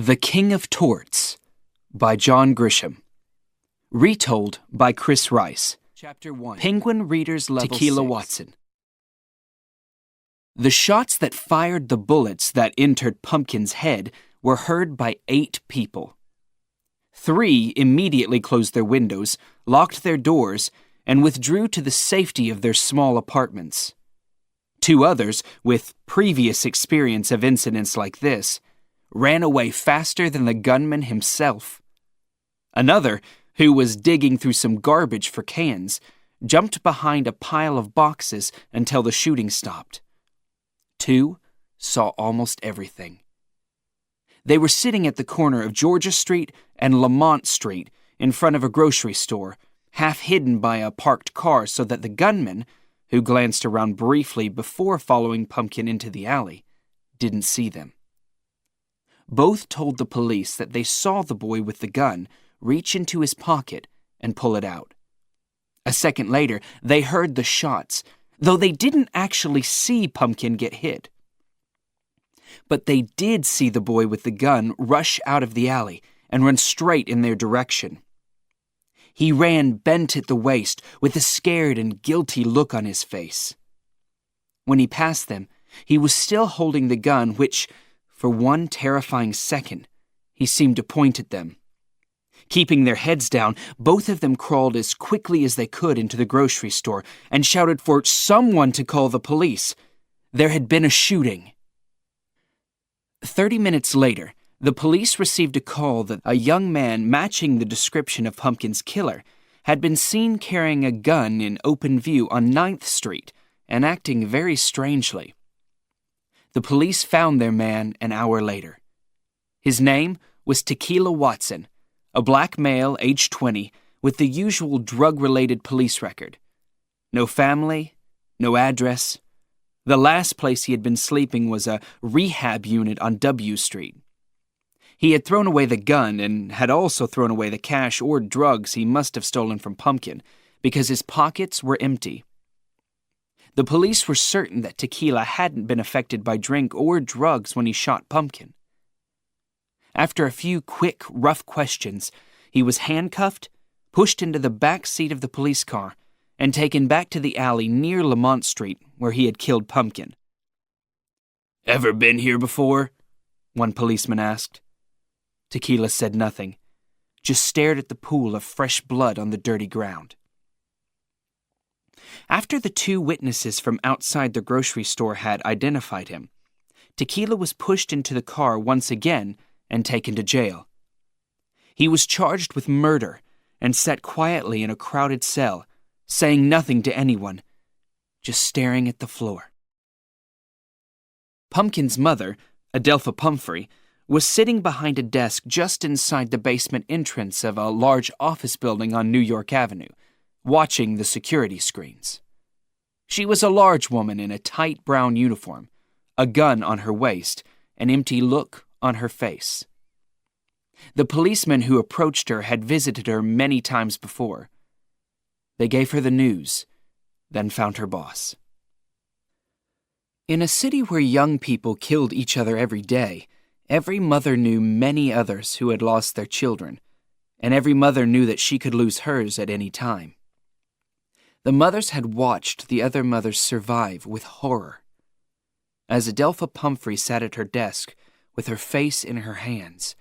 The King of Torts by John Grisham. Retold by Chris Rice. Chapter 1. Penguin Readers Level Tequila 6. Watson. The shots that fired the bullets that entered Pumpkin's head were heard by 8 people. 3 immediately closed their windows, locked their doors, and withdrew to the safety of their small apartments. 2 others, with previous experience of incidents like this, ran away faster than the gunman himself. Another, who was digging through some garbage for cans, jumped behind a pile of boxes until the shooting stopped. 2 saw almost everything. They were sitting at the corner of Georgia Street and Lamont Street in front of a grocery store, half hidden by a parked car so that the gunman, who glanced around briefly before following Pumpkin into the alley, didn't see them. Both told the police that they saw the boy with the gun reach into his pocket and pull it out. A second later, they heard the shots, though they didn't actually see Pumpkin get hit. But they did see the boy with the gun rush out of the alley and run straight in their direction. He ran bent at the waist with a scared and guilty look on his face. When he passed them, he was still holding the gun, which, for one terrifying second, he seemed to point at them. Keeping their heads down, both of them crawled as quickly as they could into the grocery store and shouted for someone to call the police. There had been a shooting. 30 minutes later, the police received a call that a young man matching the description of Pumpkin's killer had been seen carrying a gun in open view on 9th Street and acting very strangely. The police found their man an hour later. His name was Tequila Watson, a black male aged 20 with the usual drug-related police record. No family, no address. The last place he had been sleeping was a rehab unit on W Street. He had thrown away the gun and had also thrown away the cash or drugs he must have stolen from Pumpkin because his pockets were empty. The police were certain that Tequila hadn't been affected by drink or drugs when he shot Pumpkin. After a few quick, rough questions, he was handcuffed, pushed into the back seat of the police car, and taken back to the alley near Lamont Street where he had killed Pumpkin. "Ever been here before?" one policeman asked. Tequila said nothing, just stared at the pool of fresh blood on the dirty ground. After the 2 witnesses from outside the grocery store had identified him, Tequila was pushed into the car once again and taken to jail. He was charged with murder and sat quietly in a crowded cell, saying nothing to anyone, just staring at the floor. Pumpkin's mother, Adelpha Pumphrey, was sitting behind a desk just inside the basement entrance of a large office building on New York Avenue, watching the security screens. She was a large woman in a tight brown uniform, a gun on her waist, an empty look on her face. The policeman who approached her had visited her many times before. They gave her the news, then found her boss. In a city where young people killed each other every day, every mother knew many others who had lost their children, and every mother knew that she could lose hers at any time. The mothers had watched the other mothers survive with horror. As Adelpha Pumphrey sat at her desk, with her face in her hands,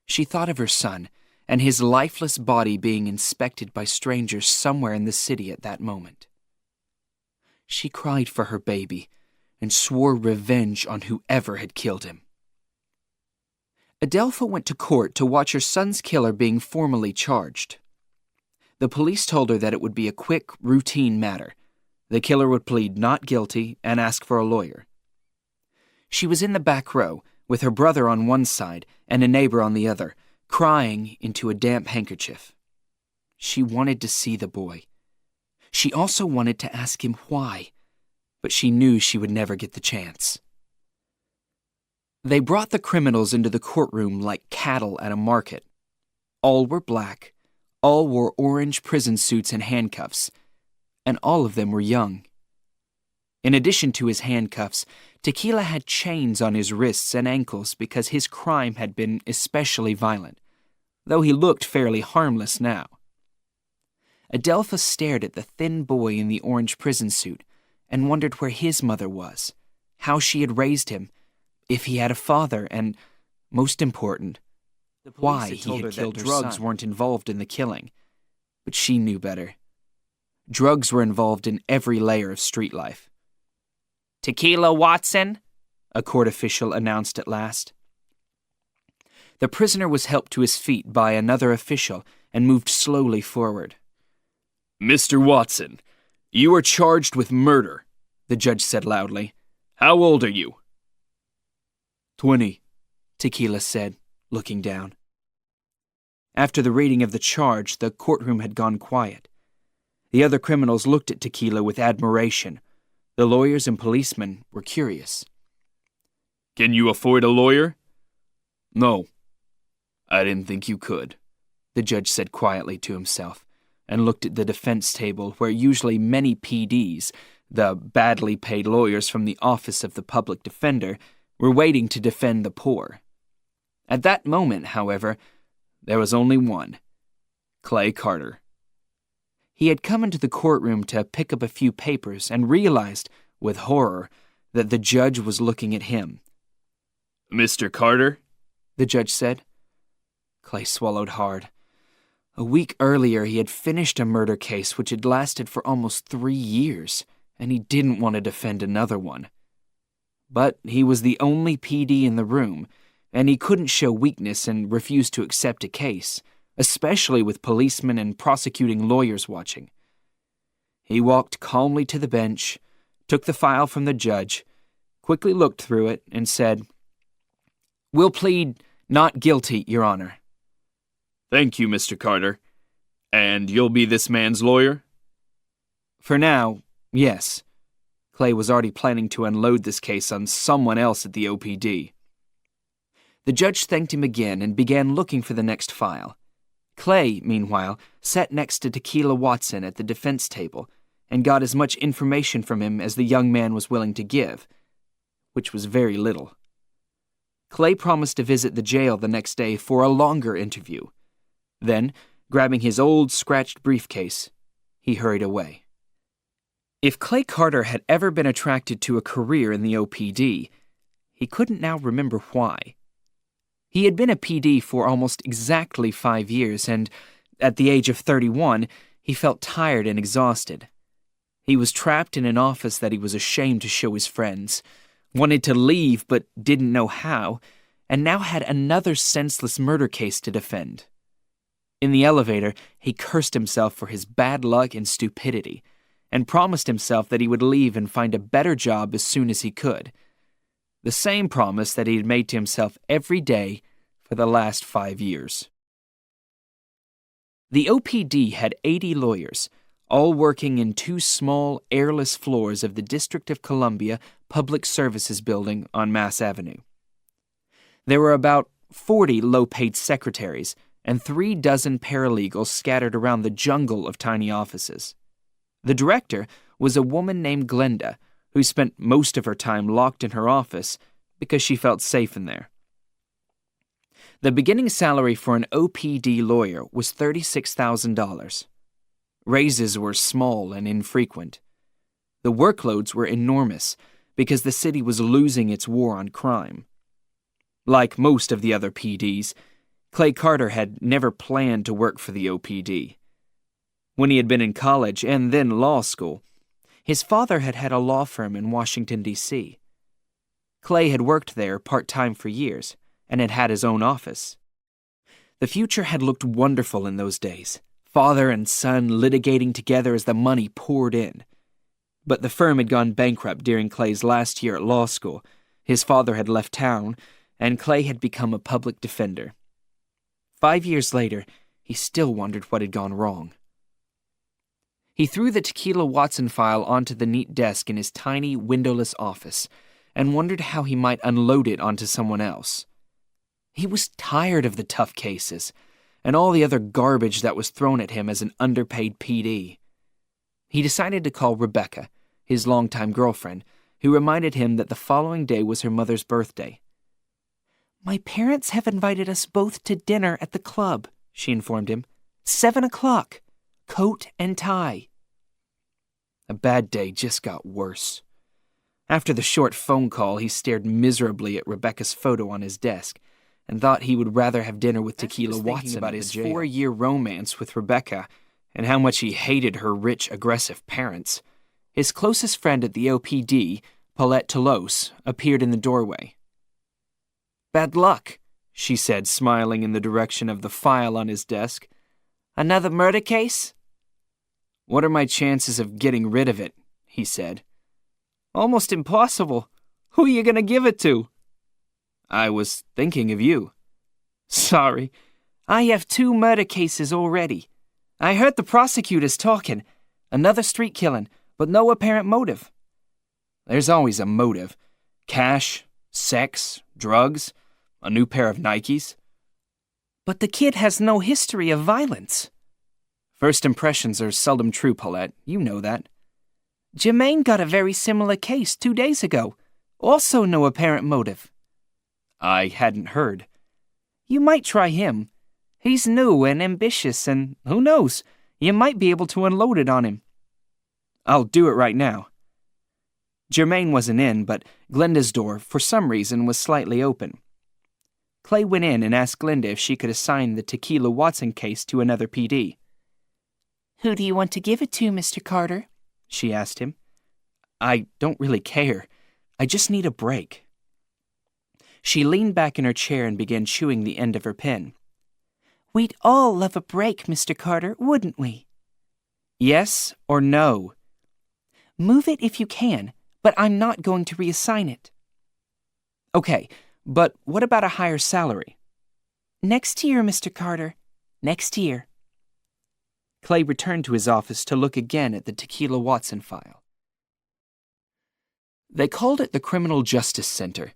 she thought of her son and his lifeless body being inspected by strangers somewhere in the city at that moment. She cried for her baby and swore revenge on whoever had killed him. Adelpha went to court to watch her son's killer being formally charged. The police told her that it would be a quick, routine matter. The killer would plead not guilty and ask for a lawyer. She was in the back row, with her brother on one side and a neighbor on the other, crying into a damp handkerchief. She wanted to see the boy. She also wanted to ask him why, but she knew she would never get the chance. They brought the criminals into the courtroom like cattle at a market. All were black, all wore orange prison suits and handcuffs, and all of them were young. In addition to his handcuffs, Tequila had chains on his wrists and ankles because his crime had been especially violent, though he looked fairly harmless now. Adelpha stared at the thin boy in the orange prison suit and wondered where his mother was, how she had raised him, if he had a father, and, most important, why he had killed her son. Drugs weren't involved in the killing, but she knew better. Drugs were involved in every layer of street life. "Tequila Watson," a court official announced at last. The prisoner was helped to his feet by another official and moved slowly forward. "Mr. Watson, you are charged with murder," the judge said loudly. "How old are you?" 20, Tequila said, looking down. After the reading of the charge, the courtroom had gone quiet. The other criminals looked at Tequila with admiration. The lawyers and policemen were curious. "Can you afford a lawyer?" "No. I didn't think you could," the judge said quietly to himself, and looked at the defense table where usually many PDs, the badly paid lawyers from the Office of the Public Defender, were waiting to defend the poor. At that moment, however, there was only one: Clay Carter. He had come into the courtroom to pick up a few papers and realized, with horror, that the judge was looking at him. "Mr. Carter?" the judge said. Clay swallowed hard. A week earlier, he had finished a murder case which had lasted for almost 3 years, and he didn't want to defend another one. But he was the only PD in the room, and he couldn't show weakness and refuse to accept a case, especially with policemen and prosecuting lawyers watching. He walked calmly to the bench, took the file from the judge, quickly looked through it, and said, "We'll plead not guilty, Your Honor." "Thank you, Mr. Carter. And you'll be this man's lawyer?" "For now, yes." Clay was already planning to unload this case on someone else at the OPD. The judge thanked him again and began looking for the next file. Clay, meanwhile, sat next to Tequila Watson at the defense table and got as much information from him as the young man was willing to give, which was very little. Clay promised to visit the jail the next day for a longer interview. Then, grabbing his old, scratched briefcase, he hurried away. If Clay Carter had ever been attracted to a career in the OPD, he couldn't now remember why. He had been a PD for almost exactly 5 years, and at the age of 31, he felt tired and exhausted. He was trapped in an office that he was ashamed to show his friends, wanted to leave but didn't know how, and now had another senseless murder case to defend. In the elevator, he cursed himself for his bad luck and stupidity, and promised himself that he would leave and find a better job as soon as he could. The same promise that he had made to himself every day for the last 5 years. The OPD had 80 lawyers, all working in 2 small, airless floors of the District of Columbia Public Services Building on Mass Avenue. There were about 40 low-paid secretaries and 36 paralegals scattered around the jungle of tiny offices. The director was a woman named Glenda, who spent most of her time locked in her office because she felt safe in there. The beginning salary for an OPD lawyer was $36,000. Raises were small and infrequent. The workloads were enormous because the city was losing its war on crime. Like most of the other PDs, Clay Carter had never planned to work for the OPD. When he had been in college and then law school, his father had had a law firm in Washington, D.C. Clay had worked there part-time for years and had had his own office. The future had looked wonderful in those days, father and son litigating together as the money poured in. But the firm had gone bankrupt during Clay's last year at law school, his father had left town, and Clay had become a public defender. 5 years later, he still wondered what had gone wrong. He threw the Tequila Watson file onto the neat desk in his tiny, windowless office and wondered how he might unload it onto someone else. He was tired of the tough cases and all the other garbage that was thrown at him as an underpaid PD. He decided to call Rebecca, his longtime girlfriend, who reminded him that the following day was her mother's birthday. "My parents have invited us both to dinner at the club," she informed him. 7 o'clock. Coat and tie. A bad day just got worse. After the short phone call, he stared miserably at Rebecca's photo on his desk and thought he would rather have dinner with Tequila Watson about his 4-year romance with Rebecca and how much he hated her rich, aggressive parents. His closest friend at the OPD, Paulette Toulouse, appeared in the doorway. "Bad luck," she said, smiling in the direction of the file on his desk. "Another murder case?" "What are my chances of getting rid of it?" he said. "Almost impossible. Who are you going to give it to?" "I was thinking of you." "Sorry. I have 2 murder cases already. I heard the prosecutors talking. Another street killing, but no apparent motive." "There's always a motive. Cash, sex, drugs, a new pair of Nikes." "But the kid has no history of violence." "First impressions are seldom true, Paulette. You know that." "Jermaine got a very similar case 2 days ago. Also no apparent motive." "I hadn't heard." "You might try him. He's new and ambitious, and who knows, you might be able to unload it on him." "I'll do it right now." Jermaine wasn't in, but Glenda's door, for some reason, was slightly open. Clay went in and asked Glenda if she could assign the Tequila Watson case to another PD. "Who do you want to give it to, Mr. Carter?" she asked him. "I don't really care. I just need a break." She leaned back in her chair and began chewing the end of her pen. "We'd all love a break, Mr. Carter, wouldn't we?" "Yes or no?" "Move it if you can, but I'm not going to reassign it." "Okay, but what about a higher salary?" "Next year, Mr. Carter. Next year." Clay returned to his office to look again at the Tequila Watson file. They called it the Criminal Justice Center,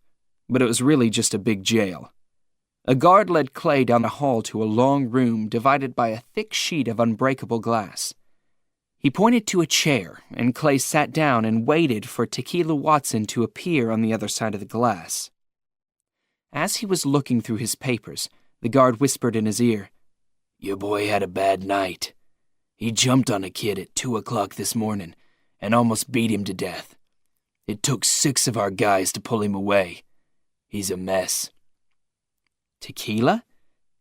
but it was really just a big jail. A guard led Clay down the hall to a long room divided by a thick sheet of unbreakable glass. He pointed to a chair, and Clay sat down and waited for Tequila Watson to appear on the other side of the glass. As he was looking through his papers, the guard whispered in his ear, "Your boy had a bad night. He jumped on a kid at 2 o'clock this morning and almost beat him to death. It took 6 of our guys to pull him away. He's a mess." "Tequila?"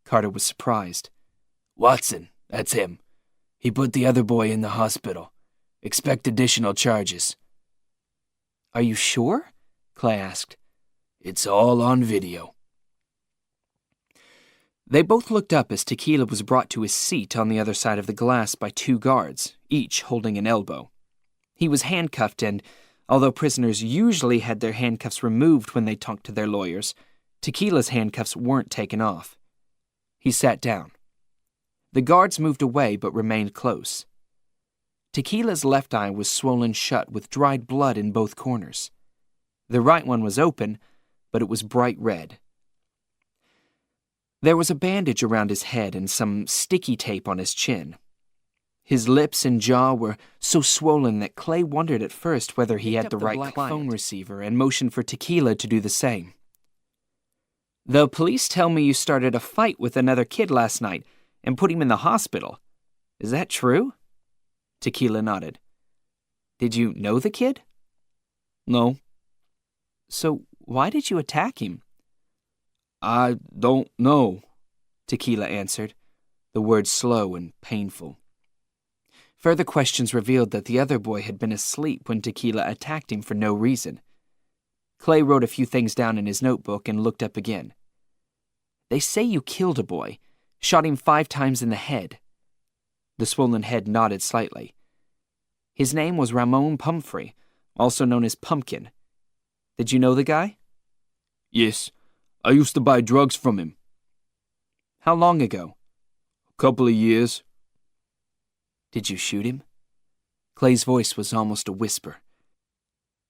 Carter was surprised. "Watson, that's him. He put the other boy in the hospital. Expect additional charges." "Are you sure?" Clay asked. "It's all on video." They both looked up as Tequila was brought to his seat on the other side of the glass by 2 guards, each holding an elbow. He was handcuffed and, although prisoners usually had their handcuffs removed when they talked to their lawyers, Tequila's handcuffs weren't taken off. He sat down. The guards moved away but remained close. Tequila's left eye was swollen shut with dried blood in both corners. The right one was open, but it was bright red. There was a bandage around his head and some sticky tape on his chin. His lips and jaw were so swollen that Clay wondered at first whether he had the right phone receiver and motioned for Tequila to do the same. "The police tell me you started a fight with another kid last night and put him in the hospital. Is that true?" Tequila nodded. "Did you know the kid?" "No." "So why did you attack him?" "I don't know," Tequila answered, the words slow and painful. Further questions revealed that the other boy had been asleep when Tequila attacked him for no reason. Clay wrote a few things down in his notebook and looked up again. "They say you killed a boy, shot him 5 times in the head." The swollen head nodded slightly. "His name was Ramon Pumphrey, also known as Pumpkin. Did you know the guy?" "Yes, I used to buy drugs from him." "How long ago?" "A couple of years." "Did you shoot him?" Clay's voice was almost a whisper.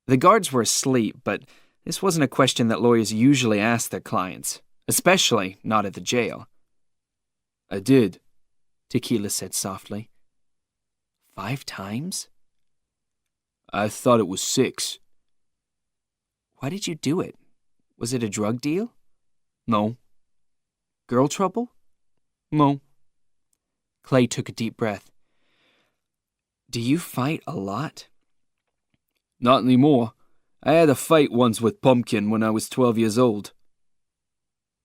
The guards were asleep, but this wasn't a question that lawyers usually ask their clients, especially not at the jail. "I did," Tequila said softly. 5 times? "I thought it was 6. Why did you do it? Was it a drug deal? No. Girl trouble? No. Clay took a deep breath. Do you fight a lot? Not anymore. I had a fight once with Pumpkin when I was 12 years old.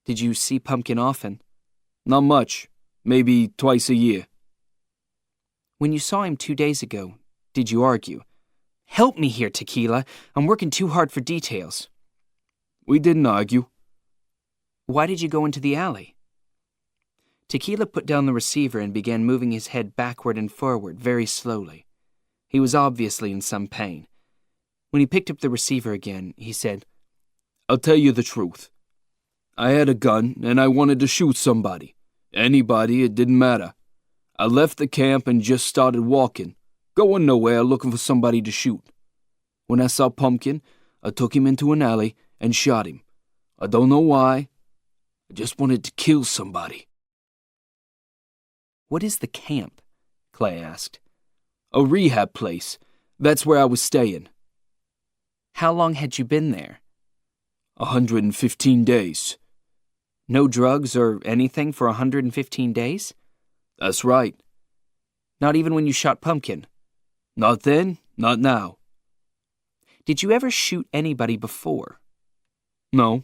Did you see Pumpkin often? Not much. Maybe twice a year. When you saw him 2 days ago, did you argue? Help me here, Tequila. I'm working too hard for details. We didn't argue. Why did you go into the alley? Tequila put down the receiver and began moving his head backward and forward very slowly. He was obviously in some pain. When he picked up the receiver again, he said, I'll tell you the truth. I had a gun and I wanted to shoot somebody. Anybody, it didn't matter. I left the camp and just started walking, going nowhere looking for somebody to shoot. When I saw Pumpkin, I took him into an alley and shot him. I don't know why. I just wanted to kill somebody. What is the camp? Clay asked. A rehab place. That's where I was staying. How long had you been there? 115 days. No drugs or anything for 115 days? That's right. Not even when you shot Pumpkin? Not then, not now. Did you ever shoot anybody before? No.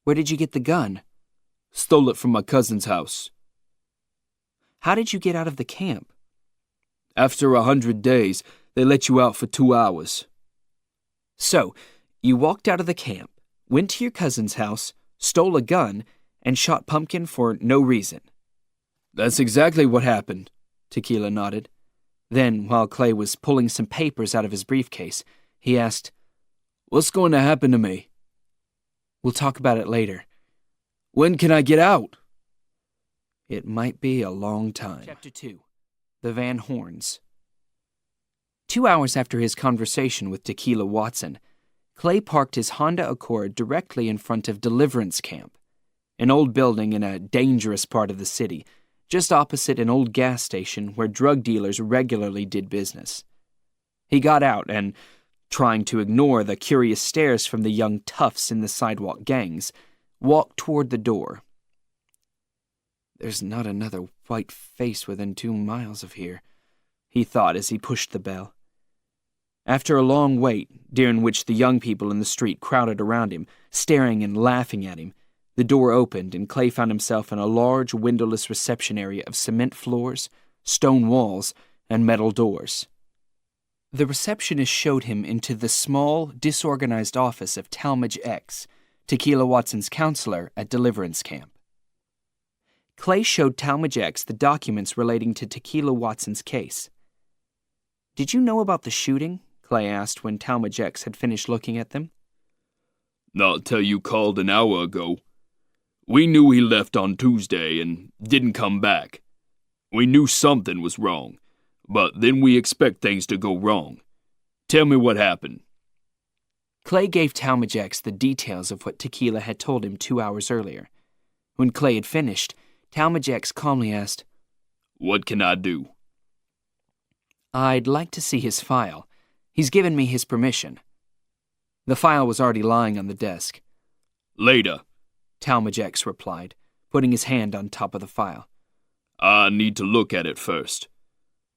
Where did you get the gun? Stole it from my cousin's house. How did you get out of the camp? After 100 days, they let you out for 2 hours. So, you walked out of the camp, went to your cousin's house, stole a gun, and shot Pumpkin for no reason. That's exactly what happened, Tequila nodded. Then, while Clay was pulling some papers out of his briefcase, he asked, What's going to happen to me? We'll talk about it later. When can I get out? It might be a long time. Chapter 2. The Van Horns. 2 hours after his conversation with Tequila Watson, Clay parked his Honda Accord directly in front of Deliverance Camp, an old building in a dangerous part of the city, just opposite an old gas station where drug dealers regularly did business. He got out and, trying to ignore the curious stares from the young toughs in the sidewalk gangs, walked toward the door. There's not another white face within 2 miles of here, he thought as he pushed the bell. After a long wait, during which the young people in the street crowded around him, staring and laughing at him, the door opened and Clay found himself in a large windowless reception area of cement floors, stone walls, and metal doors. The receptionist showed him into the small, disorganized office of Talmadge X, Tequila Watson's counselor at Deliverance Camp. Clay showed Talmadge X the documents relating to Tequila Watson's case. Did you know about the shooting? Clay asked when Talmadge X had finished looking at them. Not till you called an hour ago. We knew he left on Tuesday and didn't come back. We knew something was wrong, but then we expect things to go wrong. Tell me what happened. Clay gave Talmadge X the details of what Tequila had told him 2 hours earlier. When Clay had finished, Talmadge X calmly asked, What can I do? I'd like to see his file. He's given me his permission. The file was already lying on the desk. Later, Talmadge X replied, putting his hand on top of the file. I need to look at it first.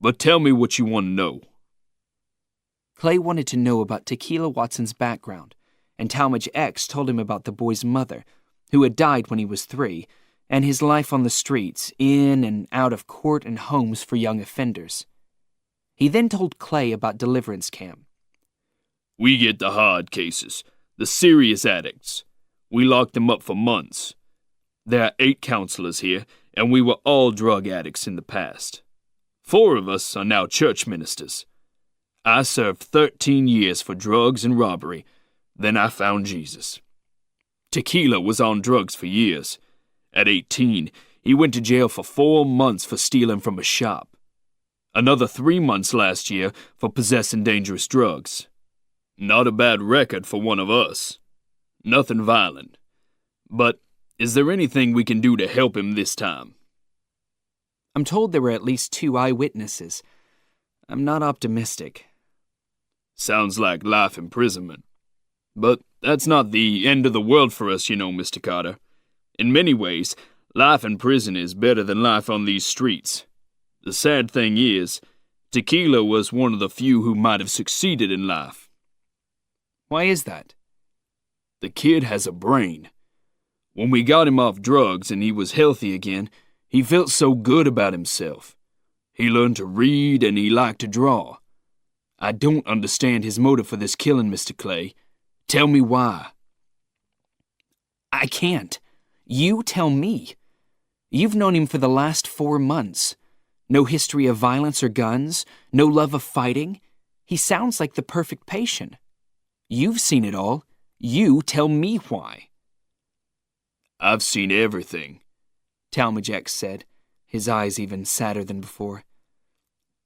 But tell me what you want to know. Clay wanted to know about Tequila Watson's background, and Talmadge X told him about the boy's mother, who had died when he was 3, and his life on the streets, in and out of court and homes for young offenders. He then told Clay about Deliverance Camp. We get the hard cases, the serious addicts. We lock them up for months. There are 8 counselors here, and we were all drug addicts in the past. 4 of us are now church ministers. I served 13 years for drugs and robbery. Then I found Jesus. Tequila was on drugs for years. At 18, he went to jail for 4 months for stealing from a shop. Another 3 months last year for possessing dangerous drugs. Not a bad record for one of us. Nothing violent. But is there anything we can do to help him this time? I'm told there were at least 2 eyewitnesses. I'm not optimistic. Sounds like life imprisonment. But that's not the end of the world for us, you know, Mr. Carter. In many ways, life in prison is better than life on these streets. The sad thing is, Tequila was one of the few who might have succeeded in life. Why is that? The kid has a brain. When we got him off drugs and he was healthy again, he felt so good about himself. He learned to read and he liked to draw. I don't understand his motive for this killing, Mr. Clay. Tell me why. I can't. You tell me. You've known him for the last 4 months. No history of violence or guns, no love of fighting. He sounds like the perfect patient. You've seen it all. You tell me why. I've seen everything, Talmadge said, his eyes even sadder than before.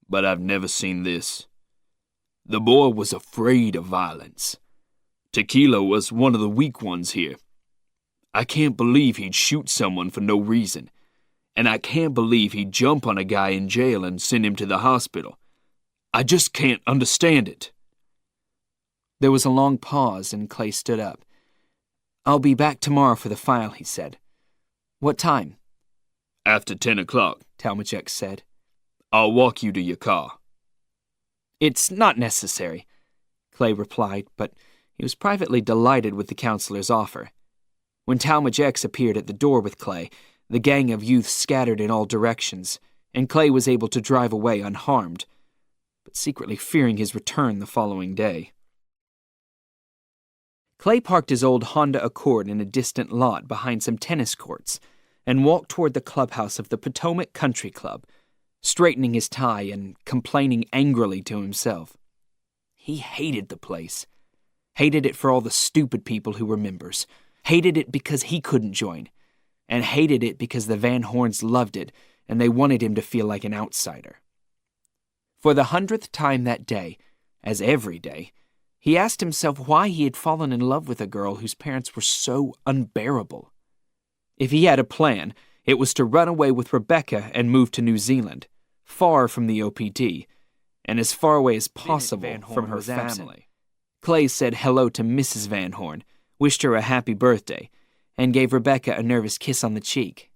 But I've never seen this. The boy was afraid of violence. Tequila was one of the weak ones here. I can't believe he'd shoot someone for no reason. And I can't believe he'd jump on a guy in jail and send him to the hospital. I just can't understand it. There was a long pause and Clay stood up. I'll be back tomorrow for the file, he said. What time? After 10 o'clock, Talmadge said. I'll walk you to your car. It's not necessary, Clay replied, but he was privately delighted with the counselor's offer. When Talmadge appeared at the door with Clay, the gang of youths scattered in all directions, and Clay was able to drive away unharmed, but secretly fearing his return the following day. Clay parked his old Honda Accord in a distant lot behind some tennis courts and walked toward the clubhouse of the Potomac Country Club, straightening his tie and complaining angrily to himself. He hated the place. Hated it for all the stupid people who were members. Hated it because he couldn't join. And hated it because the Van Horns loved it and they wanted him to feel like an outsider. For the 100th time that day, as every day, he asked himself why he had fallen in love with a girl whose parents were so unbearable. If he had a plan, it was to run away with Rebecca and move to New Zealand, far from the OPD, and as far away as possible from her family. Clay said hello to Mrs. Van Horn, wished her a happy birthday, and gave Rebecca a nervous kiss on the cheek.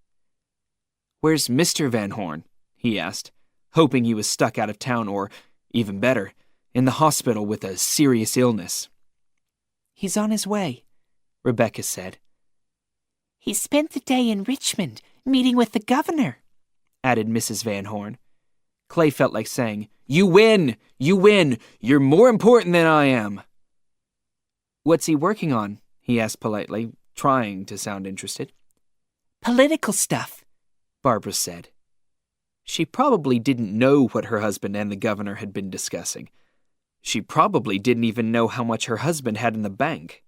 "Where's Mr. Van Horn?" he asked, hoping he was stuck out of town or, even better, in the hospital with a serious illness. "He's on his way," Rebecca said. "He spent the day in Richmond, meeting with the governor," added Mrs. Van Horn. Clay felt like saying, "You win! You win! You're more important than I am!" "What's he working on?" he asked politely, trying to sound interested. "Political stuff," Barbara said. She probably didn't know what her husband and the governor had been discussing. She probably didn't even know how much her husband had in the bank.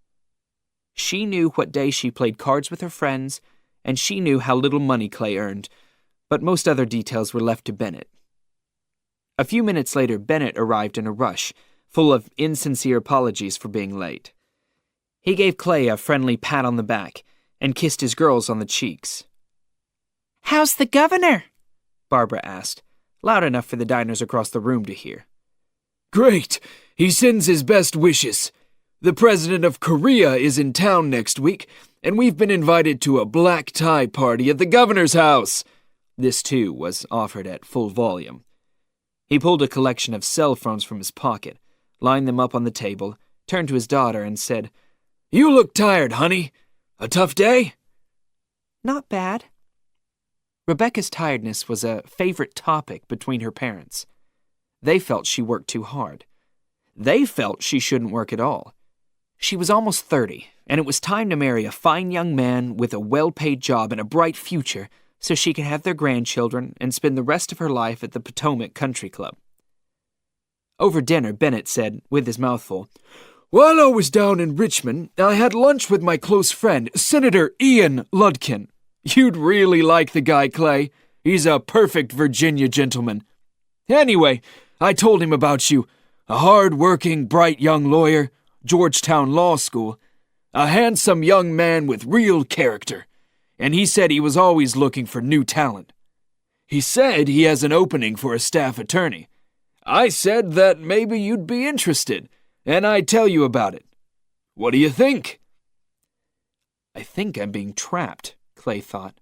She knew what day she played cards with her friends, and she knew how little money Clay earned, but most other details were left to Bennett. A few minutes later, Bennett arrived in a rush, full of insincere apologies for being late. He gave Clay a friendly pat on the back and kissed his girls on the cheeks. "How's the governor?" Barbara asked, loud enough for the diners across the room to hear. "Great! He sends his best wishes. The president of Korea is in town next week, and we've been invited to a black tie party at the governor's house." This, too, was offered at full volume. He pulled a collection of cell phones from his pocket, lined them up on the table, turned to his daughter and said, "You look tired, honey. A tough day?" "Not bad." Rebecca's tiredness was a favorite topic between her parents. They felt she worked too hard. They felt she shouldn't work at all. She was almost 30, and it was time to marry a fine young man with a well-paid job and a bright future so she could have their grandchildren and spend the rest of her life at the Potomac Country Club. Over dinner, Bennett said, with his mouth full, "While I was down in Richmond, I had lunch with my close friend, Senator Ian Ludkin. You'd really like the guy, Clay. He's a perfect Virginia gentleman. Anyway, I told him about you. A hard-working, bright young lawyer, Georgetown Law School, a handsome young man with real character, and he said he was always looking for new talent. He said he has an opening for a staff attorney. I said that maybe you'd be interested, and I'd tell you about it. What do you think? I think I'm being trapped, Clay thought.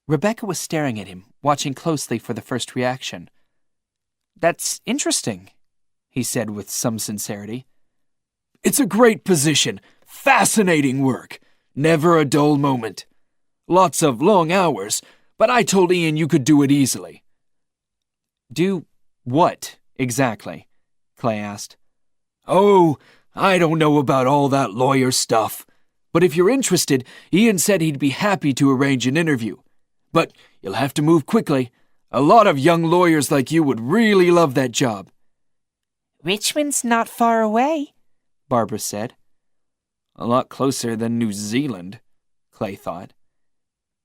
Rebecca was staring at him, watching closely for the first reaction. That's interesting, he said with some sincerity. It's a great position. Fascinating work. Never a dull moment. Lots of long hours, but I told Ian you could do it easily. Do what, exactly? Clay asked. Oh, I don't know about all that lawyer stuff. But if you're interested, Ian said he'd be happy to arrange an interview. But you'll have to move quickly. A lot of young lawyers like you would really love that job. Richmond's not far away, Barbara said. A lot closer than New Zealand, Clay thought.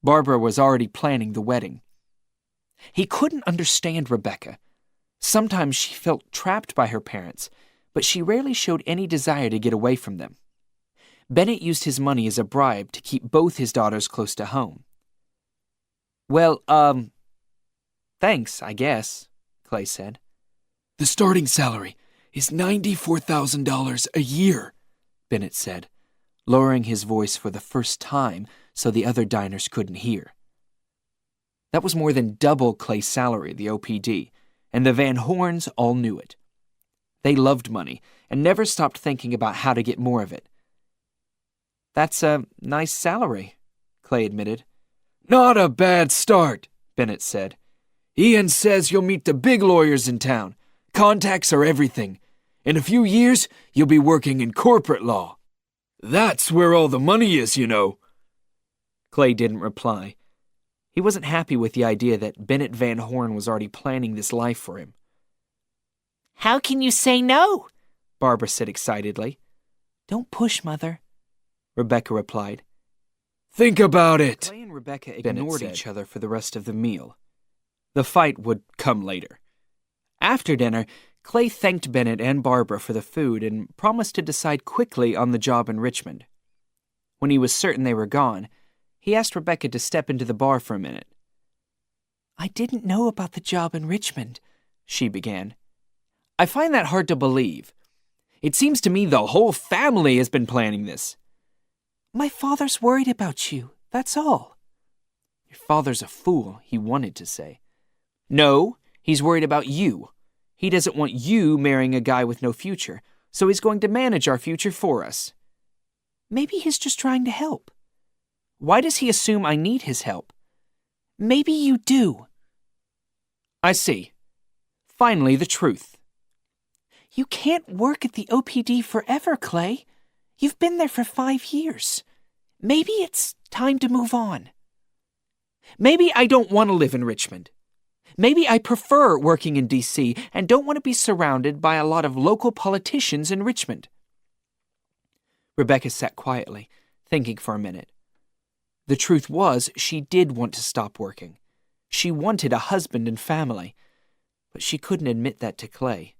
Barbara was already planning the wedding. He couldn't understand Rebecca. Sometimes she felt trapped by her parents, but she rarely showed any desire to get away from them. Bennett used his money as a bribe to keep both his daughters close to home. Well, thanks, I guess, Clay said. The starting salary is $94,000 a year, Bennett said, lowering his voice for the first time so the other diners couldn't hear. That was more than double Clay's salary at the OPD, and the Van Horns all knew it. They loved money and never stopped thinking about how to get more of it. That's a nice salary, Clay admitted. Not a bad start, Bennett said. Ian says you'll meet the big lawyers in town. Contacts are everything. In a few years, you'll be working in corporate law. That's where all the money is, you know. Clay didn't reply. He wasn't happy with the idea that Bennett Van Horn was already planning this life for him. How can you say no? Barbara said excitedly. Don't push, Mother, Rebecca replied. Think about it. Clay and Rebecca ignored each other for the rest of the meal. The fight would come later. After dinner, Clay thanked Bennett and Barbara for the food and promised to decide quickly on the job in Richmond. When he was certain they were gone, he asked Rebecca to step into the bar for a minute. I didn't know about the job in Richmond, she began. I find that hard to believe. It seems to me the whole family has been planning this. My father's worried about you, that's all. Your father's a fool, he wanted to say. No, he's worried about you. He doesn't want you marrying a guy with no future, so he's going to manage our future for us. Maybe he's just trying to help. Why does he assume I need his help? Maybe you do. I see. Finally, the truth. You can't work at the OPD forever, Clay. You've been there for 5 years. Maybe it's time to move on. Maybe I don't want to live in Richmond. Maybe I prefer working in D.C. and don't want to be surrounded by a lot of local politicians in Richmond. Rebecca sat quietly, thinking for a minute. The truth was, she did want to stop working. She wanted a husband and family, but she couldn't admit that to Clay.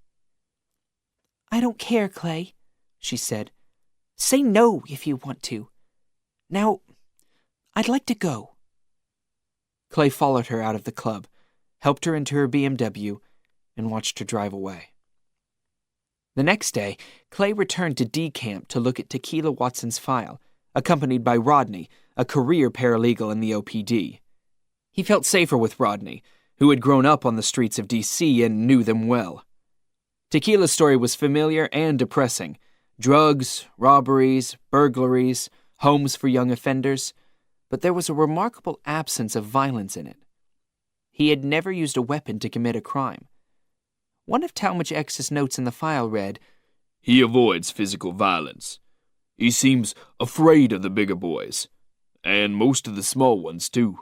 I don't care, Clay, she said. Say no if you want to. Now, I'd like to go. Clay followed her out of the club, helped her into her BMW, and watched her drive away. The next day, Clay returned to D Camp to look at Tequila Watson's file, accompanied by Rodney, a career paralegal in the OPD. He felt safer with Rodney, who had grown up on the streets of D.C. and knew them well. Tequila's story was familiar and depressing. Drugs, robberies, burglaries, homes for young offenders, but there was a remarkable absence of violence in it. He had never used a weapon to commit a crime. One of Talmadge X's notes in the file read, He avoids physical violence. He seems afraid of the bigger boys, and most of the small ones, too.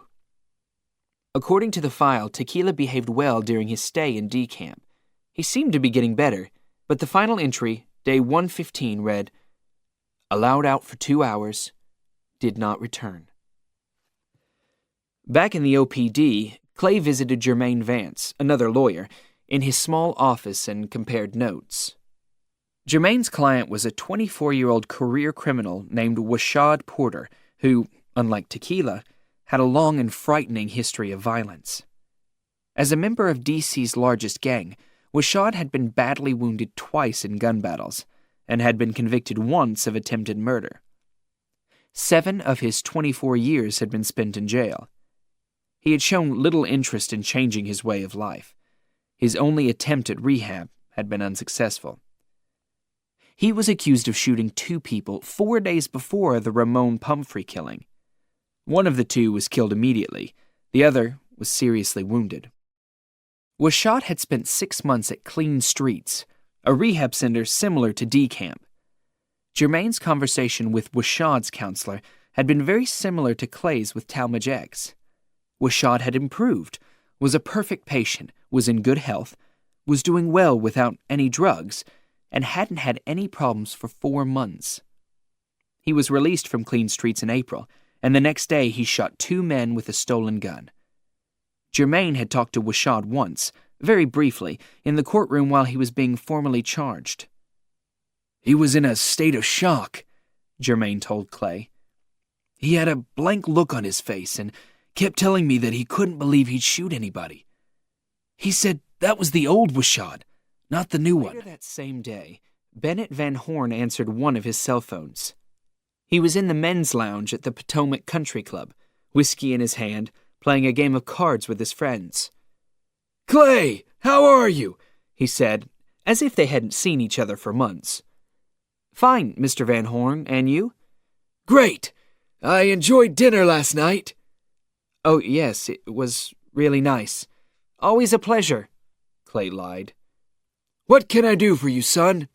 According to the file, Tequila behaved well during his stay in D Camp. He seemed to be getting better, but the final entry, day 115, read, Allowed out for 2 hours, did not return. Back in the OPD, Clay visited Jermaine Vance, another lawyer, in his small office and compared notes. Jermaine's client was a 24-year-old career criminal named Washad Porter, who, unlike Tequila, had a long and frightening history of violence. As a member of D.C.'s largest gang, Washad had been badly wounded twice in gun battles, and had been convicted once of attempted murder. 7 of his 24 years had been spent in jail. He had shown little interest in changing his way of life. His only attempt at rehab had been unsuccessful. He was accused of shooting 2 people 4 days before the Ramon Pumphrey killing. One of the 2 was killed immediately. The other was seriously wounded. Washad had spent 6 months at Clean Streets, a rehab center similar to D Camp. Jermaine's conversation with Washad's counselor had been very similar to Clay's with Talmadge X. Washad had improved, was a perfect patient, was in good health, was doing well without any drugs, and hadn't had any problems for 4 months. He was released from Clean Streets in April, and the next day he shot 2 men with a stolen gun. Jermaine had talked to Washad once, very briefly, in the courtroom while he was being formally charged. "He was in a state of shock," Jermaine told Clay. "He had a blank look on his face and kept telling me that he couldn't believe he'd shoot anybody. He said that was the old Washad, not the new one." Later that same day, Bennett Van Horn answered one of his cell phones. He was in the men's lounge at the Potomac Country Club, whiskey in his hand, playing a game of cards with his friends. "Clay, how are you?" he said, as if they hadn't seen each other for months. "Fine, Mr. Van Horn, and you?" "Great. I enjoyed dinner last night." "Oh, yes, it was really nice. Always a pleasure," Clay lied. "What can I do for you, son?"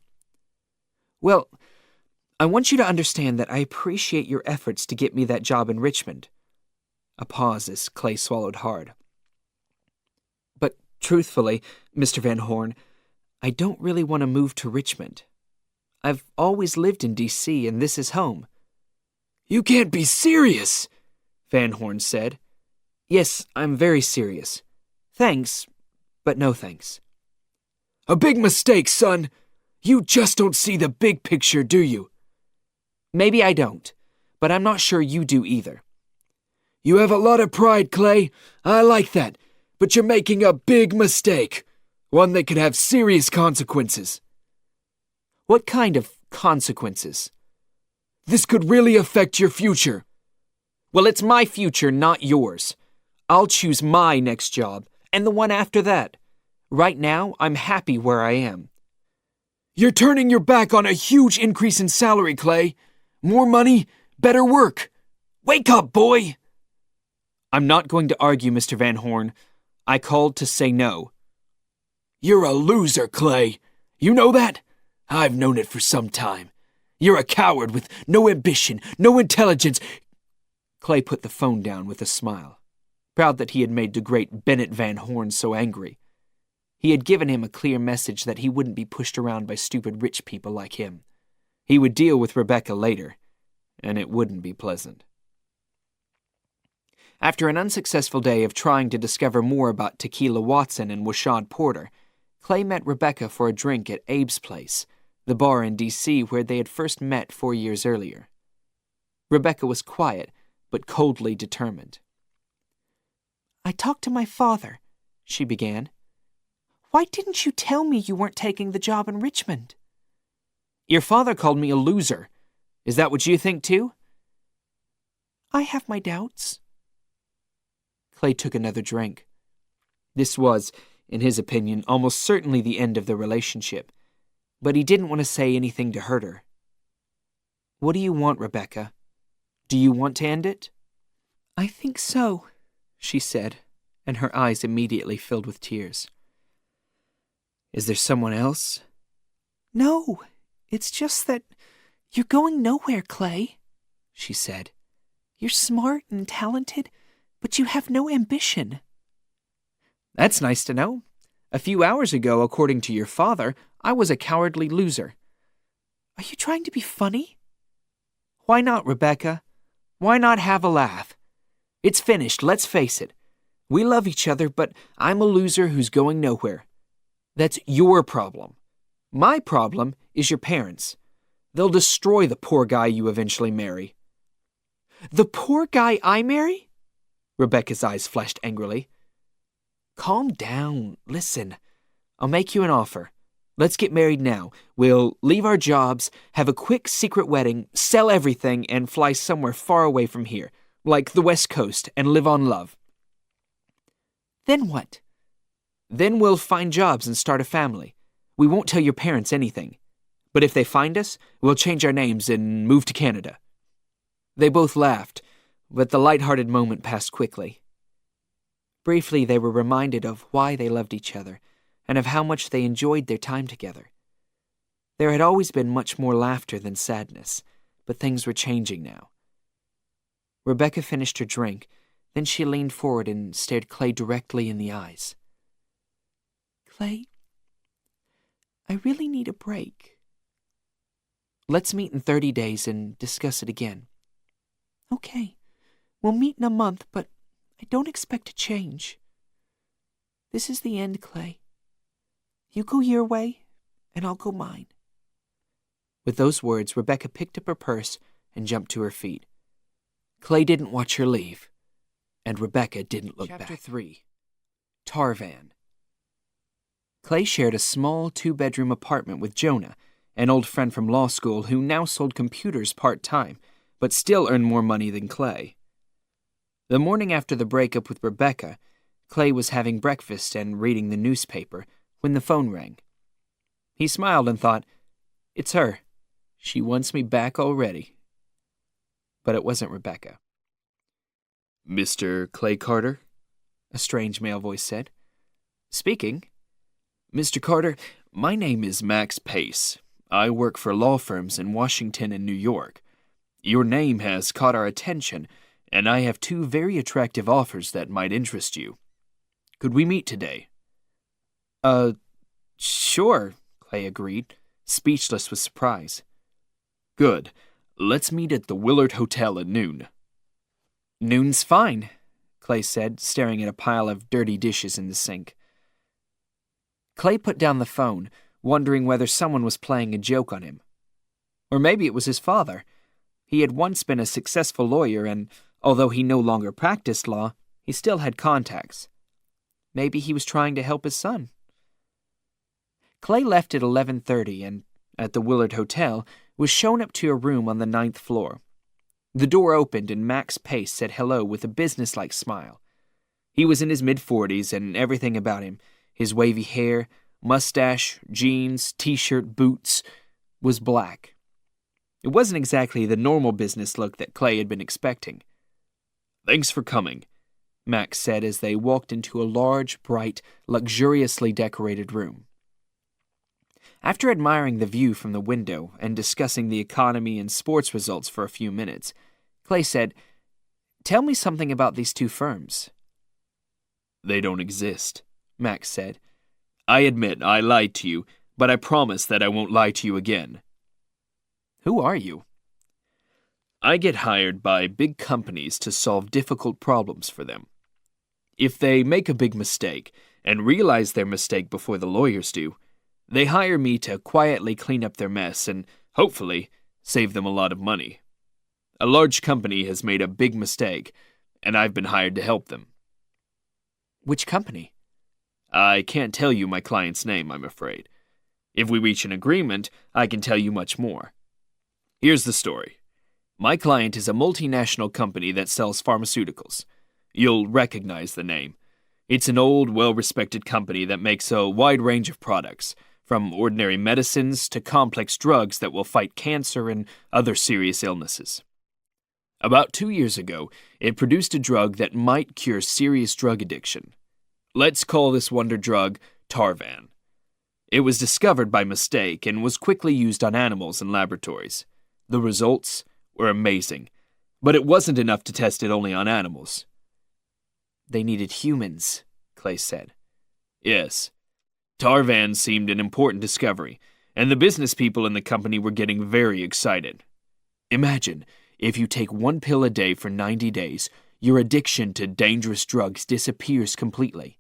"Well, I want you to understand that I appreciate your efforts to get me that job in Richmond." A pause as Clay swallowed hard. "But truthfully, Mr. Van Horn, I don't really want to move to Richmond. I've always lived in D.C., and this is home." "You can't be serious," Van Horn said. "Yes, I'm very serious. Thanks, but no thanks." "A big mistake, son. You just don't see the big picture, do you?" "Maybe I don't, but I'm not sure you do either." "You have a lot of pride, Clay. I like that. But you're making a big mistake. One that could have serious consequences." "What kind of consequences?" "This could really affect your future." "Well, it's my future, not yours. I'll choose my next job, and the one after that. Right now, I'm happy where I am." "You're turning your back on a huge increase in salary, Clay. More money, better work. Wake up, boy!" "I'm not going to argue, Mr. Van Horn. I called to say no." "You're a loser, Clay. You know that? I've known it for some time. You're a coward with no ambition, no intelligence." Clay put the phone down with a smile, proud that he had made the great Bennett Van Horn so angry. He had given him a clear message that he wouldn't be pushed around by stupid rich people like him. He would deal with Rebecca later, and it wouldn't be pleasant. After an unsuccessful day of trying to discover more about Tequila Watson and Washad Porter, Clay met Rebecca for a drink at Abe's Place, the bar in D.C. where they had first met 4 years earlier. Rebecca was quiet, but coldly determined. "I talked to my father," she began. "Why didn't you tell me you weren't taking the job in Richmond?" "Your father called me a loser. Is that what you think, too?" "I have my doubts." Clay took another drink. This was, in his opinion, almost certainly the end of the relationship, but he didn't want to say anything to hurt her. "What do you want, Rebecca? Do you want to end it?" "I think so," she said, and her eyes immediately filled with tears. "Is there someone else?" "No, it's just that you're going nowhere, Clay," she said. "You're smart and talented, but you have no ambition." "That's nice to know. A few hours ago, according to your father, I was a cowardly loser." "Are you trying to be funny?" "Why not, Rebecca? Why not have a laugh? It's finished, let's face it. We love each other, but I'm a loser who's going nowhere. That's your problem. My problem is your parents. They'll destroy the poor guy you eventually marry." "The poor guy I marry?" Rebecca's eyes flashed angrily. "Calm down. Listen, I'll make you an offer. Let's get married now. We'll leave our jobs, have a quick secret wedding, sell everything, and fly somewhere far away from here, like the West Coast, and live on love. Then what? Then we'll find jobs and start a family. We won't tell your parents anything. But if they find us, we'll change our names and move to Canada." They both laughed, but the light-hearted moment passed quickly. Briefly, they were reminded of why they loved each other and of how much they enjoyed their time together. There had always been much more laughter than sadness, but things were changing now. Rebecca finished her drink, then she leaned forward and stared Clay directly in the eyes. Clay, I really need a break. Let's meet in 30 days and discuss it again. Okay, we'll meet in a month, but I don't expect to change. This is the end, Clay. You go your way, and I'll go mine. With those words, Rebecca picked up her purse and jumped to her feet. Clay didn't watch her leave, and Rebecca didn't look back. Chapter 3. Tarvan. Clay shared a small 2-bedroom apartment with Jonah, an old friend from law school who now sold computers part-time, but still earned more money than Clay. The morning after the breakup with Rebecca, Clay was having breakfast and reading the newspaper when the phone rang. He smiled and thought, "It's her. She wants me back already." But it wasn't Rebecca. "Mr. Clay Carter?" a strange male voice said. "Speaking." "Mr. Carter, my name is Max Pace. I work for law firms in Washington and New York. Your name has caught our attention, and I have 2 very attractive offers that might interest you. Could we meet today?" Sure, Clay agreed, speechless with surprise. "Good. Let's meet at the Willard Hotel at noon." "Noon's fine," Clay said, staring at a pile of dirty dishes in the sink. Clay put down the phone, wondering whether someone was playing a joke on him. Or maybe it was his father. He had once been a successful lawyer, and although he no longer practiced law, he still had contacts. Maybe he was trying to help his son. Clay left at 11:30 and, at the Willard Hotel, was shown up to a room on the 9th floor. The door opened and Max Pace said hello with a businesslike smile. He was in his mid-40s and everything about him, his wavy hair, mustache, jeans, t-shirt, boots, was black. It wasn't exactly the normal business look that Clay had been expecting. "Thanks for coming," Max said as they walked into a large, bright, luxuriously decorated room. After admiring the view from the window and discussing the economy and sports results for a few minutes, Clay said, "Tell me something about these 2 firms." "They don't exist," Max said. "I admit I lied to you, but I promise that I won't lie to you again." "Who are you?" "I get hired by big companies to solve difficult problems for them. If they make a big mistake and realize their mistake before the lawyers do, they hire me to quietly clean up their mess and, hopefully, save them a lot of money. A large company has made a big mistake, and I've been hired to help them." "Which company?" "I can't tell you my client's name, I'm afraid. If we reach an agreement, I can tell you much more. Here's the story. My client is a multinational company that sells pharmaceuticals. You'll recognize the name. It's an old, well-respected company that makes a wide range of products, from ordinary medicines to complex drugs that will fight cancer and other serious illnesses. About 2 years ago, it produced a drug that might cure serious drug addiction. Let's call this wonder drug Tarvan. It was discovered by mistake and was quickly used on animals in laboratories. The results were amazing, but it wasn't enough to test it only on animals." "They needed humans," Clay said. "Yes. Tarvan seemed an important discovery, and the business people in the company were getting very excited. Imagine, if you take 1 pill a day for 90 days, your addiction to dangerous drugs disappears completely.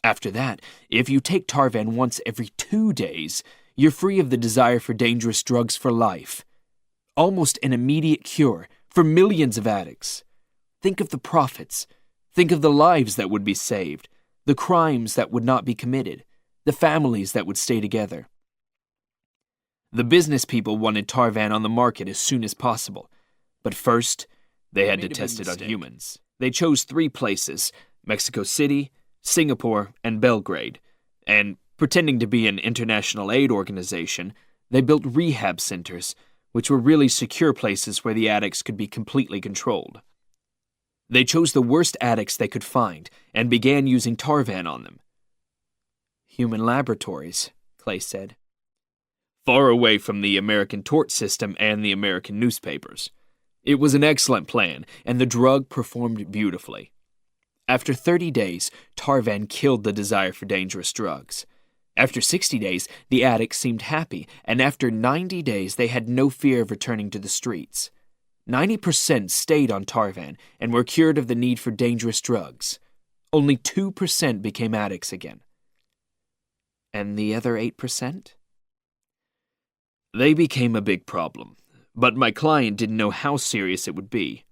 After that, if you take Tarvan once every 2 days, you're free of the desire for dangerous drugs for life. Almost an immediate cure for millions of addicts. Think of the profits. Think of the lives that would be saved, the crimes that would not be committed, the families that would stay together. The business people wanted Tarvan on the market as soon as possible, but first, they had to test it on humans. They chose 3 places: Mexico City, Singapore, and Belgrade, and, pretending to be an international aid organization, they built rehab centers, which were really secure places where the addicts could be completely controlled. They chose the worst addicts they could find and began using Tarvan on them. Human laboratories, Clay said. Far away from the American tort system and the American newspapers. It was an excellent plan, and the drug performed beautifully. After 30 days, Tarvan killed the desire for dangerous drugs. After 60 days, the addicts seemed happy, and after 90 days, they had no fear of returning to the streets. 90% stayed on Tarvan and were cured of the need for dangerous drugs. Only 2% became addicts again. And the other 8%? They became a big problem, but my client didn't know how serious it would be.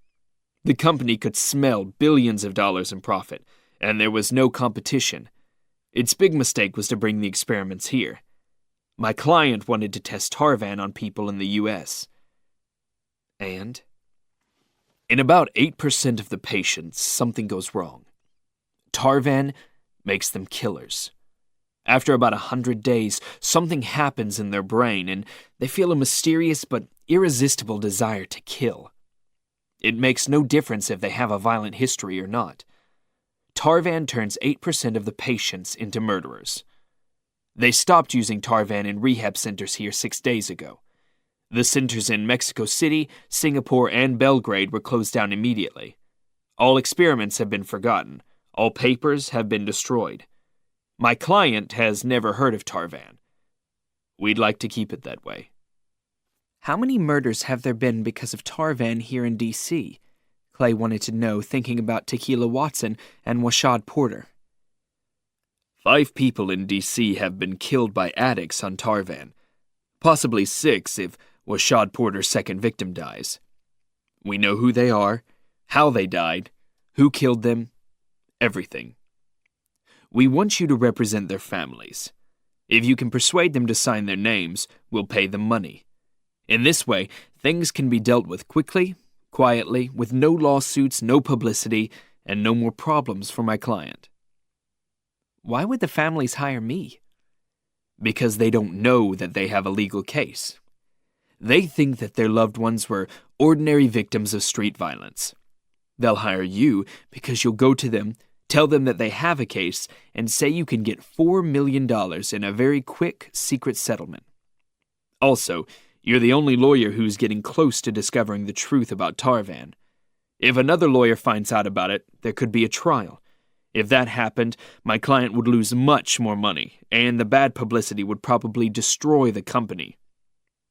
The company could smell billions of dollars in profit, and there was no competition. Its big mistake was to bring the experiments here. My client wanted to test Tarvan on people in the U.S. And? In about 8% of the patients, something goes wrong. Tarvan makes them killers. After about 100 days, something happens in their brain, and they feel a mysterious but irresistible desire to kill. It makes no difference if they have a violent history or not. Tarvan turns 8% of the patients into murderers. They stopped using Tarvan in rehab centers here 6 days ago. The centers in Mexico City, Singapore, and Belgrade were closed down immediately. All experiments have been forgotten. All papers have been destroyed. My client has never heard of Tarvan. We'd like to keep it that way. How many murders have there been because of Tarvan here in D.C.? Clay wanted to know, thinking about Tequila Watson and Washad Porter. 5 people in D.C. have been killed by addicts on Tarvan. Possibly 6 if Washad Porter's second victim dies. We know who they are, how they died, who killed them, everything. We want you to represent their families. If you can persuade them to sign their names, we'll pay them money. In this way, things can be dealt with quickly, quietly, with no lawsuits, no publicity, and no more problems for my client. Why would the families hire me? Because they don't know that they have a legal case. They think that their loved ones were ordinary victims of street violence. They'll hire you because you'll go to them, tell them that they have a case, and say you can get $4 million in a very quick, secret settlement. Also, you're the only lawyer who's getting close to discovering the truth about Tarvan. If another lawyer finds out about it, there could be a trial. If that happened, my client would lose much more money, and the bad publicity would probably destroy the company.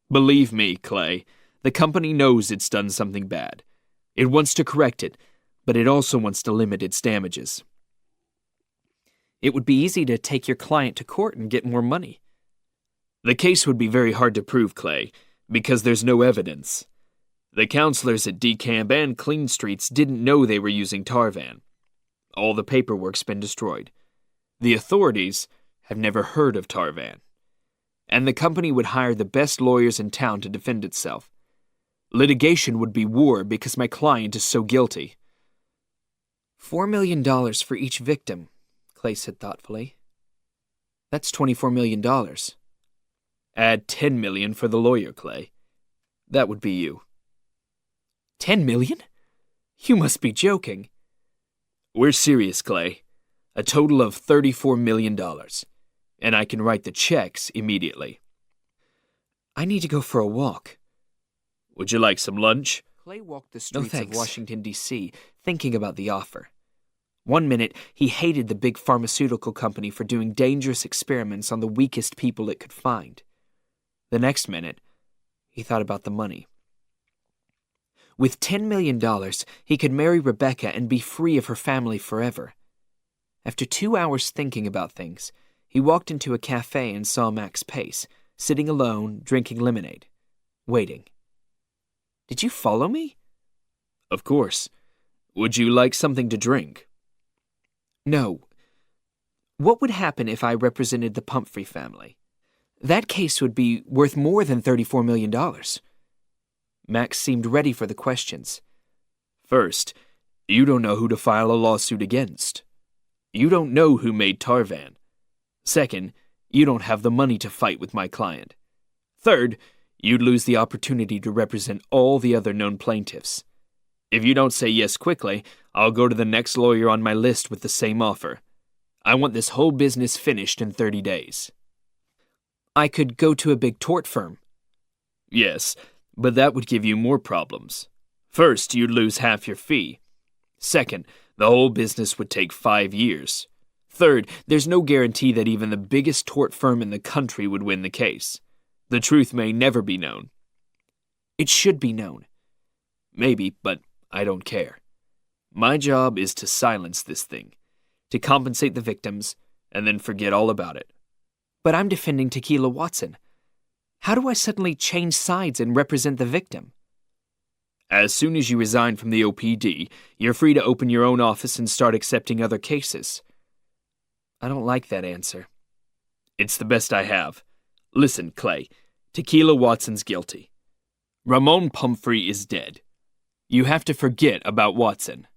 Believe me, Clay, the company knows it's done something bad. It wants to correct it, but it also wants to limit its damages. It would be easy to take your client to court and get more money. The case would be very hard to prove, Clay, because there's no evidence. The counselors at DeCamp and Clean Streets didn't know they were using Tarvan. All the paperwork's been destroyed. The authorities have never heard of Tarvan. And the company would hire the best lawyers in town to defend itself. Litigation would be war because my client is so guilty. $4 million for each victim, Clay said thoughtfully. That's $24 million. Add $10 million for the lawyer, Clay. That would be you. $10 million? You must be joking. We're serious, Clay. A total of $34 million. And I can write the checks immediately. I need to go for a walk. Would you like some lunch? Clay walked the streets of thanks. Washington, D.C., thinking about the offer. 1 minute, he hated the big pharmaceutical company for doing dangerous experiments on the weakest people it could find. The next minute, he thought about the money. With $10 million, he could marry Rebecca and be free of her family forever. After 2 hours thinking about things, he walked into a cafe and saw Max Pace, sitting alone, drinking lemonade, waiting. Did you follow me? Of course. Would you like something to drink? No. What would happen if I represented the Pumphrey family? That case would be worth more than $34 million. Max seemed ready for the questions. First, you don't know who to file a lawsuit against. You don't know who made Tarvan. Second, you don't have the money to fight with my client. Third, you'd lose the opportunity to represent all the other known plaintiffs. If you don't say yes quickly, I'll go to the next lawyer on my list with the same offer. I want this whole business finished in 30 days. I could go to a big tort firm. Yes, but that would give you more problems. First, you'd lose half your fee. Second, the whole business would take 5 years. Third, there's no guarantee that even the biggest tort firm in the country would win the case. The truth may never be known. It should be known. Maybe, but I don't care. My job is to silence this thing, to compensate the victims, and then forget all about it. But I'm defending Tequila Watson. How do I suddenly change sides and represent the victim? As soon as you resign from the OPD, you're free to open your own office and start accepting other cases. I don't like that answer. It's the best I have. Listen, Clay, Tequila Watson's guilty. Ramon Pumphrey is dead. You have to forget about Watson.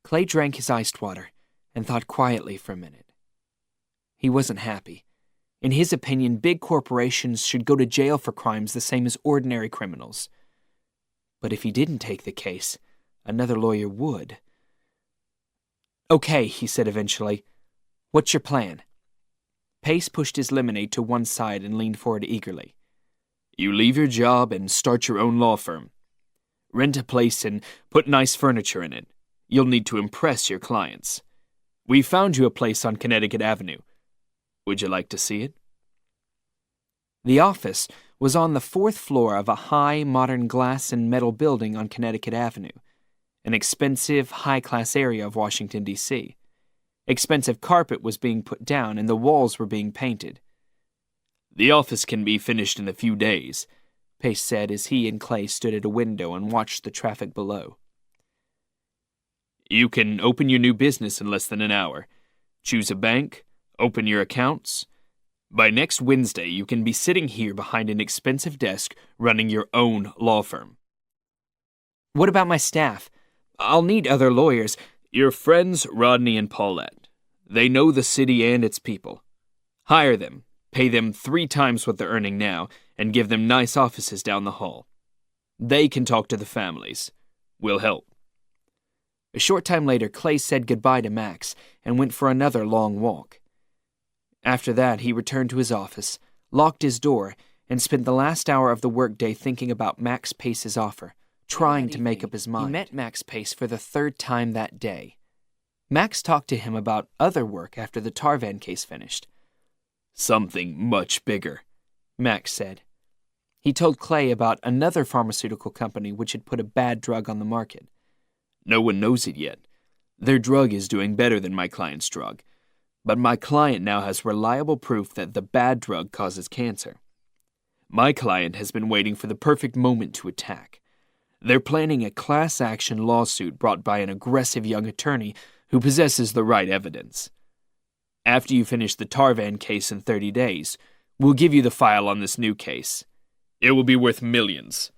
Clay drank his iced water and thought quietly for a minute. He wasn't happy. In his opinion, big corporations should go to jail for crimes the same as ordinary criminals. But if he didn't take the case, another lawyer would. Okay, he said eventually. What's your plan? Pace pushed his lemonade to one side and leaned forward eagerly. You leave your job and start your own law firm. Rent a place and put nice furniture in it. You'll need to impress your clients. We found you a place on Connecticut Avenue. Would you like to see it? The office was on the 4th floor of a high, modern glass and metal building on Connecticut Avenue, an expensive, high-class area of Washington, D.C. Expensive carpet was being put down and the walls were being painted. The office can be finished in a few days, Pace said as he and Clay stood at a window and watched the traffic below. You can open your new business in less than an hour. Choose a bank, open your accounts. By next Wednesday, you can be sitting here behind an expensive desk running your own law firm. What about my staff? I'll need other lawyers. Your friends Rodney and Paulette. They know the city and its people. Hire them, pay them 3 times what they're earning now, and give them nice offices down the hall. They can talk to the families. We'll help. A short time later, Clay said goodbye to Max and went for another long walk. After that, he returned to his office, locked his door, and spent the last hour of the workday thinking about Max Pace's offer, trying to make up his mind. He met Max Pace for the 3rd time that day. Max talked to him about other work after the Tarvan case finished. Something much bigger, Max said. He told Clay about another pharmaceutical company which had put a bad drug on the market. No one knows it yet. Their drug is doing better than my client's drug. But my client now has reliable proof that the bad drug causes cancer. My client has been waiting for the perfect moment to attack. They're planning a class action lawsuit brought by an aggressive young attorney who possesses the right evidence. After you finish the Tarvan case in 30 days, we'll give you the file on this new case. It will be worth millions.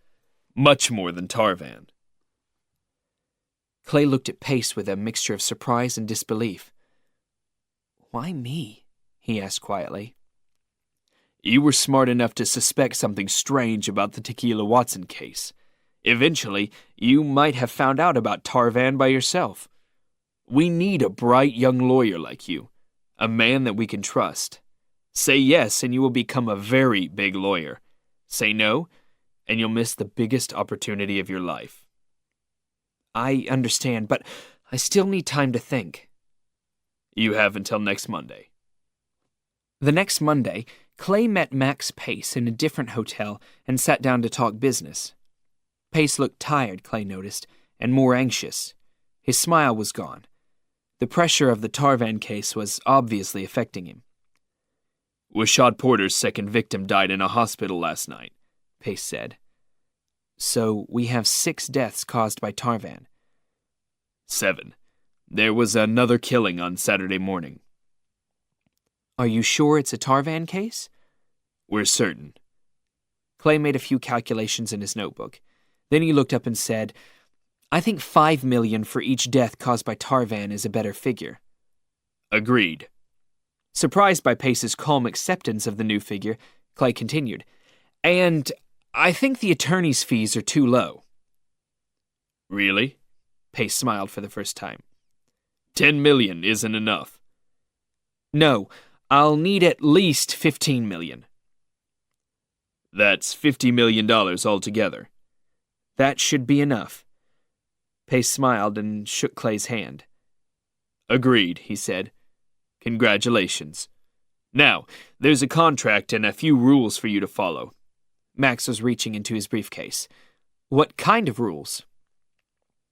Much more than Tarvan. Clay looked at Pace with a mixture of surprise and disbelief. Why me? He asked quietly. You were smart enough to suspect something strange about the Tequila Watson case. Eventually, you might have found out about Tarvan by yourself. We need a bright young lawyer like you, a man that we can trust. Say yes, and you will become a very big lawyer. Say no, and you'll miss the biggest opportunity of your life. I understand, but I still need time to think. You have until next Monday. The next Monday, Clay met Max Pace in a different hotel and sat down to talk business. Pace looked tired, Clay noticed, and more anxious. His smile was gone. The pressure of the Tarvan case was obviously affecting him. Washad Porter's second victim died in a hospital last night, Pace said. So we have 6 deaths caused by Tarvan. 7. There was another killing on Saturday morning. Are you sure it's a Tarvan case? We're certain. Clay made a few calculations in his notebook. Then he looked up and said, I think $5 million for each death caused by Tarvan is a better figure. Agreed. Surprised by Pace's calm acceptance of the new figure, Clay continued, And I think the attorney's fees are too low. Really? Pace smiled for the first time. $10 million isn't enough. No, I'll need at least $15 million. That's $50 million altogether. That should be enough. Pace smiled and shook Clay's hand. Agreed, he said. Congratulations. Now, there's a contract and a few rules for you to follow. Max was reaching into his briefcase. What kind of rules?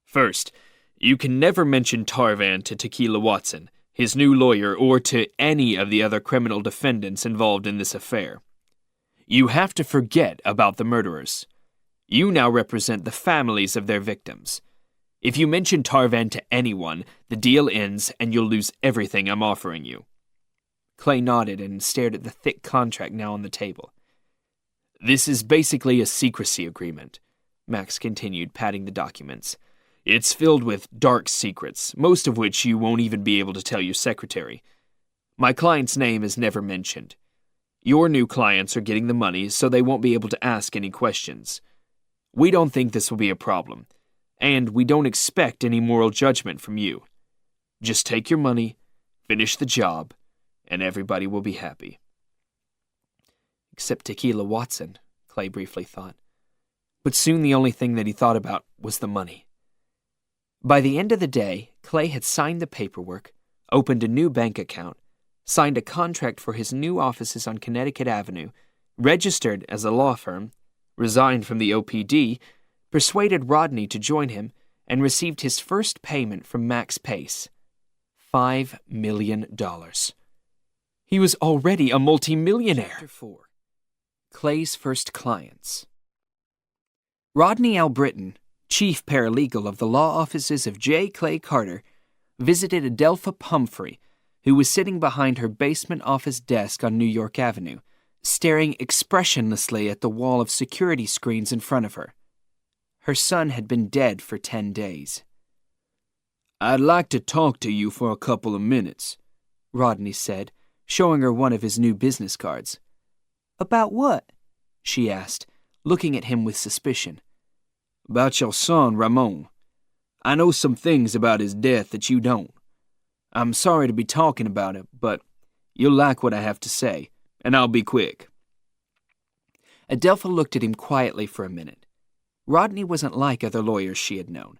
First, you can never mention Tarvan to Tequila Watson, his new lawyer, or to any of the other criminal defendants involved in this affair. You have to forget about the murderers. You now represent the families of their victims. If you mention Tarvan to anyone, the deal ends and you'll lose everything I'm offering you. Clay nodded and stared at the thick contract now on the table. This is basically a secrecy agreement, Max continued, patting the documents. It's filled with dark secrets, most of which you won't even be able to tell your secretary. My client's name is never mentioned. Your new clients are getting the money, so they won't be able to ask any questions. We don't think this will be a problem, and we don't expect any moral judgment from you. Just take your money, finish the job, and everybody will be happy. Except Tequila Watson, Clay briefly thought. But soon the only thing that he thought about was the money. By the end of the day, Clay had signed the paperwork, opened a new bank account, signed a contract for his new offices on Connecticut Avenue, registered as a law firm, resigned from the OPD, persuaded Rodney to join him, and received his first payment from Max Pace. $5 million. He was already a multimillionaire. Chapter 4. Clay's first clients. Rodney Albritton, chief paralegal of the law offices of J. Clay Carter, visited Adelpha Pumphrey, who was sitting behind her basement office desk on New York Avenue, staring expressionlessly at the wall of security screens in front of her. Her son had been dead for 10 days. I'd like to talk to you for a couple of minutes, Rodney said, showing her one of his new business cards. About what? She asked, looking at him with suspicion. About your son, Ramon. I know some things about his death that you don't. I'm sorry to be talking about it, but you'll like what I have to say, and I'll be quick. Adelpha looked at him quietly for a minute. Rodney wasn't like other lawyers she had known.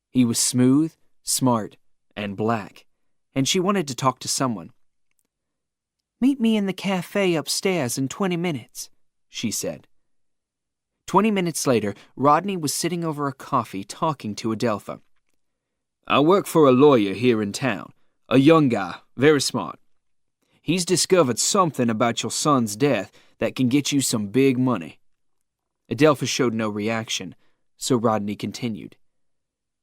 He was smooth, smart, and black, and she wanted to talk to someone. Meet me in the cafe upstairs in 20 minutes, she said. 20 minutes later, Rodney was sitting over a coffee talking to Adelpha. I work for a lawyer here in town, a young guy, very smart. He's discovered something about your son's death that can get you some big money. Adelpha showed no reaction, so Rodney continued.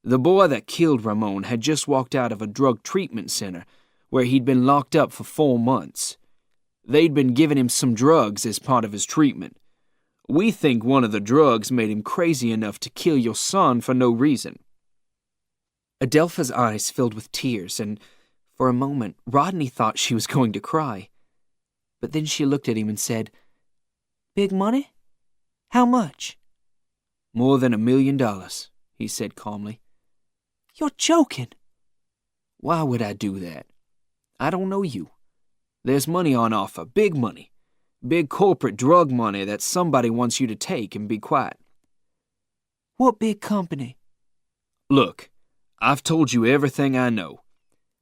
The boy that killed Ramon had just walked out of a drug treatment center where he'd been locked up for 4 months. They'd been giving him some drugs as part of his treatment. We think one of the drugs made him crazy enough to kill your son for no reason. Adelpha's eyes filled with tears, and for a moment Rodney thought she was going to cry. But then she looked at him and said, Big money? How much? More than $1 million, he said calmly. You're joking. Why would I do that? I don't know you. There's money on offer, big money. Big corporate drug money that somebody wants you to take and be quiet. What big company? Look, I've told you everything I know.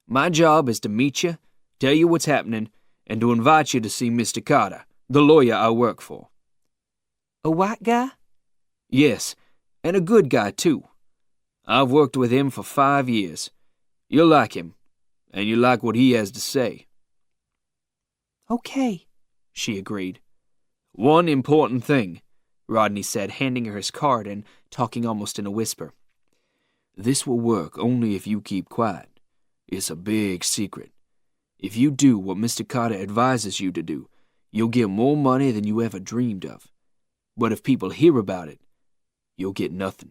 My job is to meet you, tell you what's happening, and to invite you to see Mr. Carter, the lawyer I work for. A white guy? Yes, and a good guy, too. I've worked with him for 5 years. You'll like him, and you'll like what he has to say. Okay, she agreed. One important thing, Rodney said, handing her his card and talking almost in a whisper. This will work only if you keep quiet. It's a big secret. If you do what Mr. Carter advises you to do, you'll get more money than you ever dreamed of. But if people hear about it, you'll get nothing.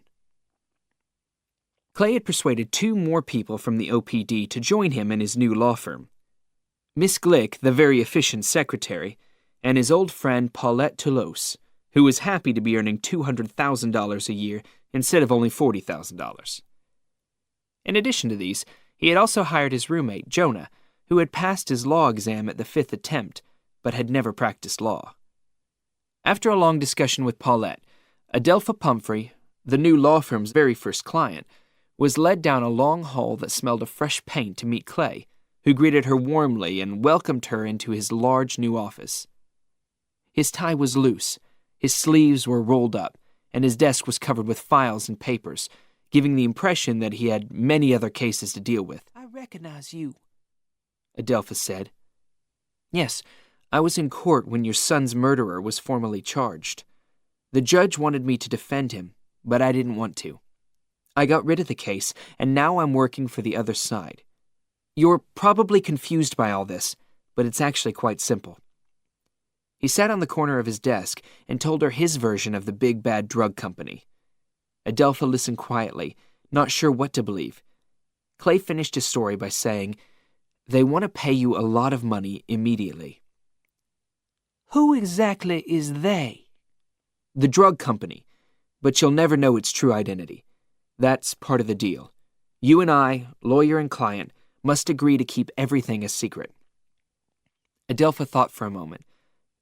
Clay had persuaded 2 more people from the OPD to join him in his new law firm. Miss Glick, the very efficient secretary, and his old friend Paulette Toulouse, who was happy to be earning $200,000 a year instead of only $40,000. In addition to these, he had also hired his roommate, Jonah, who had passed his law exam at the 5th attempt, but had never practiced law. After a long discussion with Paulette, Adelpha Pumphrey, the new law firm's very first client, was led down a long hall that smelled of fresh paint to meet Clay, who greeted her warmly and welcomed her into his large new office. His tie was loose, his sleeves were rolled up, and his desk was covered with files and papers, giving the impression that he had many other cases to deal with. I recognize you, Adelpha said. Yes, I was in court when your son's murderer was formally charged. The judge wanted me to defend him, but I didn't want to. I got rid of the case, and now I'm working for the other side. You're probably confused by all this, but it's actually quite simple. He sat on the corner of his desk and told her his version of the big bad drug company. Adelpha listened quietly, not sure what to believe. Clay finished his story by saying, "They want to pay you a lot of money immediately." Who exactly is they? The drug company, but you'll never know its true identity. That's part of the deal. You and I, lawyer and client, must agree to keep everything a secret. Adelpha thought for a moment,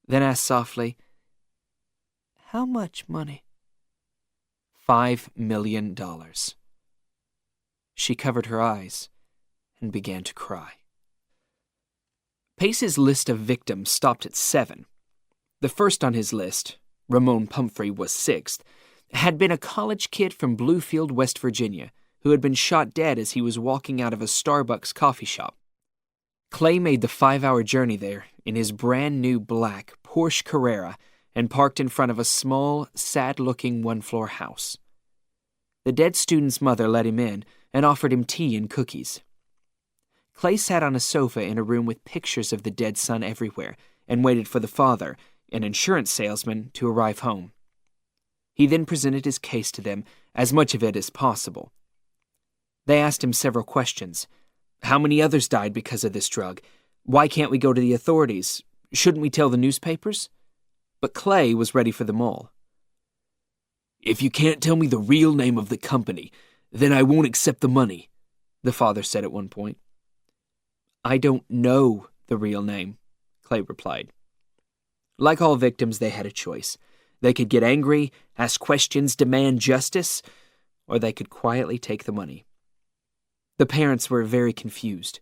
then asked softly, How much money? $5 million. She covered her eyes and began to cry. Pace's list of victims stopped at 7. The first on his list, Ramon Pumphrey was 6th, had been a college kid from Bluefield, West Virginia, who had been shot dead as he was walking out of a Starbucks coffee shop. Clay made the 5-hour journey there in his brand-new black Porsche Carrera and parked in front of a small, sad-looking one-floor house. The dead student's mother let him in and offered him tea and cookies. Clay sat on a sofa in a room with pictures of the dead son everywhere and waited for the father, an insurance salesman, to arrive home. He then presented his case to them, as much of it as possible. They asked him several questions. How many others died because of this drug? Why can't we go to the authorities? Shouldn't we tell the newspapers? But Clay was ready for them all. If you can't tell me the real name of the company, then I won't accept the money, the father said at one point. I don't know the real name, Clay replied. Like all victims, they had a choice. They could get angry, ask questions, demand justice, or they could quietly take the money. The parents were very confused.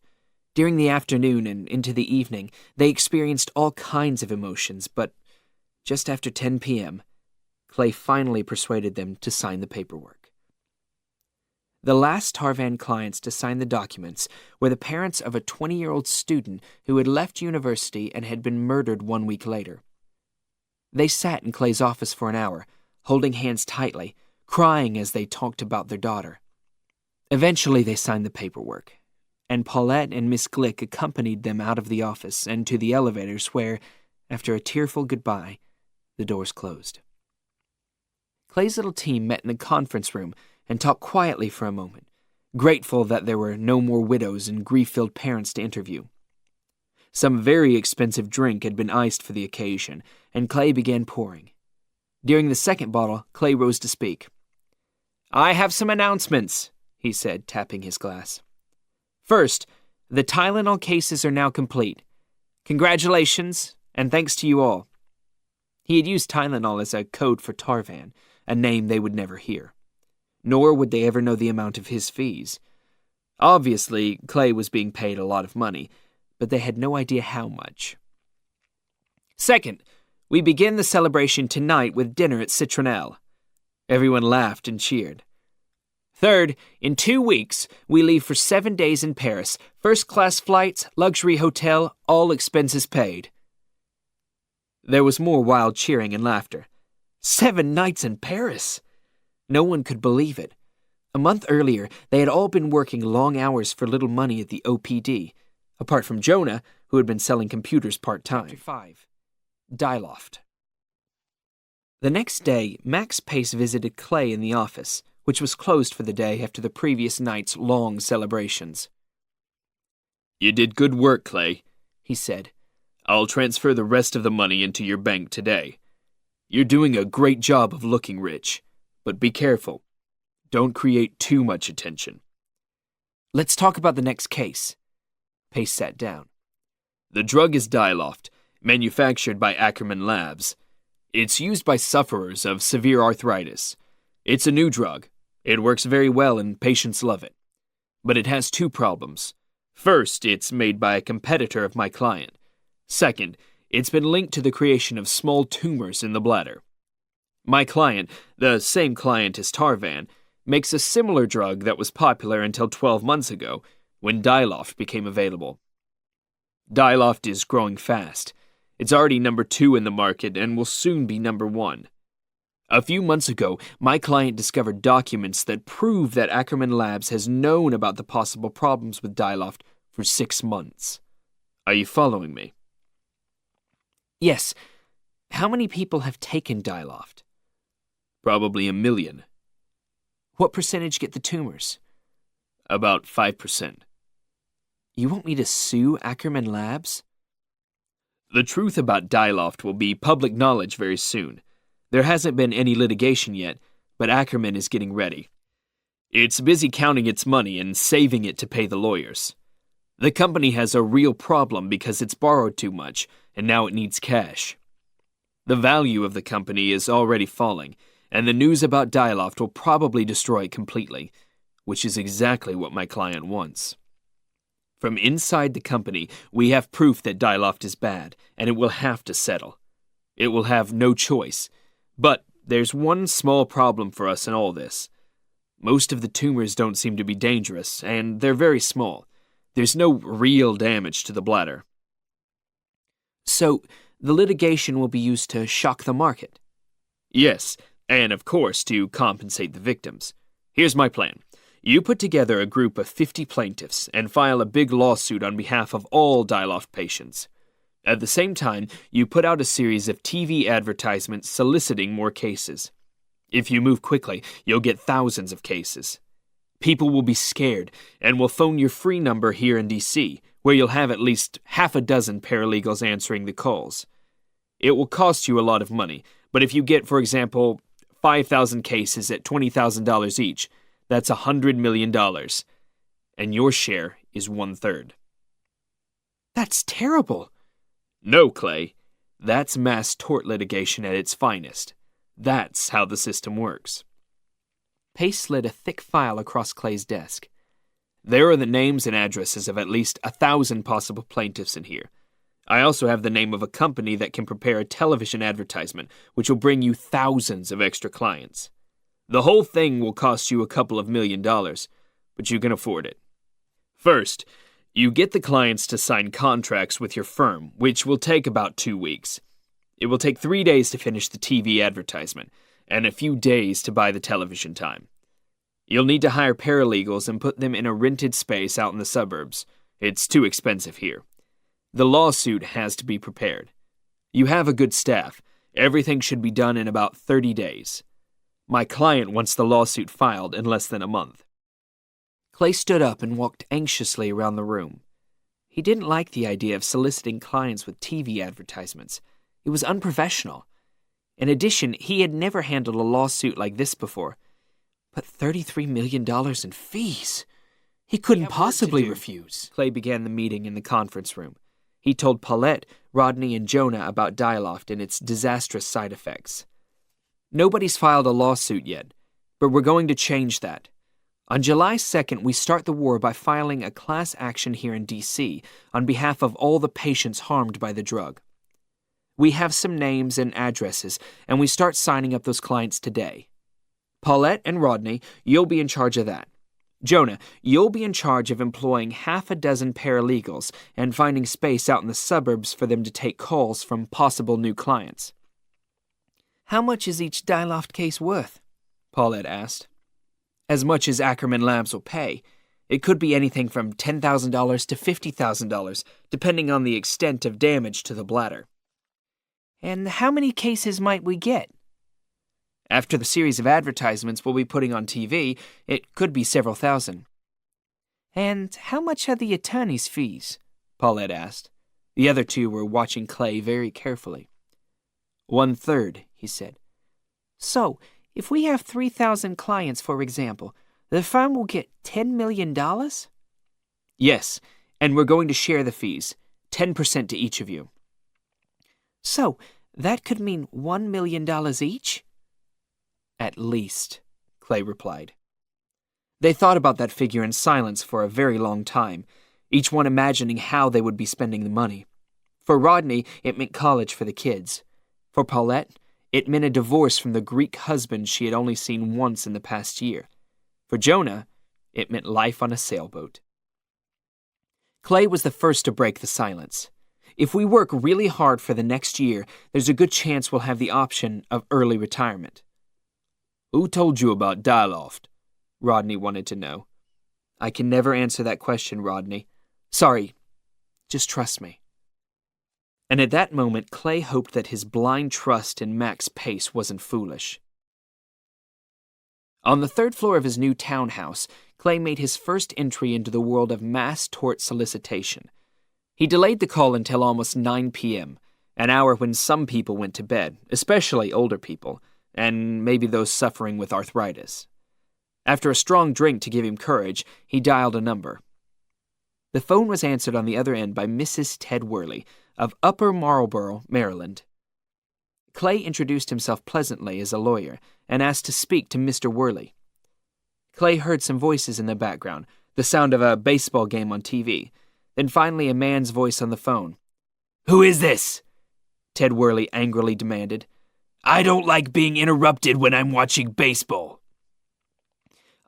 During the afternoon and into the evening, they experienced all kinds of emotions, but just after 10 p.m., Clay finally persuaded them to sign the paperwork. The last Tarvan clients to sign the documents were the parents of a 20-year-old student who had left university and had been murdered 1 week later. They sat in Clay's office for an hour, holding hands tightly, crying as they talked about their daughter. Eventually they signed the paperwork, and Paulette and Miss Glick accompanied them out of the office and to the elevators where, after a tearful goodbye, the doors closed. Clay's little team met in the conference room and talked quietly for a moment, grateful that there were no more widows and grief-filled parents to interview. Some very expensive drink had been iced for the occasion, and Clay began pouring. During the second bottle, Clay rose to speak. "I have some announcements," he said, tapping his glass. "First, the Tylenol cases are now complete. Congratulations, and thanks to you all." He had used Tylenol as a code for Tarvan, a name they would never hear. Nor would they ever know the amount of his fees. Obviously, Clay was being paid a lot of money, but they had no idea how much. "Second, we begin the celebration tonight with dinner at Citronelle." Everyone laughed and cheered. "Third, in 2 weeks, we leave for 7 days in Paris. First-class flights, luxury hotel, all expenses paid." There was more wild cheering and laughter. 7 nights in Paris! No one could believe it. A month earlier, they had all been working long hours for little money at the OPD. apart from Jonah, who had been selling computers part-time. Chapter 5. Diloft. The next day, Max Pace visited Clay in the office, which was closed for the day after the previous night's long celebrations. "You did good work, Clay," he said. "I'll transfer the rest of the money into your bank today. You're doing a great job of looking rich, but be careful. Don't create too much attention." "Let's talk about the next case." Pace sat down. "The drug is Diloft, manufactured by Ackerman Labs. It's used by sufferers of severe arthritis. It's a new drug. It works very well and patients love it. But it has two problems. First, it's made by a competitor of my client. Second, it's been linked to the creation of small tumors in the bladder. My client, the same client as Tarvan, makes a similar drug that was popular until 12 months ago, when Diloft became available. Diloft is growing fast. It's already number 2 in the market and will soon be number 1. A few months ago, my client discovered documents that prove that Ackerman Labs has known about the possible problems with Diloft for 6 months. Are you following me?" "Yes. How many people have taken Diloft?" "Probably 1 million. "What percentage get the tumors?" About 5%. "You want me to sue Ackerman Labs?" The truth about Diloft will be public knowledge very soon. There hasn't been any litigation yet, but Ackerman is getting ready. It's busy counting its money and saving it to pay the lawyers. The company has a real problem because it's borrowed too much, and now it needs cash. The value of the company is already falling, and the news about Diloft will probably destroy it completely, which is exactly what my client wants. From inside the company, we have proof that Diloft is bad, and it will have to settle. It will have no choice. But there's one small problem for us in all this. Most of the tumors don't seem to be dangerous, and they're very small. There's no real damage to the bladder. "So, the litigation will be used to shock the market?" "Yes, and of course to compensate the victims. Here's my plan. You put together a group of 50 plaintiffs and file a big lawsuit on behalf of all Diloft patients. At the same time, you put out a series of TV advertisements soliciting more cases. If you move quickly, you'll get thousands of cases. People will be scared and will phone your free number here in D.C., where you'll have at least half a dozen paralegals answering the calls. It will cost you a lot of money, but if you get, for example, 5,000 cases at $20,000 each, that's $100 million, and your share is 1/3. "That's terrible." "No, Clay. That's mass tort litigation at its finest. That's how the system works." Pace slid a thick file across Clay's desk. "There are the names and addresses of at least 1,000 possible plaintiffs in here. I also have the name of a company that can prepare a television advertisement, which will bring you thousands of extra clients. The whole thing will cost you a couple of $1 million, but you can afford it. First, you get the clients to sign contracts with your firm, which will take about 2 weeks. It will take 3 days to finish the TV advertisement, and a few days to buy the television time. You'll need to hire paralegals and put them in a rented space out in the suburbs. It's too expensive here. The lawsuit has to be prepared. You have a good staff. Everything should be done in about 30 days. My client wants the lawsuit filed in less than a month." Clay stood up and walked anxiously around the room. He didn't like the idea of soliciting clients with TV advertisements. It was unprofessional. In addition, he had never handled a lawsuit like this before. But $33 million in fees! He couldn't possibly refuse. Clay began the meeting in the conference room. He told Paulette, Rodney, and Jonah about Diloft and its disastrous side effects. "Nobody's filed a lawsuit yet, but we're going to change that. On July 2nd, we start the war by filing a class action here in D.C. on behalf of all the patients harmed by the drug. We have some names and addresses, and we start signing up those clients today. Paulette and Rodney, you'll be in charge of that. Jonah, you'll be in charge of employing half a dozen paralegals and finding space out in the suburbs for them to take calls from possible new clients." "How much is each Diloft case worth?" Paulette asked. "As much as Ackerman Labs will pay. It could be anything from $10,000 to $50,000, depending on the extent of damage to the bladder. And how many cases might we get? After the series of advertisements we'll be putting on TV, it could be several thousand. And how much are the attorney's fees? Paulette asked. The other two were watching Clay very carefully. 1/3, he said. So, if we have 3,000 clients, for example, the firm will get $10 million? Yes, and we're going to share the fees, 10% to each of you. So, that could mean $1 million each? At least, Clay replied. They thought about that figure in silence for a very long time, each one imagining how they would be spending the money. For Rodney, it meant college for the kids. For Paulette, it meant a divorce from the Greek husband she had only seen once in the past year. For Jonah, it meant life on a sailboat. Clay was the first to break the silence. If we work really hard for the next year, there's a good chance we'll have the option of early retirement. Who told you about Dialoft? Rodney wanted to know. I can never answer that question, Rodney. Sorry, just trust me. And at that moment, Clay hoped that his blind trust in Max Pace wasn't foolish. On the 3rd floor of his new townhouse, Clay made his first entry into the world of mass tort solicitation. He delayed the call until almost 9 p.m., an hour when some people went to bed, especially older people, and maybe those suffering with arthritis. After a strong drink to give him courage, he dialed a number. The phone was answered on the other end by Mrs. Ted Worley of Upper Marlboro, Maryland. Clay introduced himself pleasantly as a lawyer and asked to speak to Mr. Worley. Clay heard some voices in the background, the sound of a baseball game on TV, then finally a man's voice on the phone. Who is this? Ted Worley angrily demanded. I don't like being interrupted when I'm watching baseball.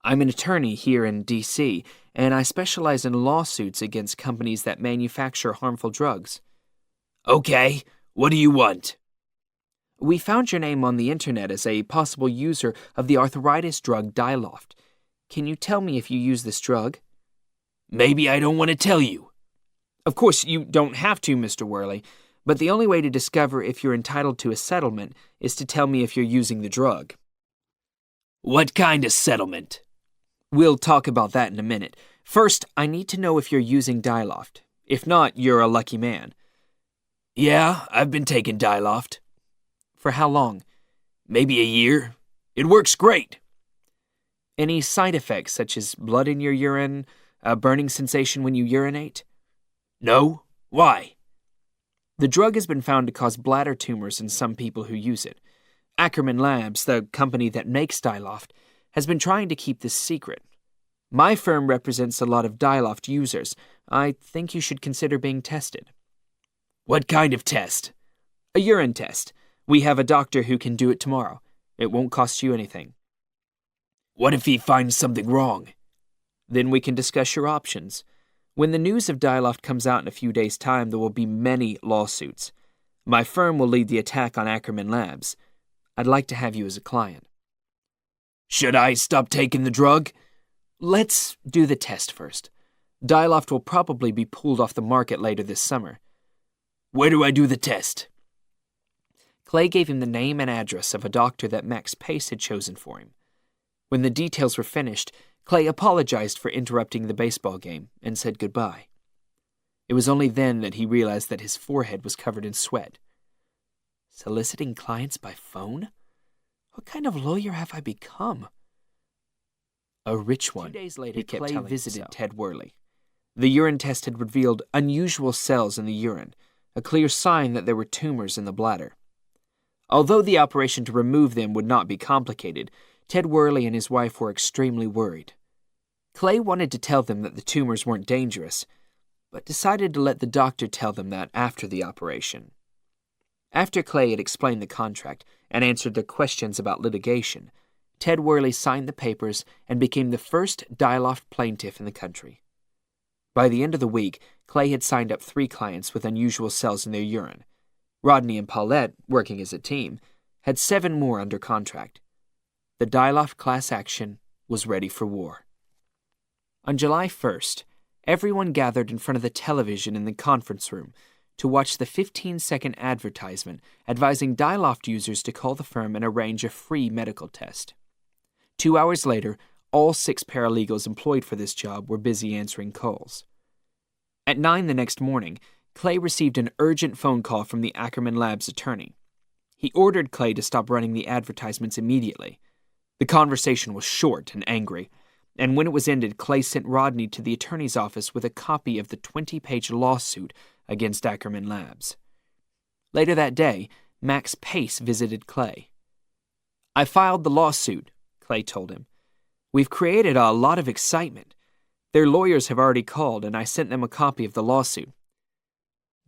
I'm an attorney here in D.C., and I specialize in lawsuits against companies that manufacture harmful drugs. Okay, what do you want? We found your name on the internet as a possible user of the arthritis drug Dialoft. Can you tell me if you use this drug? Maybe I don't want to tell you. Of course, you don't have to, Mr. Worley, but the only way to discover if you're entitled to a settlement is to tell me if you're using the drug. What kind of settlement? We'll talk about that in a minute. First, I need to know if you're using Dialoft. If not, you're a lucky man. Yeah, I've been taking Dialoft. For how long? Maybe a year. It works great. Any side effects, such as blood in your urine, a burning sensation when you urinate? No. Why? The drug has been found to cause bladder tumors in some people who use it. Ackerman Labs, the company that makes Dialoft, has been trying to keep this secret. My firm represents a lot of Dialoft users. I think you should consider being tested. What kind of test? A urine test. We have a doctor who can do it tomorrow. It won't cost you anything. What if he finds something wrong? Then we can discuss your options. When the news of Dialoft comes out in a few days' time, there will be many lawsuits. My firm will lead the attack on Ackerman Labs. I'd like to have you as a client. Should I stop taking the drug? Let's do the test first. Dialoft will probably be pulled off the market later this summer. Where do I do the test? Clay gave him the name and address of a doctor that Max Pace had chosen for him. When the details were finished, Clay apologized for interrupting the baseball game and said goodbye. It was only then that he realized that his forehead was covered in sweat. Soliciting clients by phone? What kind of lawyer have I become? A rich one. 2 days later, He kept Clay telling visited himself. Ted Worley. The urine test had revealed unusual cells in the urine, a clear sign that there were tumors in the bladder. Although the operation to remove them would not be complicated, Ted Worley and his wife were extremely worried. Clay wanted to tell them that the tumors weren't dangerous, but decided to let the doctor tell them that after the operation. After Clay had explained the contract and answered their questions about litigation, Ted Worley signed the papers and became the first Dialoft plaintiff in the country. By the end of the week, Clay had signed up 3 clients with unusual cells in their urine. Rodney and Paulette, working as a team, had 7 more under contract. The Dialoft class action was ready for war. On July 1st, everyone gathered in front of the television in the conference room to watch the 15-second advertisement advising Dialoft users to call the firm and arrange a free medical test. 2 hours later, all 6 paralegals employed for this job were busy answering calls. At 9 the next morning, Clay received an urgent phone call from the Ackerman Labs attorney. He ordered Clay to stop running the advertisements immediately. The conversation was short and angry, and when it was ended, Clay sent Rodney to the attorney's office with a copy of the 20-page lawsuit against Ackerman Labs. Later that day, Max Pace visited Clay. "I filed the lawsuit," Clay told him. "We've created a lot of excitement. Their lawyers have already called, and I sent them a copy of the lawsuit."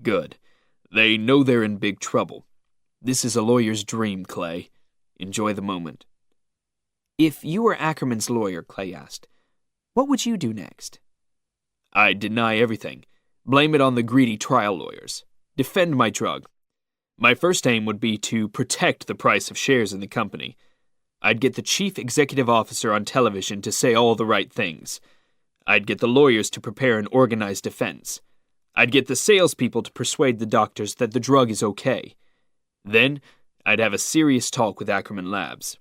Good. They know they're in big trouble. This is a lawyer's dream, Clay. Enjoy the moment. "If you were Ackerman's lawyer," Clay asked, "what would you do next?" "I'd deny everything. Blame it on the greedy trial lawyers. Defend my drug. My first aim would be to protect the price of shares in the company. I'd get the chief executive officer on television to say all the right things. I'd get the lawyers to prepare an organized defense. I'd get the salespeople to persuade the doctors that the drug is okay. Then, I'd have a serious talk with Ackerman Labs.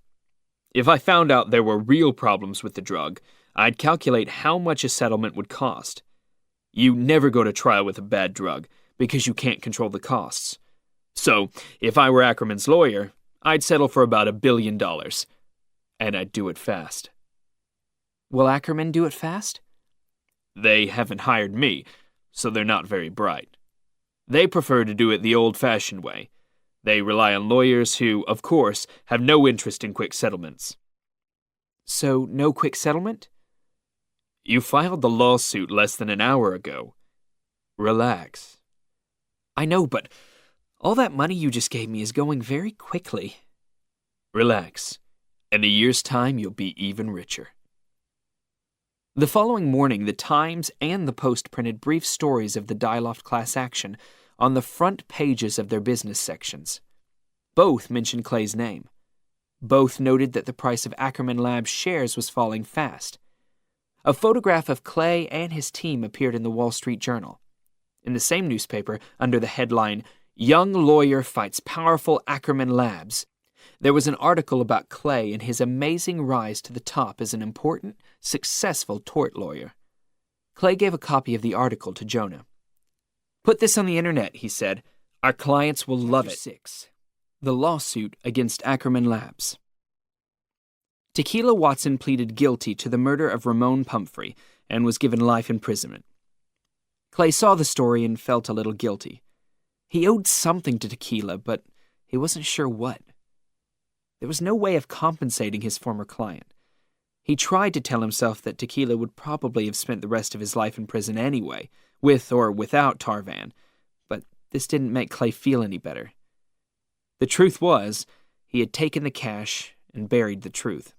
If I found out there were real problems with the drug, I'd calculate how much a settlement would cost. You never go to trial with a bad drug because you can't control the costs. So, if I were Ackerman's lawyer, I'd settle for about $1 billion. And I'd do it fast." "Will Ackerman do it fast?" "They haven't hired me, so they're not very bright. They prefer to do it the old-fashioned way. They rely on lawyers who, of course, have no interest in quick settlements." "So, no quick settlement?" "You filed the lawsuit less than an hour ago. Relax." "I know, but all that money you just gave me is going very quickly." "Relax. In a year's time, you'll be even richer." The following morning, the Times and the Post printed brief stories of the Dialoft class action on the front pages of their business sections. Both mentioned Clay's name. Both noted that the price of Ackerman Labs shares was falling fast. A photograph of Clay and his team appeared in the Wall Street Journal. In the same newspaper, under the headline, "Young Lawyer Fights Powerful Ackerman Labs," there was an article about Clay and his amazing rise to the top as an important, successful tort lawyer. Clay gave a copy of the article to Jonah. "Put this on the internet," he said. "Our clients will love it." 6. The lawsuit against Ackerman Labs. Tequila Watson pleaded guilty to the murder of Ramon Pumphrey and was given life imprisonment. Clay saw the story and felt a little guilty. He owed something to Tequila, but he wasn't sure what. There was no way of compensating his former client. He tried to tell himself that Tequila would probably have spent the rest of his life in prison anyway, with or without Tarvan, but this didn't make Clay feel any better. The truth was, he had taken the cash and buried the truth.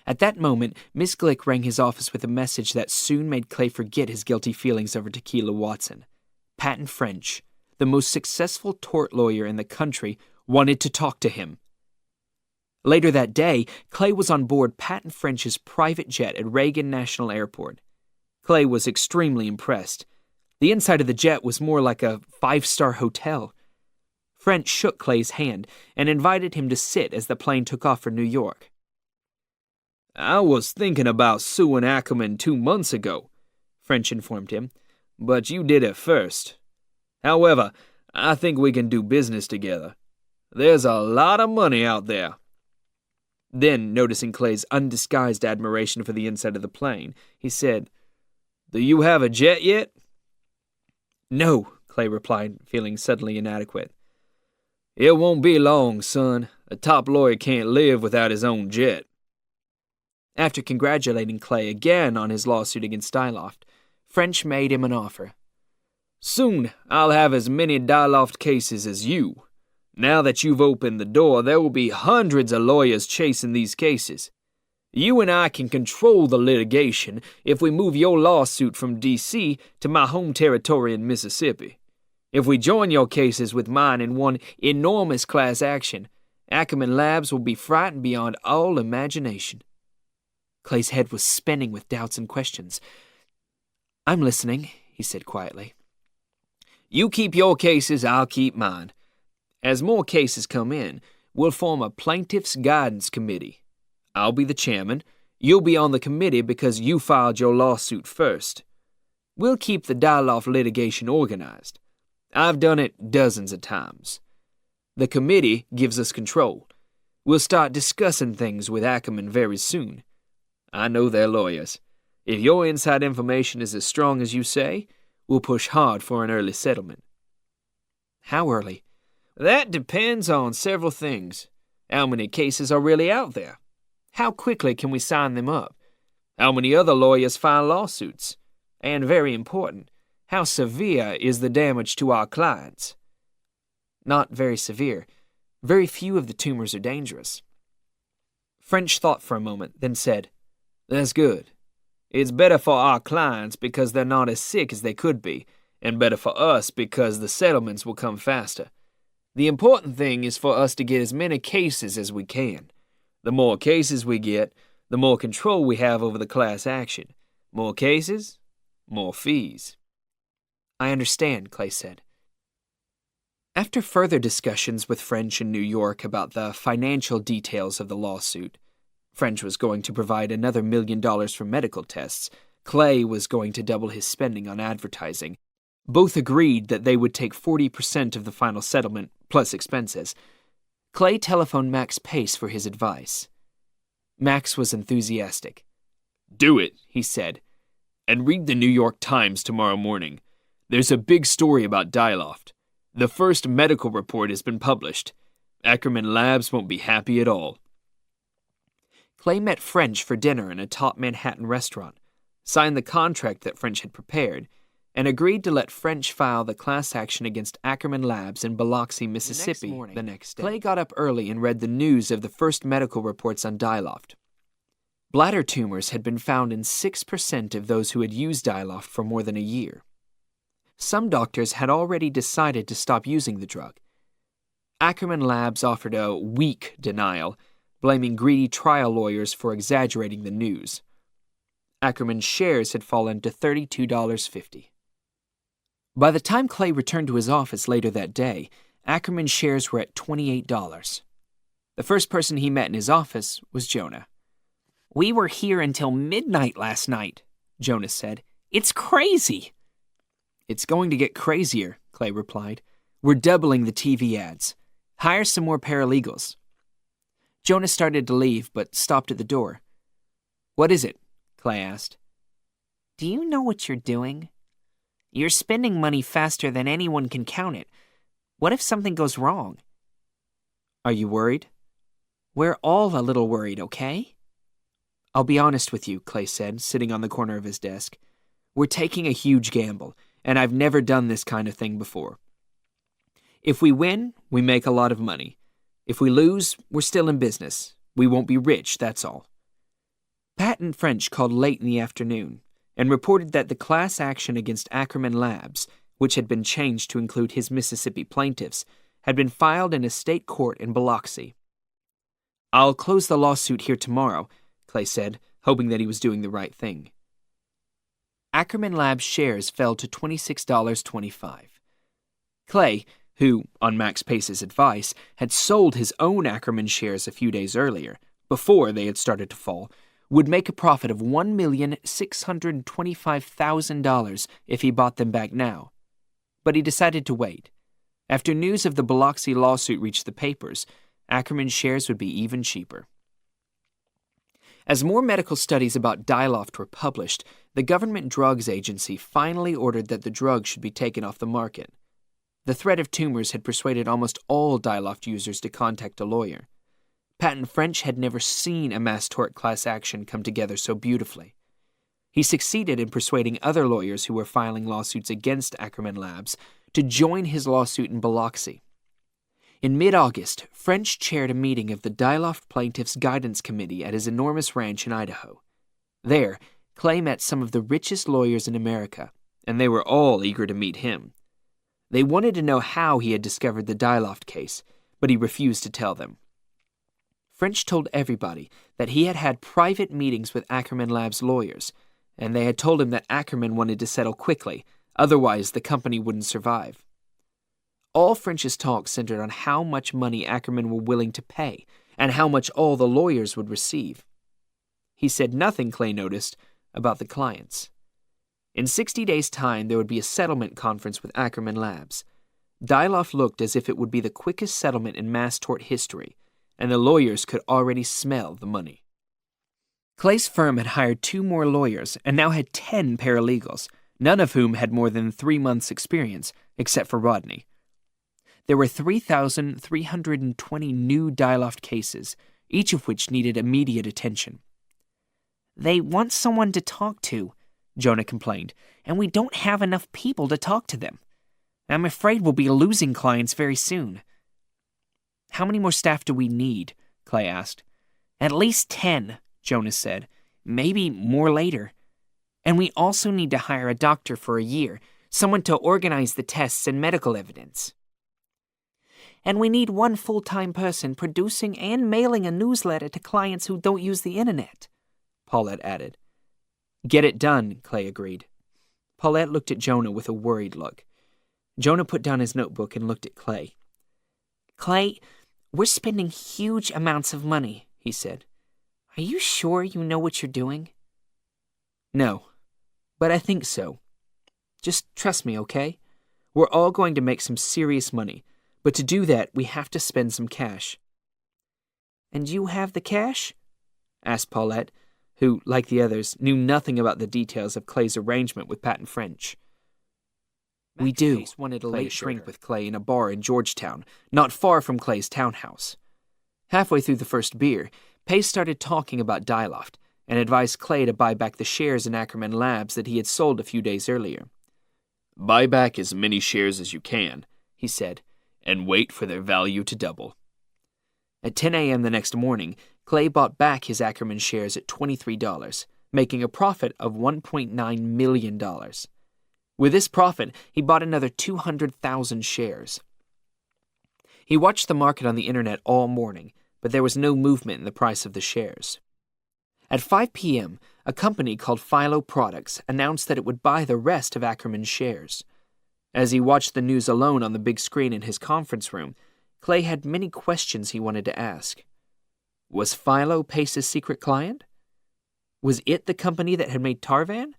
At that moment, Miss Glick rang his office with a message that soon made Clay forget his guilty feelings over Tequila Watson. Patton French, the most successful tort lawyer in the country, wanted to talk to him. Later that day, Clay was on board Patton French's private jet at Reagan National Airport. Clay was extremely impressed. The inside of the jet was more like a 5-star hotel. French shook Clay's hand and invited him to sit as the plane took off for New York. "I was thinking about suing Ackerman 2 months ago," French informed him, "but you did it first. However, I think we can do business together. There's a lot of money out there." Then, noticing Clay's undisguised admiration for the inside of the plane, he said, "Do you have a jet yet?" "No," Clay replied, feeling suddenly inadequate. "It won't be long, son. A top lawyer can't live without his own jet." After congratulating Clay again on his lawsuit against Dialoft, French made him an offer. "Soon I'll have as many Dialoft cases as you. Now that you've opened the door, there will be hundreds of lawyers chasing these cases. You and I can control the litigation if we move your lawsuit from D.C. to my home territory in Mississippi. If we join your cases with mine in one enormous class action, Ackerman Labs will be frightened beyond all imagination." Clay's head was spinning with doubts and questions. "I'm listening," he said quietly. "You keep your cases, I'll keep mine. As more cases come in, we'll form a plaintiff's guidance committee. I'll be the chairman. You'll be on the committee because you filed your lawsuit first. We'll keep the Dyloff litigation organized. I've done it dozens of times. The committee gives us control. We'll start discussing things with Ackerman very soon. I know their lawyers. If your inside information is as strong as you say, we'll push hard for an early settlement." "How early?" "That depends on several things. How many cases are really out there? How quickly can we sign them up? How many other lawyers file lawsuits? And very important, how severe is the damage to our clients?" "Not very severe. Very few of the tumors are dangerous." French thought for a moment, then said, "That's good. It's better for our clients because they're not as sick as they could be, and better for us because the settlements will come faster. The important thing is for us to get as many cases as we can. The more cases we get, the more control we have over the class action. More cases, more fees." "I understand," Clay said. After further discussions with French in New York about the financial details of the lawsuit, French was going to provide another $1 million for medical tests. Clay was going to double his spending on advertising. Both agreed that they would take 40% of the final settlement, plus expenses. Clay telephoned Max Pace for his advice. Max was enthusiastic. "Do it," he said, "and read the New York Times tomorrow morning. There's a big story about Dyloff. The first medical report has been published. Ackerman Labs won't be happy at all." Clay met French for dinner in a top Manhattan restaurant, signed the contract that French had prepared, and agreed to let French file the class action against Ackerman Labs in Biloxi, Mississippi. The next day, Clay got up early and read the news of the first medical reports on Dyloff. Bladder tumors had been found in 6% of those who had used Dyloff for more than a year. Some doctors had already decided to stop using the drug. Ackerman Labs offered a weak denial, blaming greedy trial lawyers for exaggerating the news. Ackerman's shares had fallen to $32.50. By the time Clay returned to his office later that day, Ackerman's shares were at $28. The first person he met in his office was Jonah. "We were here until midnight last night," Jonah said. "It's crazy." "It's going to get crazier," Clay replied. "We're doubling the TV ads. Hire some more paralegals." Jonah started to leave, but stopped at the door. "What is it?" Clay asked. "Do you know what you're doing? You're spending money faster than anyone can count it. What if something goes wrong?" "Are you worried?" "We're all a little worried, okay?" "I'll be honest with you," Clay said, sitting on the corner of his desk. "We're taking a huge gamble, and I've never done this kind of thing before. If we win, we make a lot of money. If we lose, we're still in business. We won't be rich, that's all." Pat and French called late in the afternoon and reported that the class action against Ackerman Labs, which had been changed to include his Mississippi plaintiffs, had been filed in a state court in Biloxi. "I'll close the lawsuit here tomorrow," Clay said, hoping that he was doing the right thing. Ackerman Labs shares fell to $26.25. Clay, who, on Max Pace's advice, had sold his own Ackerman shares a few days earlier, before they had started to fall, would make a profit of $1,625,000 if he bought them back now. But he decided to wait. After news of the Biloxi lawsuit reached the papers, Ackerman's shares would be even cheaper. As more medical studies about Dyloff were published, the government drugs agency finally ordered that the drug should be taken off the market. The threat of tumors had persuaded almost all Dyloff users to contact a lawyer. Pat and French had never seen a mass tort class action come together so beautifully. He succeeded in persuading other lawyers who were filing lawsuits against Ackerman Labs to join his lawsuit in Biloxi. In mid-August, French chaired a meeting of the Dyloff Plaintiffs' Guidance Committee at his enormous ranch in Idaho. There, Clay met some of the richest lawyers in America, and they were all eager to meet him. They wanted to know how he had discovered the Dyloff case, but he refused to tell them. French told everybody that he had had private meetings with Ackerman Labs lawyers, and they had told him that Ackerman wanted to settle quickly, otherwise the company wouldn't survive. All French's talk centered on how much money Ackerman were willing to pay, and how much all the lawyers would receive. He said nothing, Clay noticed, about the clients. In 60 days' time, there would be a settlement conference with Ackerman Labs. Dyloff looked as if it would be the quickest settlement in mass tort history, and the lawyers could already smell the money. Clay's firm had hired 2 more lawyers and now had 10 paralegals, none of whom had more than 3 months' experience, except for Rodney. There were 3,320 new Dyloff cases, each of which needed immediate attention. "They want someone to talk to," Jonah complained, "and we don't have enough people to talk to them. I'm afraid we'll be losing clients very soon." "How many more staff do we need?" Clay asked. "At least 10, Jonas said. "Maybe more later. And we also need to hire a doctor for a year, someone to organize the tests and medical evidence. And we need 1 full-time person producing and mailing a newsletter to clients who don't use the internet," Paulette added. "Get it done," Clay agreed. Paulette looked at Jonah with a worried look. Jonah put down his notebook and looked at Clay. "Clay, we're spending huge amounts of money," he said. "Are you sure you know what you're doing?" "No, but I think so. Just trust me, okay? We're all going to make some serious money, but to do that, we have to spend some cash." "And you have the cash?" asked Paulette, who, like the others, knew nothing about the details of Clay's arrangement with Patton French. "We do," wanted a late drink with Clay in a bar in Georgetown, not far from Clay's townhouse. Halfway through the first beer, Pace started talking about Dyloff and advised Clay to buy back the shares in Ackerman Labs that he had sold a few days earlier. "Buy back as many shares as you can," he said, "and wait for their value to double." At 10 a.m. the next morning, Clay bought back his Ackerman shares at $23, making a profit of $1.9 million. With this profit, he bought another 200,000 shares. He watched the market on the internet all morning, but there was no movement in the price of the shares. At 5 p.m., a company called Philo Products announced that it would buy the rest of Ackerman's shares. As he watched the news alone on the big screen in his conference room, Clay had many questions he wanted to ask. Was Philo Pace's secret client? Was it the company that had made Tarvan?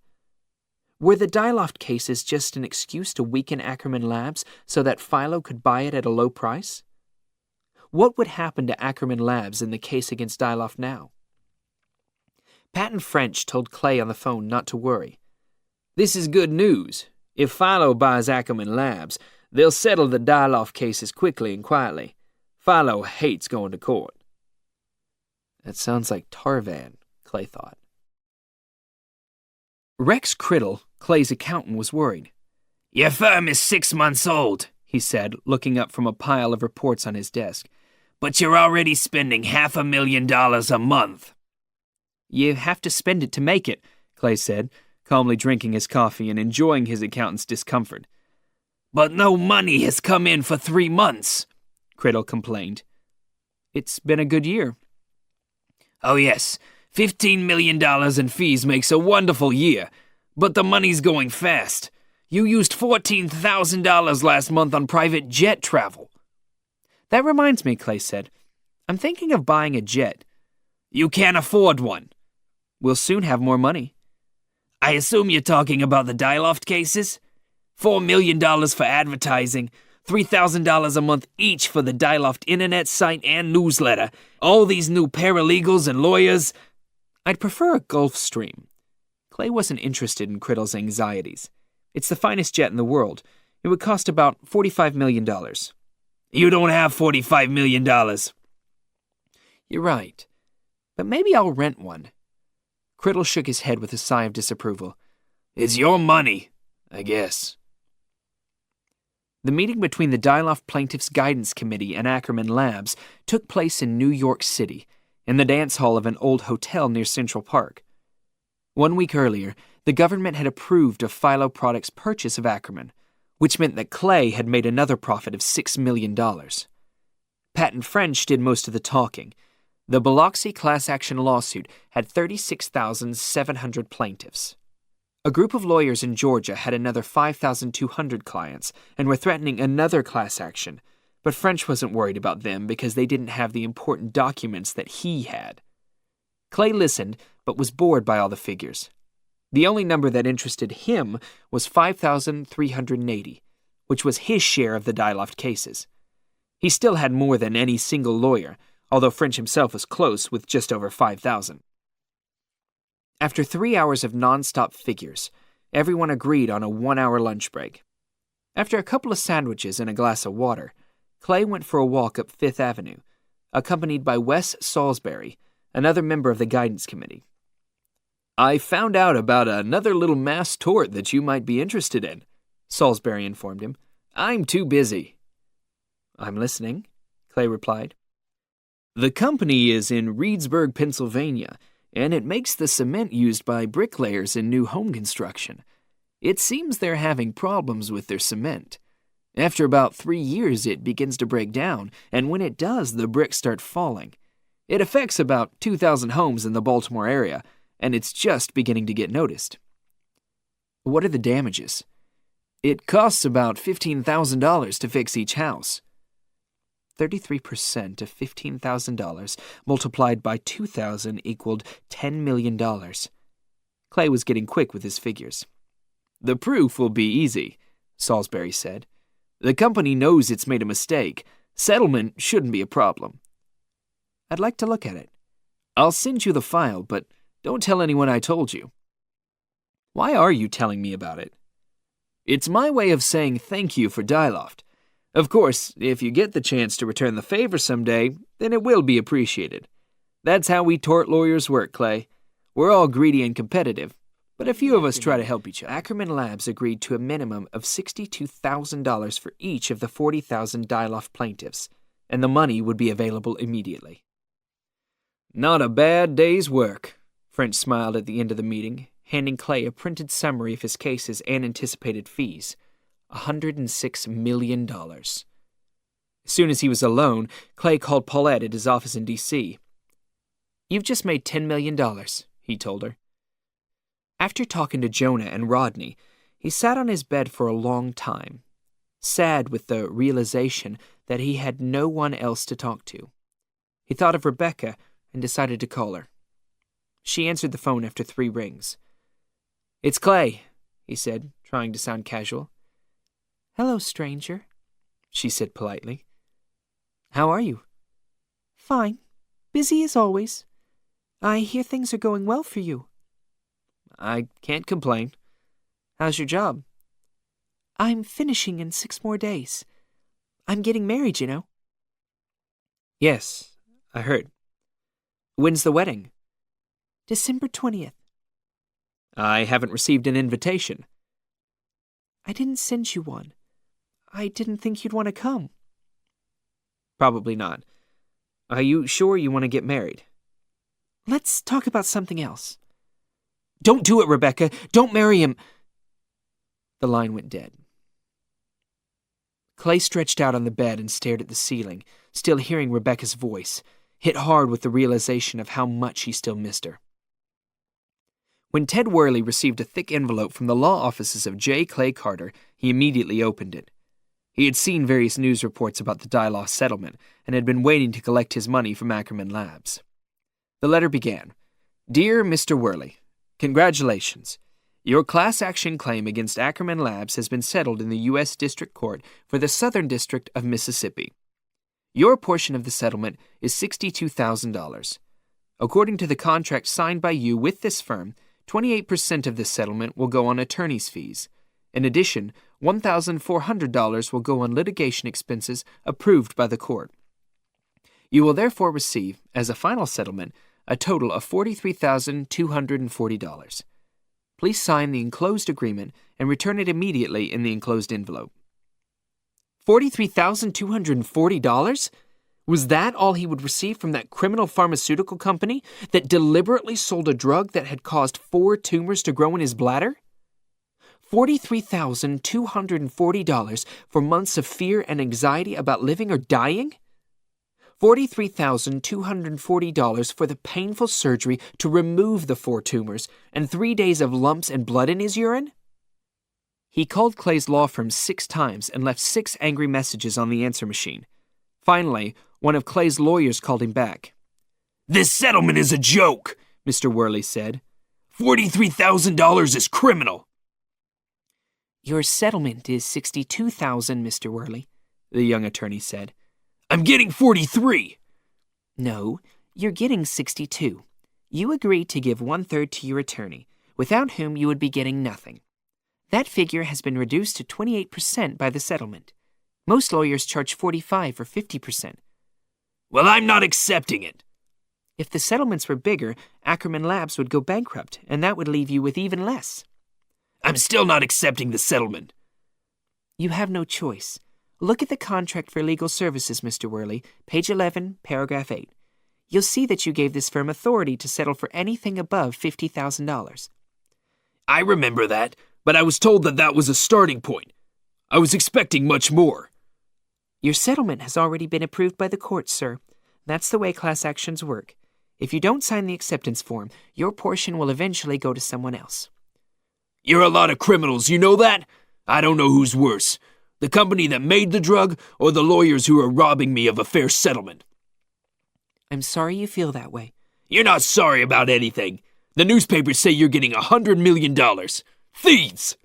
Were the Dyloff cases just an excuse to weaken Ackerman Labs so that Philo could buy it at a low price? What would happen to Ackerman Labs in the case against Dyloff now? Patton French told Clay on the phone not to worry. "This is good news. If Philo buys Ackerman Labs, they'll settle the Dyloff cases quickly and quietly. Philo hates going to court." That sounds like Tarvan, Clay thought. Rex Criddle, Clay's accountant, was worried. "Your firm is 6 months old," he said, looking up from a pile of reports on his desk. "But you're already spending $500,000 a month." "You have to spend it to make it," Clay said, calmly drinking his coffee and enjoying his accountant's discomfort. "But no money has come in for 3 months," Criddle complained. "It's been a good year." "Oh yes, $15 million in fees makes a wonderful year, but the money's going fast. You used $14,000 last month on private jet travel." "That reminds me," Clay said. "I'm thinking of buying a jet." "You can't afford one." "We'll soon have more money." "I assume you're talking about the Dyloff cases? $4 million for advertising, $3,000 a month each for the Dyloff internet site and newsletter, all these new paralegals and lawyers." "I'd prefer a Gulfstream." Clay wasn't interested in Criddle's anxieties. "It's the finest jet in the world. It would cost about $45 million. "You don't have $45 million. "You're right. But maybe I'll rent one." Criddle shook his head with a sigh of disapproval. "It's your money, I guess." The meeting between the Dyloff Plaintiffs' Guidance Committee and Ackerman Labs took place in New York City, in the dance hall of an old hotel near Central Park. 1 week earlier, the government had approved of Philo Products' purchase of Ackerman, which meant that Clay had made another profit of $6 million. Patton French did most of the talking. The Biloxi class action lawsuit had 36,700 plaintiffs. A group of lawyers in Georgia had another 5,200 clients and were threatening another class action, but French wasn't worried about them because they didn't have the important documents that he had. Clay listened, but was bored by all the figures. The only number that interested him was 5,380, which was his share of the Dyloft cases. He still had more than any single lawyer, although French himself was close with just over 5,000. After 3 hours of non-stop figures, everyone agreed on a 1-hour lunch break. After a couple of sandwiches and a glass of water, Clay went for a walk up Fifth Avenue, accompanied by Wes Salisbury, another member of the guidance committee. "I found out about another little mass tort that you might be interested in," Salisbury informed him. "I'm too busy." "I'm listening," Clay replied. "The company is in Reedsburg, Pennsylvania, and it makes the cement used by bricklayers in new home construction. It seems they're having problems with their cement. After about 3 years, it begins to break down, and when it does, the bricks start falling. It affects about 2,000 homes in the Baltimore area, and it's just beginning to get noticed." "What are the damages?" "It costs about $15,000 to fix each house." 33% of $15,000 multiplied by 2,000 equaled $10 million. Clay was getting quick with his figures. "The proof will be easy," Salisbury said. "The company knows it's made a mistake. Settlement shouldn't be a problem." "I'd like to look at it." "I'll send you the file, but don't tell anyone I told you." "Why are you telling me about it?" "It's my way of saying thank you for Dyloft. Of course, if you get the chance to return the favor someday, then it will be appreciated. That's how we tort lawyers work, Clay. We're all greedy and competitive, but a few of us try to help each other." Ackerman Labs agreed to a minimum of $62,000 for each of the 40,000 Dyloft plaintiffs, and the money would be available immediately. "Not a bad day's work," French smiled at the end of the meeting, handing Clay a printed summary of his cases and anticipated fees. $106 million. As soon as he was alone, Clay called Paulette at his office in D.C. "You've just made $10 million, he told her. After talking to Jonah and Rodney, he sat on his bed for a long time, sad with the realization that he had no one else to talk to. He thought of Rebecca and decided to call her. She answered the phone after 3 rings. "It's Clay," he said, trying to sound casual. "Hello, stranger," she said politely. "How are you?" "Fine. Busy as always. I hear things are going well for you." "I can't complain." "How's your job?" "I'm finishing in 6 more days. I'm getting married, you know." "Yes, I heard. When's the wedding?" "December 20th. "I haven't received an invitation." "I didn't send you one. I didn't think you'd want to come." "Probably not. Are you sure you want to get married?" "Let's talk about something else." "Don't do it, Rebecca! Don't marry him!" The line went dead. Clay stretched out on the bed and stared at the ceiling, still hearing Rebecca's voice, hit hard with the realization of how much he still missed her. When Ted Worley received a thick envelope from the law offices of J. Clay Carter, he immediately opened it. He had seen various news reports about the Dyloft settlement and had been waiting to collect his money from Ackerman Labs. The letter began, "Dear Mr. Worley, congratulations. Your class action claim against Ackerman Labs has been settled in the U.S. District Court for the Southern District of Mississippi. Your portion of the settlement is $62,000. According to the contract signed by you with this firm, 28% of this settlement will go on attorney's fees. In addition, $1,400 will go on litigation expenses approved by the court. You will therefore receive, as a final settlement, a total of $43,240. Please sign the enclosed agreement and return it immediately in the enclosed envelope." $43,240? Was that all he would receive from that criminal pharmaceutical company that deliberately sold a drug that had caused 4 tumors to grow in his bladder? $43,240 for months of fear and anxiety about living or dying? $43,240 for the painful surgery to remove the 4 tumors and 3 days of lumps and blood in his urine? He called Clay's law firm 6 times and left 6 angry messages on the answer machine. Finally, one of Clay's lawyers called him back. "This settlement is a joke," Mr. Worley said. $43,000 is criminal. Your settlement is $62,000, Mr. Worley, the young attorney said. I'm getting 43. No, you're getting 62. You agreed to give 1/3 to your attorney, without whom you would be getting nothing. That figure has been reduced to 28% by the settlement. Most lawyers charge 45 or 50%. Well, I'm not accepting it. If the settlements were bigger, Ackerman Labs would go bankrupt, and that would leave you with even less. I'm still not accepting the settlement. You have no choice. Look at the contract for legal services, Mr. Worley, page 11, paragraph 8. You'll see that you gave this firm authority to settle for anything above $50,000. I remember that, but I was told that that was a starting point. I was expecting much more. Your settlement has already been approved by the courts, sir. That's the way class actions work. If you don't sign the acceptance form, your portion will eventually go to someone else. You're a lot of criminals, you know that? I don't know who's worse. The company that made the drug, or the lawyers who are robbing me of a fair settlement? I'm sorry you feel that way. You're not sorry about anything. The newspapers say you're getting $100 million. Thieves!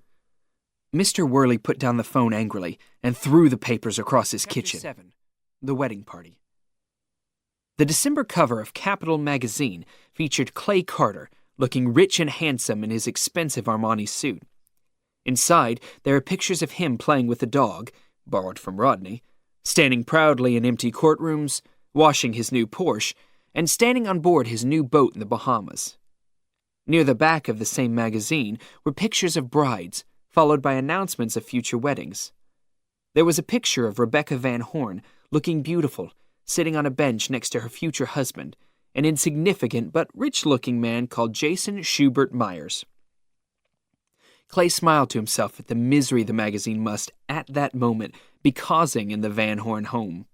Mr. Worley put down the phone angrily and threw the papers across his Chapter kitchen. 7. The wedding party. The December cover of Capital magazine featured Clay Carter, looking rich and handsome in his expensive Armani suit. Inside, there are pictures of him playing with a dog, borrowed from Rodney, standing proudly in empty courtrooms, washing his new Porsche, and standing on board his new boat in the Bahamas. Near the back of the same magazine were pictures of brides, followed by announcements of future weddings. There was a picture of Rebecca Van Horn, looking beautiful, sitting on a bench next to her future husband, an insignificant but rich-looking man called Jason Schubert Myers. Clay smiled to himself at the misery the magazine must, at that moment, be causing in the Van Horn home.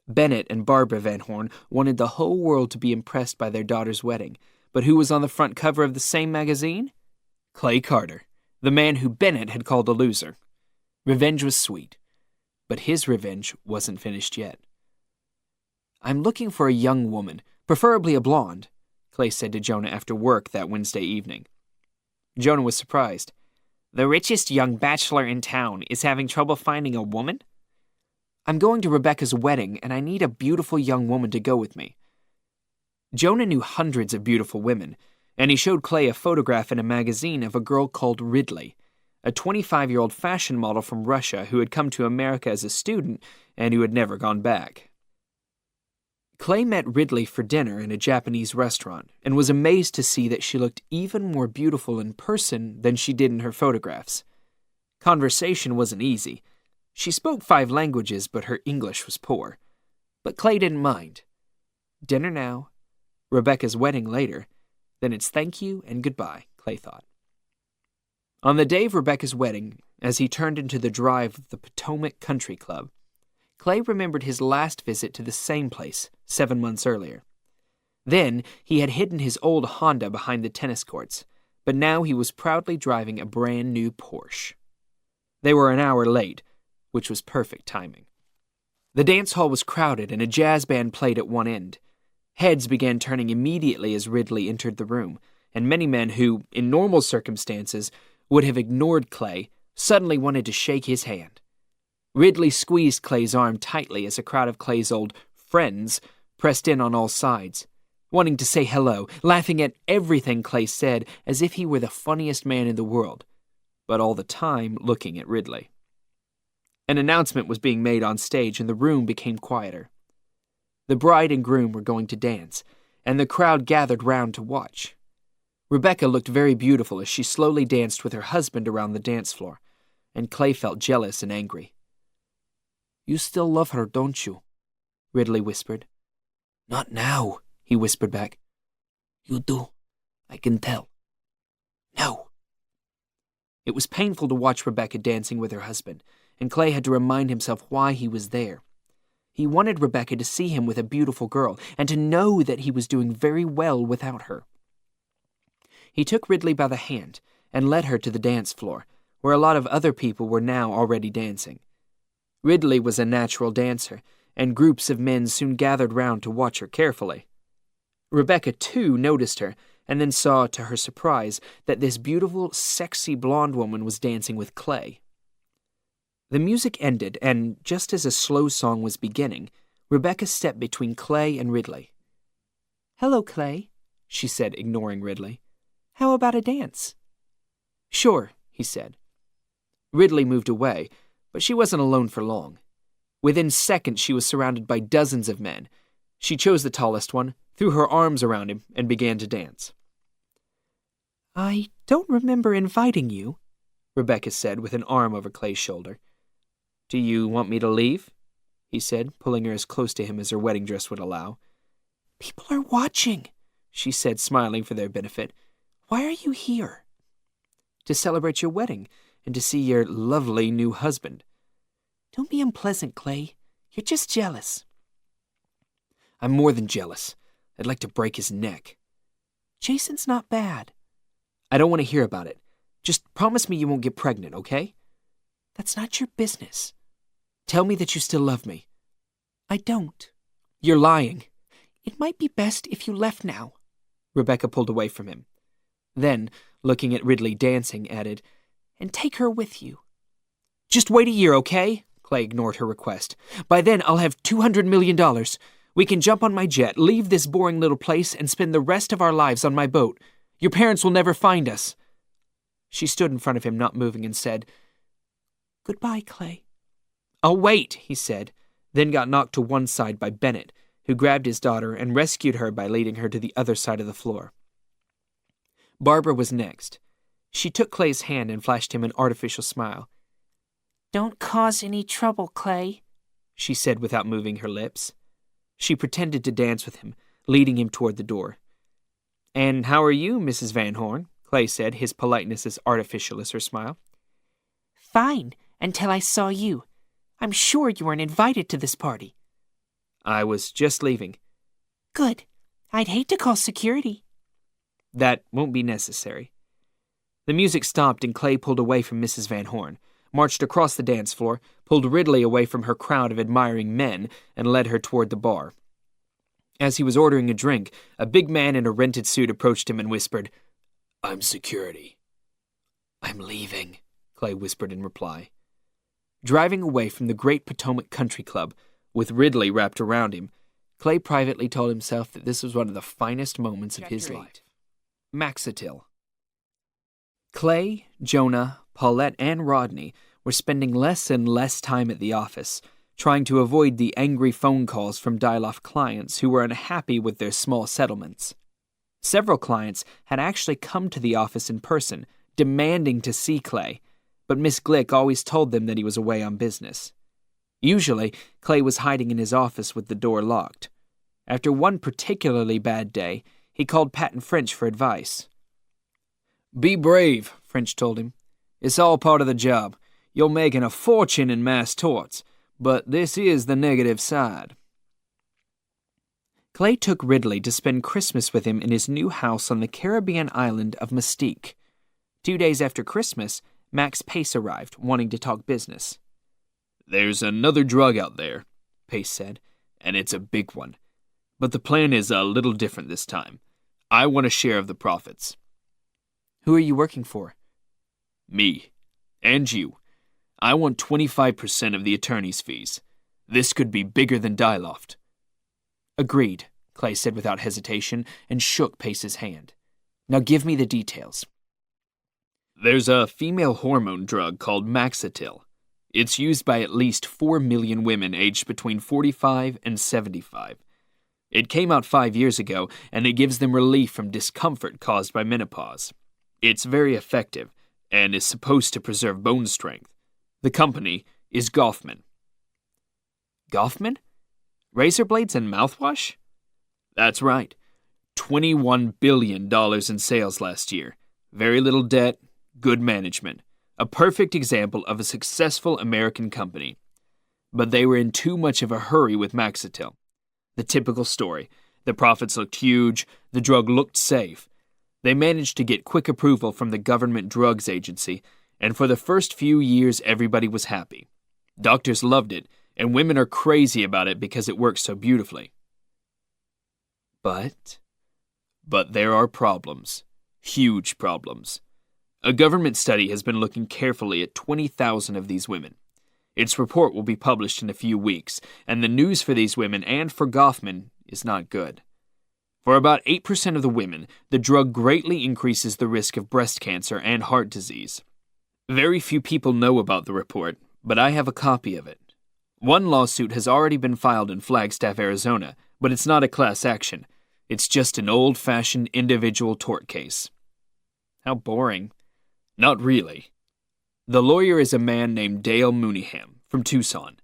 Bennett and Barbara Van Horn wanted the whole world to be impressed by their daughter's wedding, but who was on the front cover of the same magazine? Clay Carter, the man who Bennett had called a loser. Revenge was sweet, but his revenge wasn't finished yet. I'm looking for a young woman, preferably a blonde, Clay said to Jonah after work that Wednesday evening. Jonah was surprised. The richest young bachelor in town is having trouble finding a woman? I'm going to Rebecca's wedding, and I need a beautiful young woman to go with me. Jonah knew hundreds of beautiful women, and he showed Clay a photograph in a magazine of a girl called Ridley, a 25-year-old fashion model from Russia who had come to America as a student and who had never gone back. Clay met Ridley for dinner in a Japanese restaurant and was amazed to see that she looked even more beautiful in person than she did in her photographs. Conversation wasn't easy. She spoke 5 languages, but her English was poor. But Clay didn't mind. Dinner now, Rebecca's wedding later, then it's thank you and goodbye, Clay thought. On the day of Rebecca's wedding, as he turned into the drive of the Potomac Country Club, Clay remembered his last visit to the same place 7 months earlier. Then he had hidden his old Honda behind the tennis courts, but now he was proudly driving a brand new Porsche. They were an hour late, which was perfect timing. The dance hall was crowded and a jazz band played at one end. Heads began turning immediately as Ridley entered the room, and many men who, in normal circumstances, would have ignored Clay suddenly wanted to shake his hand. Ridley squeezed Clay's arm tightly as a crowd of Clay's old friends pressed in on all sides, wanting to say hello, laughing at everything Clay said as if he were the funniest man in the world, but all the time looking at Ridley. An announcement was being made on stage and the room became quieter. The bride and groom were going to dance, and the crowd gathered round to watch. Rebecca looked very beautiful as she slowly danced with her husband around the dance floor, and Clay felt jealous and angry. "You still love her, don't you?" Ridley whispered. "Not now," he whispered back. "You do. I can tell." "No." It was painful to watch Rebecca dancing with her husband, and Clay had to remind himself why he was there. He wanted Rebecca to see him with a beautiful girl and to know that he was doing very well without her. He took Ridley by the hand and led her to the dance floor, where a lot of other people were now already dancing. Ridley was a natural dancer, and groups of men soon gathered round to watch her carefully. Rebecca, too, noticed her, and then saw, to her surprise, that this beautiful, sexy blonde woman was dancing with Clay. The music ended, and just as a slow song was beginning, Rebecca stepped between Clay and Ridley. "Hello, Clay," she said, ignoring Ridley. "How about a dance?" "Sure," he said. Ridley moved away, but she wasn't alone for long. Within seconds, she was surrounded by dozens of men. She chose the tallest one, threw her arms around him, and began to dance. "I don't remember inviting you," Rebecca said with an arm over Clay's shoulder. "Do you want me to leave?" he said, pulling her as close to him as her wedding dress would allow. "People are watching," she said, smiling for their benefit. "Why are you here?" "To celebrate your wedding and to see your lovely new husband." "Don't be unpleasant, Clay. You're just jealous." "I'm more than jealous. I'd like to break his neck." "Jason's not bad." "I don't want to hear about it. Just promise me you won't get pregnant, okay?" "That's not your business." "Tell me that you still love me." "I don't." "You're lying." "It might be best if you left now." Rebecca pulled away from him. Then, looking at Ridley dancing, added, "And take her with you." "Just wait a year, okay?" Clay ignored her request. "By then, I'll have $200 million. We can jump on my jet, leave this boring little place, and spend the rest of our lives on my boat. Your parents will never find us." She stood in front of him, not moving, and said, "Goodbye, Clay." "I'll wait," he said, then got knocked to one side by Bennett, who grabbed his daughter and rescued her by leading her to the other side of the floor. Barbara was next. She took Clay's hand and flashed him an artificial smile. "Don't cause any trouble, Clay," she said without moving her lips. She pretended to dance with him, leading him toward the door. "And how are you, Mrs. Van Horn?" Clay said, his politeness as artificial as her smile. "Fine, until I saw you. I'm sure you weren't invited to this party." "I was just leaving." "Good. I'd hate to call security." "That won't be necessary." The music stopped and Clay pulled away from Mrs. Van Horn, marched across the dance floor, pulled Ridley away from her crowd of admiring men, and led her toward the bar. As he was ordering a drink, a big man in a rented suit approached him and whispered, "I'm security." "I'm leaving," Clay whispered in reply. Driving away from the Great Potomac Country Club, with Ridley wrapped around him, Clay privately told himself that this was one of the finest moments of his life. Maxatil. Clay, Jonah, Paulette, and Rodney were spending less and less time at the office, trying to avoid the angry phone calls from Dyloff clients who were unhappy with their small settlements. Several clients had actually come to the office in person, demanding to see Clay, but Miss Glick always told them that he was away on business. Usually, Clay was hiding in his office with the door locked. After one particularly bad day, he called Patton French for advice. "Be brave," French told him. "It's all part of the job. You're making a fortune in mass torts, but this is the negative side." Clay took Ridley to spend Christmas with him in his new house on the Caribbean island of Mystique. 2 days after Christmas, Max Pace arrived, wanting to talk business. "There's another drug out there," Pace said, "and it's a big one. But the plan is a little different this time. I want a share of the profits." "Who are you working for?" "Me. And you. I want 25% of the attorney's fees. This could be bigger than Dyloft." "Agreed," Clay said without hesitation, and shook Pace's hand. "Now give me the details." There's a female hormone drug called Maxatil. It's used by at least 4 million women aged between 45 and 75. It came out 5 years ago, and it gives them relief from discomfort caused by menopause. It's very effective, and is supposed to preserve bone strength. The company is Goffman. Goffman? Razor blades and mouthwash? That's right. $21 billion in sales last year. Very little debt, good management. A perfect example of a successful American company. but they were in too much of a hurry with Maxitil. The typical story. The profits looked huge, the drug looked safe. They managed to get quick approval from the government drugs agency, and for the first few years everybody was happy. Doctors loved it, and women are crazy about it because it works so beautifully. But there are problems. Huge problems. A government study has been looking carefully at 20,000 of these women. Its report will be published in a few weeks, and the news for these women and for Goffman is not good. For about 8% of the women, the drug greatly increases the risk of breast cancer and heart disease. Very few people know about the report, but I have a copy of it. One lawsuit has already been filed in Flagstaff, Arizona, but it's not a class action. It's just an old-fashioned individual tort case. How boring. Not really. The lawyer is a man named Dale Mooneyham from Tucson.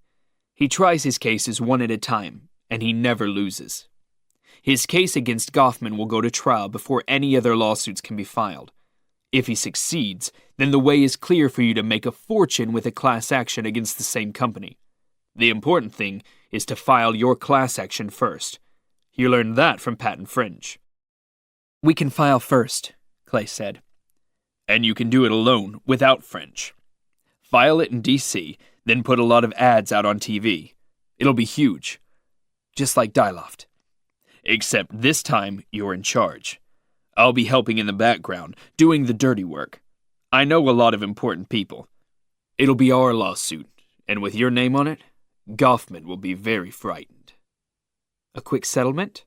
He tries his cases one at a time, and he never loses. His case against Goffman will go to trial before any other lawsuits can be filed. If he succeeds, then the way is clear for you to make a fortune with a class action against the same company. The important thing is to file your class action first. You learned that from Patent Fringe. We can file first, Clay said. And you can do it alone, without Fringe. File it in D.C., then put a lot of ads out on TV. It'll be huge. Just like Diloft. Except this time, you're in charge. I'll be helping in the background, doing the dirty work. I know a lot of important people. It'll be our lawsuit, and with your name on it, Goffman will be very frightened. A quick settlement?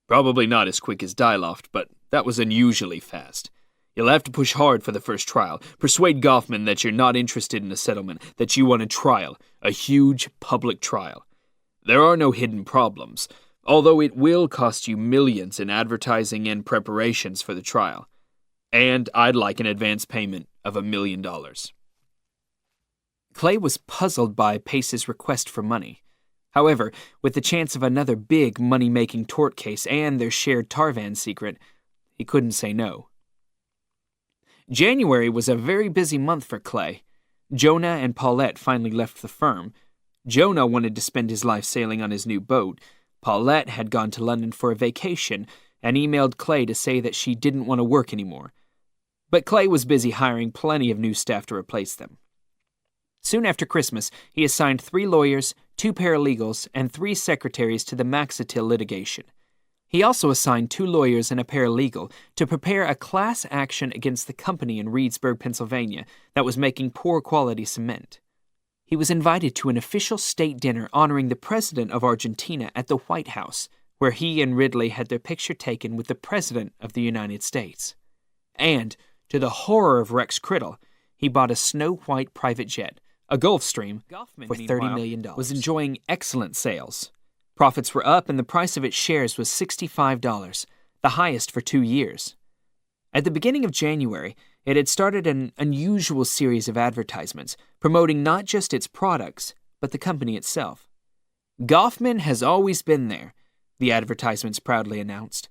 Probably not as quick as Diloft, but that was unusually fast. You'll have to push hard for the first trial. Persuade Goffman that you're not interested in a settlement, that you want a trial, a huge public trial. There are no hidden problems, although it will cost you millions in advertising and preparations for the trial. And I'd like an advance payment of $1 million. Clay was puzzled by Pace's request for money. However, with the chance of another big money-making tort case and their shared Tarvan secret, he couldn't say no. January was a very busy month for Clay. Jonah and Paulette finally left the firm. Jonah wanted to spend his life sailing on his new boat. Paulette had gone to London for a vacation and emailed Clay to say that she didn't want to work anymore. But Clay was busy hiring plenty of new staff to replace them. Soon after Christmas, he assigned 3 lawyers, 2 paralegals, and 3 secretaries to the Maxitil litigation. He also assigned 2 lawyers and a paralegal to prepare a class action against the company in Reedsburg, Pennsylvania, that was making poor-quality cement. He was invited to an official state dinner honoring the president of Argentina at the White House, where he and Ridley had their picture taken with the president of the United States. And, to the horror of Rex Criddle, he bought a snow-white private jet, a Gulfstream, for $30 million. Was enjoying excellent sales. Profits were up and the price of its shares was $65, the highest for 2 years. At the beginning of January, it had started an unusual series of advertisements, promoting not just its products, but the company itself. Goffman has always been there, the advertisements proudly announced.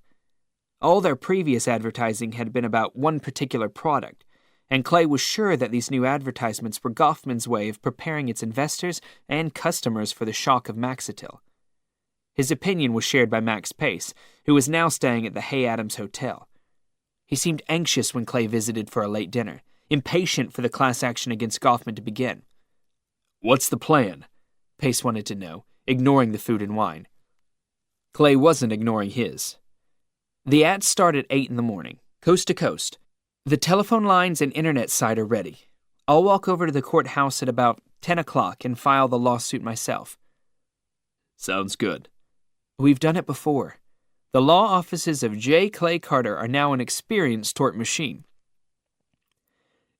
All their previous advertising had been about one particular product, and Clay was sure that these new advertisements were Goffman's way of preparing its investors and customers for the shock of Maxitil. His opinion was shared by Max Pace, who was now staying at the Hay Adams Hotel. He seemed anxious when Clay visited for a late dinner, impatient for the class action against Goffman to begin. "What's the plan?" Pace wanted to know, ignoring the food and wine. Clay wasn't ignoring his. The ads start at 8 in the morning, coast to coast. The telephone lines and internet site are ready. I'll walk over to the courthouse at about 10 o'clock and file the lawsuit myself. Sounds good. We've done it before. The law offices of J. Clay Carter are now an experienced tort machine.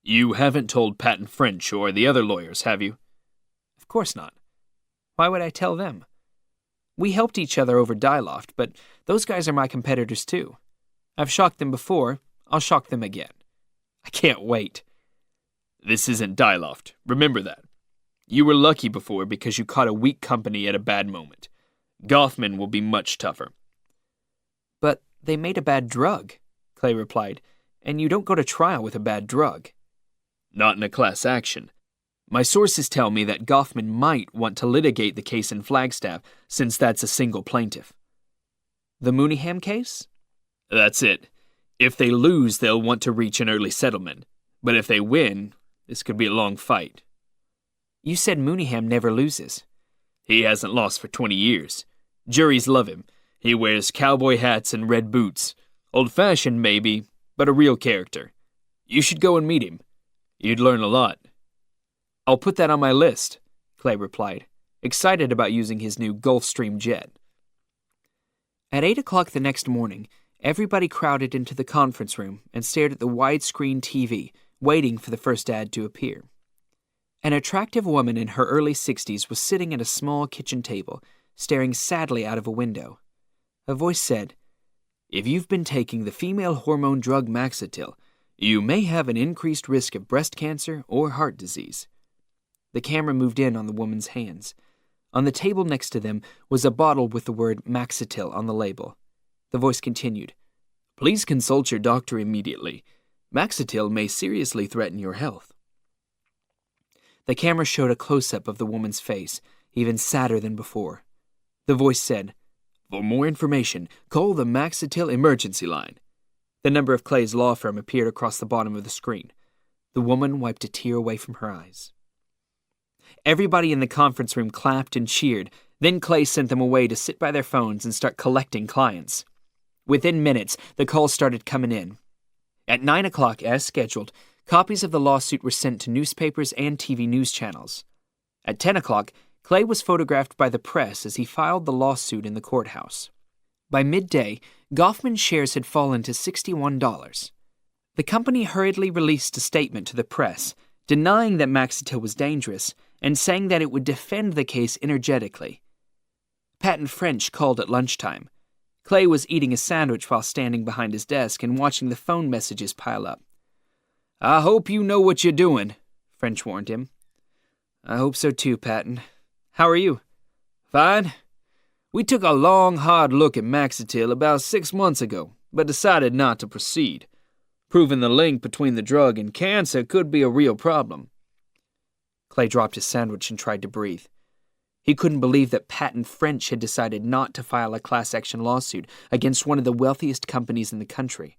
You haven't told Patent French or the other lawyers, have you? Of course not. Why would I tell them? We helped each other over Diloft, but those guys are my competitors too. I've shocked them before. I'll shock them again. I can't wait. This isn't Diloft. Remember that. You were lucky before because you caught a weak company at a bad moment. Goffman will be much tougher. But they made a bad drug, Clay replied, and you don't go to trial with a bad drug. Not in a class action. My sources tell me that Goffman might want to litigate the case in Flagstaff, since that's a single plaintiff. The Mooneyham case? That's it. If they lose, they'll want to reach an early settlement. But if they win, this could be a long fight. You said Mooneyham never loses. He hasn't lost for 20 years. Juries love him. He wears cowboy hats and red boots. Old-fashioned, maybe, but a real character. You should go and meet him. You'd learn a lot. I'll put that on my list, Clay replied, excited about using his new Gulfstream jet. At 8 o'clock the next morning, everybody crowded into the conference room and stared at the widescreen TV, waiting for the first ad to appear. An attractive woman in her early 60s was sitting at a small kitchen table, staring sadly out of a window. A voice said, "If you've been taking the female hormone drug Maxitil, you may have an increased risk of breast cancer or heart disease." The camera moved in on the woman's hands. On the table next to them was a bottle with the word Maxitil on the label. The voice continued, "Please consult your doctor immediately. Maxitil may seriously threaten your health." The camera showed a close-up of the woman's face, even sadder than before. The voice said, "For more information, call the Maxitil emergency line." The number of Clay's law firm appeared across the bottom of the screen. The woman wiped a tear away from her eyes. Everybody in the conference room clapped and cheered. Then Clay sent them away to sit by their phones and start collecting clients. Within minutes, the calls started coming in. At 9 o'clock, as scheduled, copies of the lawsuit were sent to newspapers and TV news channels. At 10 o'clock, Clay was photographed by the press as he filed the lawsuit in the courthouse. By midday, Goffman's shares had fallen to $61. The company hurriedly released a statement to the press, denying that Maxitil was dangerous and saying that it would defend the case energetically. Patton French called at lunchtime. Clay was eating a sandwich while standing behind his desk and watching the phone messages pile up. "I hope you know what you're doing," French warned him. "I hope so too, Patton. How are you?" "Fine. We took a long, hard look at Maxitil about 6 months ago, but decided not to proceed. Proving the link between the drug and cancer could be a real problem." Clay dropped his sandwich and tried to breathe. He couldn't believe that Patton French had decided not to file a class action lawsuit against one of the wealthiest companies in the country.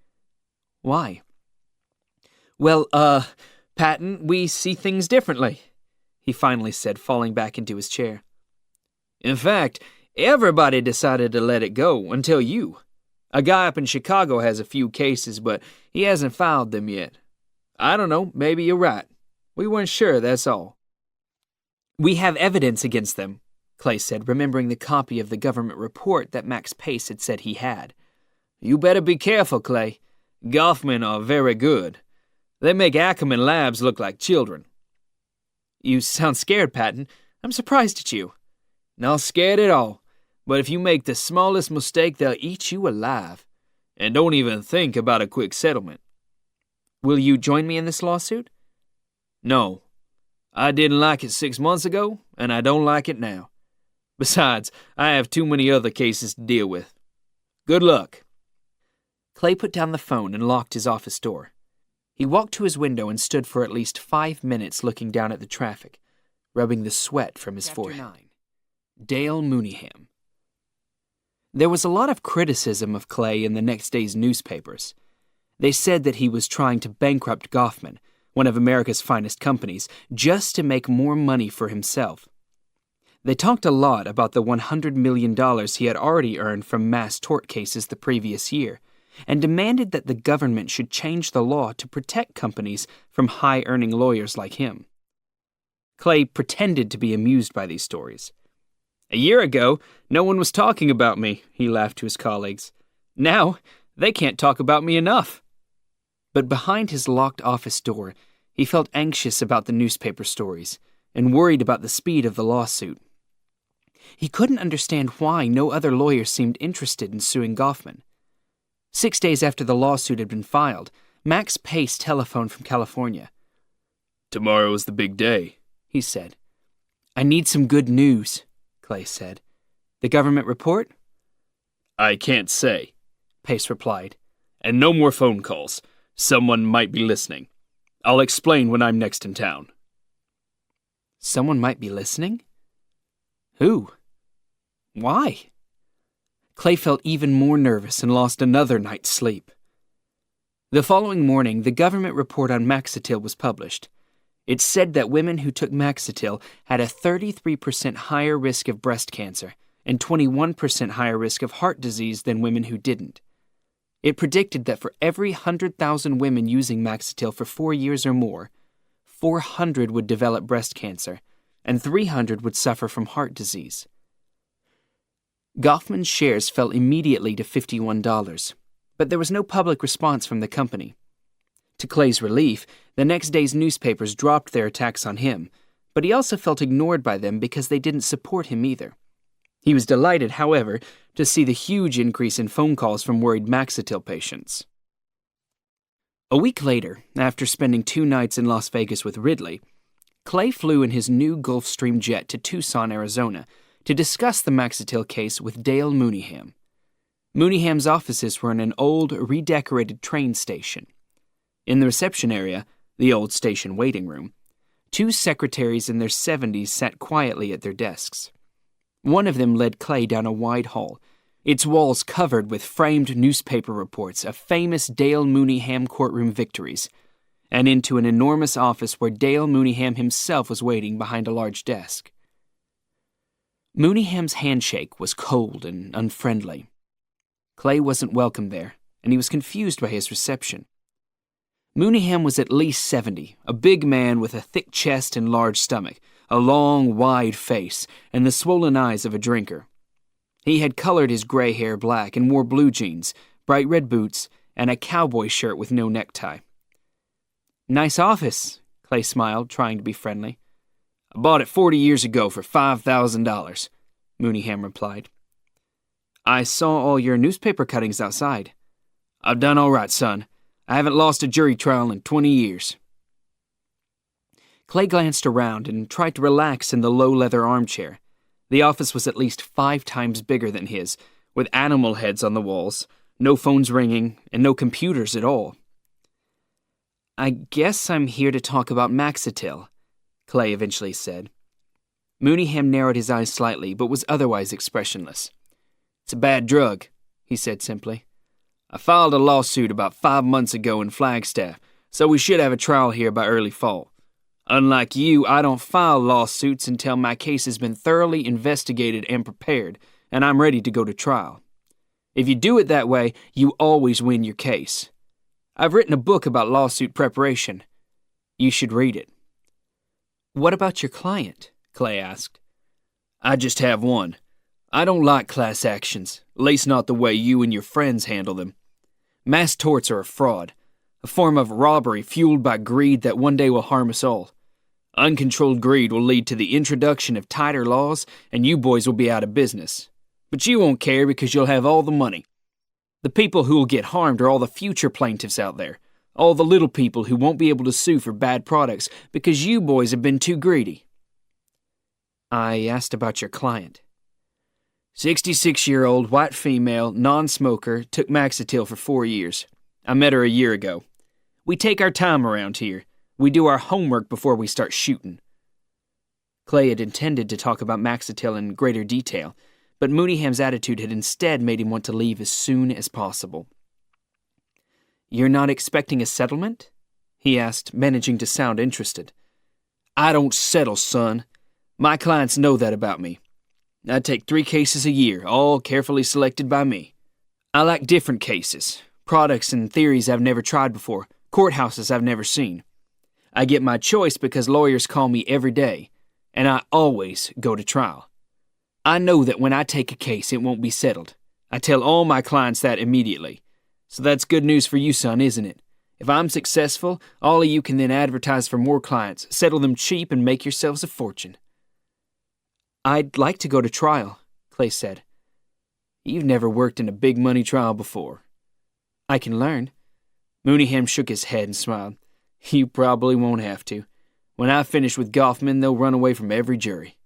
Why? "Well, Patton, we see things differently," he finally said, falling back into his chair. "In fact, everybody decided to let it go until you. A guy up in Chicago has a few cases, but he hasn't filed them yet. I don't know, maybe you're right. We weren't sure, that's all." "We have evidence against them," Clay said, remembering the copy of the government report that Max Pace had said he had. "You better be careful, Clay. Goffman are very good. They make Ackerman Labs look like children." "You sound scared, Patton. I'm surprised at you." "Not scared at all. But if you make the smallest mistake, they'll eat you alive. And don't even think about a quick settlement." "Will you join me in this lawsuit?" "No. I didn't like it 6 months ago, and I don't like it now. Besides, I have too many other cases to deal with. Good luck." Clay put down the phone and locked his office door. He walked to his window and stood for at least 5 minutes looking down at the traffic, rubbing the sweat from his forehead. 9. Dale Mooneyham. There was a lot of criticism of Clay in the next day's newspapers. They said that he was trying to bankrupt Goffman, one of America's finest companies, just to make more money for himself. They talked a lot about the $100 million he had already earned from mass tort cases the previous year, and demanded that the government should change the law to protect companies from high-earning lawyers like him. Clay pretended to be amused by these stories. "A year ago, no one was talking about me," he laughed to his colleagues. "Now, they can't talk about me enough." But behind his locked office door, he felt anxious about the newspaper stories and worried about the speed of the lawsuit. He couldn't understand why no other lawyer seemed interested in suing Goffman. 6 days after the lawsuit had been filed, Max Pace telephoned from California. "Tomorrow is the big day," he said. "I need some good news," Clay said. "The government report?" "I can't say," Pace replied. "And no more phone calls. Someone might be listening. I'll explain when I'm next in town." Someone might be listening? Who? Why? Clay felt even more nervous and lost another night's sleep. The following morning, the government report on Maxatil was published. It said that women who took Maxatil had a 33% higher risk of breast cancer and 21% higher risk of heart disease than women who didn't. It predicted that for every 100,000 women using Maxatil for 4 years or more, 400 would develop breast cancer and 300 would suffer from heart disease. Goffman's shares fell immediately to $51, but there was no public response from the company. To Clay's relief, the next day's newspapers dropped their attacks on him, but he also felt ignored by them because they didn't support him either. He was delighted, however, to see the huge increase in phone calls from worried Maxatil patients. A week later, after spending 2 nights in Las Vegas with Ridley, Clay flew in his new Gulfstream jet to Tucson, Arizona, to discuss the Maxatil case with Dale Mooneyham. Mooneyham's offices were in an old, redecorated train station. In the reception area, the old station waiting room, 2 secretaries in their 70s sat quietly at their desks. One of them led Clay down a wide hall, its walls covered with framed newspaper reports of famous Dale Mooneyham courtroom victories, and into an enormous office where Dale Mooneyham himself was waiting behind a large desk. Mooneyham's handshake was cold and unfriendly. Clay wasn't welcome there, and he was confused by his reception. Mooneyham was at least 70, a big man with a thick chest and large stomach, a long, wide face, and the swollen eyes of a drinker. He had colored his gray hair black and wore blue jeans, bright red boots, and a cowboy shirt with no necktie. "Nice office," Clay smiled, trying to be friendly. "I bought it 40 years ago for $5,000, Mooneyham replied. "I saw all your newspaper cuttings outside." "I've done all right, son. I haven't lost a jury trial in 20 years. Clay glanced around and tried to relax in the low-leather armchair. The office was at least 5 times bigger than his, with animal heads on the walls, no phones ringing, and no computers at all. "I guess I'm here to talk about Maxatil," Clay eventually said. Mooneyham narrowed his eyes slightly, but was otherwise expressionless. "It's a bad drug," he said simply. "I filed a lawsuit about 5 months ago in Flagstaff, so we should have a trial here by early fall. Unlike you, I don't file lawsuits until my case has been thoroughly investigated and prepared, and I'm ready to go to trial. If you do it that way, you always win your case. I've written a book about lawsuit preparation. You should read it." "What about your client?" Clay asked. "I just have one. I don't like class actions, at least not the way you and your friends handle them. Mass torts are a fraud, a form of robbery fueled by greed that one day will harm us all. Uncontrolled greed will lead to the introduction of tighter laws, and you boys will be out of business. But you won't care because you'll have all the money. The people who will get harmed are all the future plaintiffs out there, all the little people who won't be able to sue for bad products because you boys have been too greedy." "I asked about your client." 66-year-old, white female, non-smoker, took Maxatil for 4 years. I met her a year ago. We take our time around here. We do our homework before we start shooting." Clay had intended to talk about Maxatil in greater detail, but Mooneyham's attitude had instead made him want to leave as soon as possible. "You're not expecting a settlement?" he asked, managing to sound interested. "I don't settle, son. My clients know that about me. I take 3 cases a year, all carefully selected by me. I like different cases, products and theories I've never tried before, courthouses I've never seen. I get my choice because lawyers call me every day, and I always go to trial. I know that when I take a case, it won't be settled. I tell all my clients that immediately. So that's good news for you, son, isn't it? If I'm successful, all of you can then advertise for more clients, settle them cheap, and make yourselves a fortune." "I'd like to go to trial," Clay said. "You've never worked in a big money trial before." "I can learn." Mooneyham shook his head and smiled. "You probably won't have to. When I finish with Goffman, they'll run away from every jury."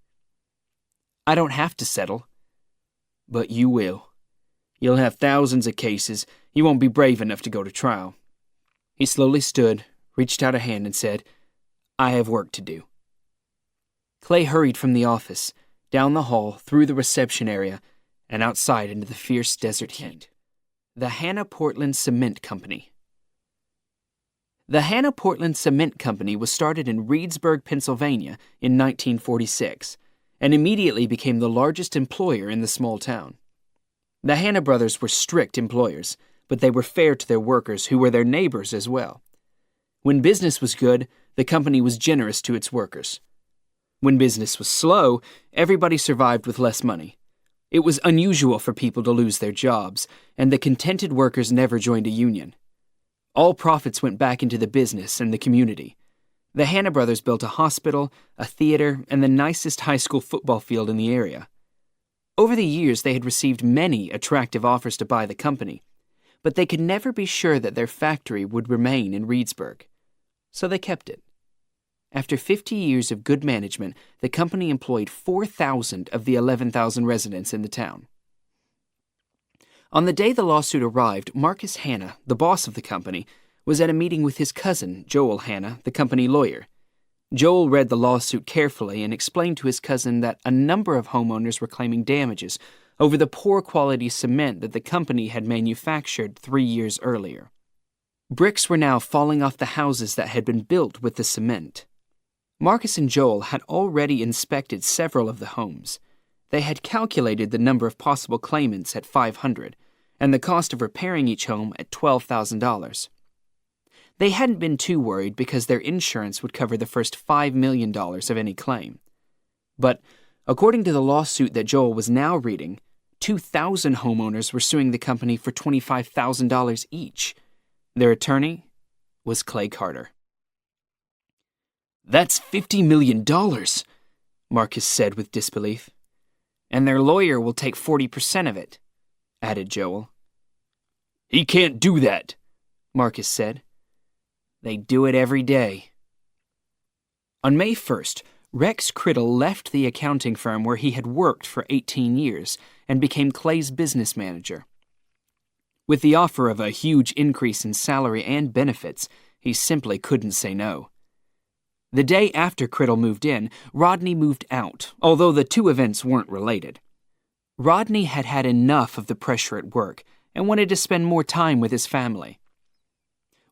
"I don't have to settle." "But you will. You'll have thousands of cases. You won't be brave enough to go to trial." He slowly stood, reached out a hand, and said, "I have work to do." Clay hurried from the office, down the hall, through the reception area, and outside into the fierce desert heat. The Hannah Portland Cement Company. The Hannah Portland Cement Company was started in Reedsburg, Pennsylvania in 1946, and immediately became the largest employer in the small town. The Hannah brothers were strict employers, but they were fair to their workers who were their neighbors as well. When business was good, the company was generous to its workers. When business was slow, everybody survived with less money. It was unusual for people to lose their jobs, and the contented workers never joined a union. All profits went back into the business and the community. The Hannah brothers built a hospital, a theater, and the nicest high school football field in the area. Over the years, they had received many attractive offers to buy the company, but they could never be sure that their factory would remain in Reedsburg. So they kept it. After 50 years of good management, the company employed 4,000 of the 11,000 residents in the town. On the day the lawsuit arrived, Marcus Hannah, the boss of the company, was at a meeting with his cousin, Joel Hannah, the company lawyer. Joel read the lawsuit carefully and explained to his cousin that a number of homeowners were claiming damages over the poor quality cement that the company had manufactured 3 years earlier. Bricks were now falling off the houses that had been built with the cement. Marcus and Joel had already inspected several of the homes. They had calculated the number of possible claimants at 500, and the cost of repairing each home at $12,000. They hadn't been too worried because their insurance would cover the first $5 million of any claim. But, according to the lawsuit that Joel was now reading, 2,000 homeowners were suing the company for $25,000 each. Their attorney was Clay Carter. "That's $50 million, Marcus said with disbelief. "And their lawyer will take 40% of it," added Joel. "He can't do that," Marcus said. "They do it every day." On May 1st, Rex Criddle left the accounting firm where he had worked for 18 years and became Clay's business manager. With the offer of a huge increase in salary and benefits, he simply couldn't say no. The day after Criddle moved in, Rodney moved out, although the two events weren't related. Rodney had had enough of the pressure at work and wanted to spend more time with his family.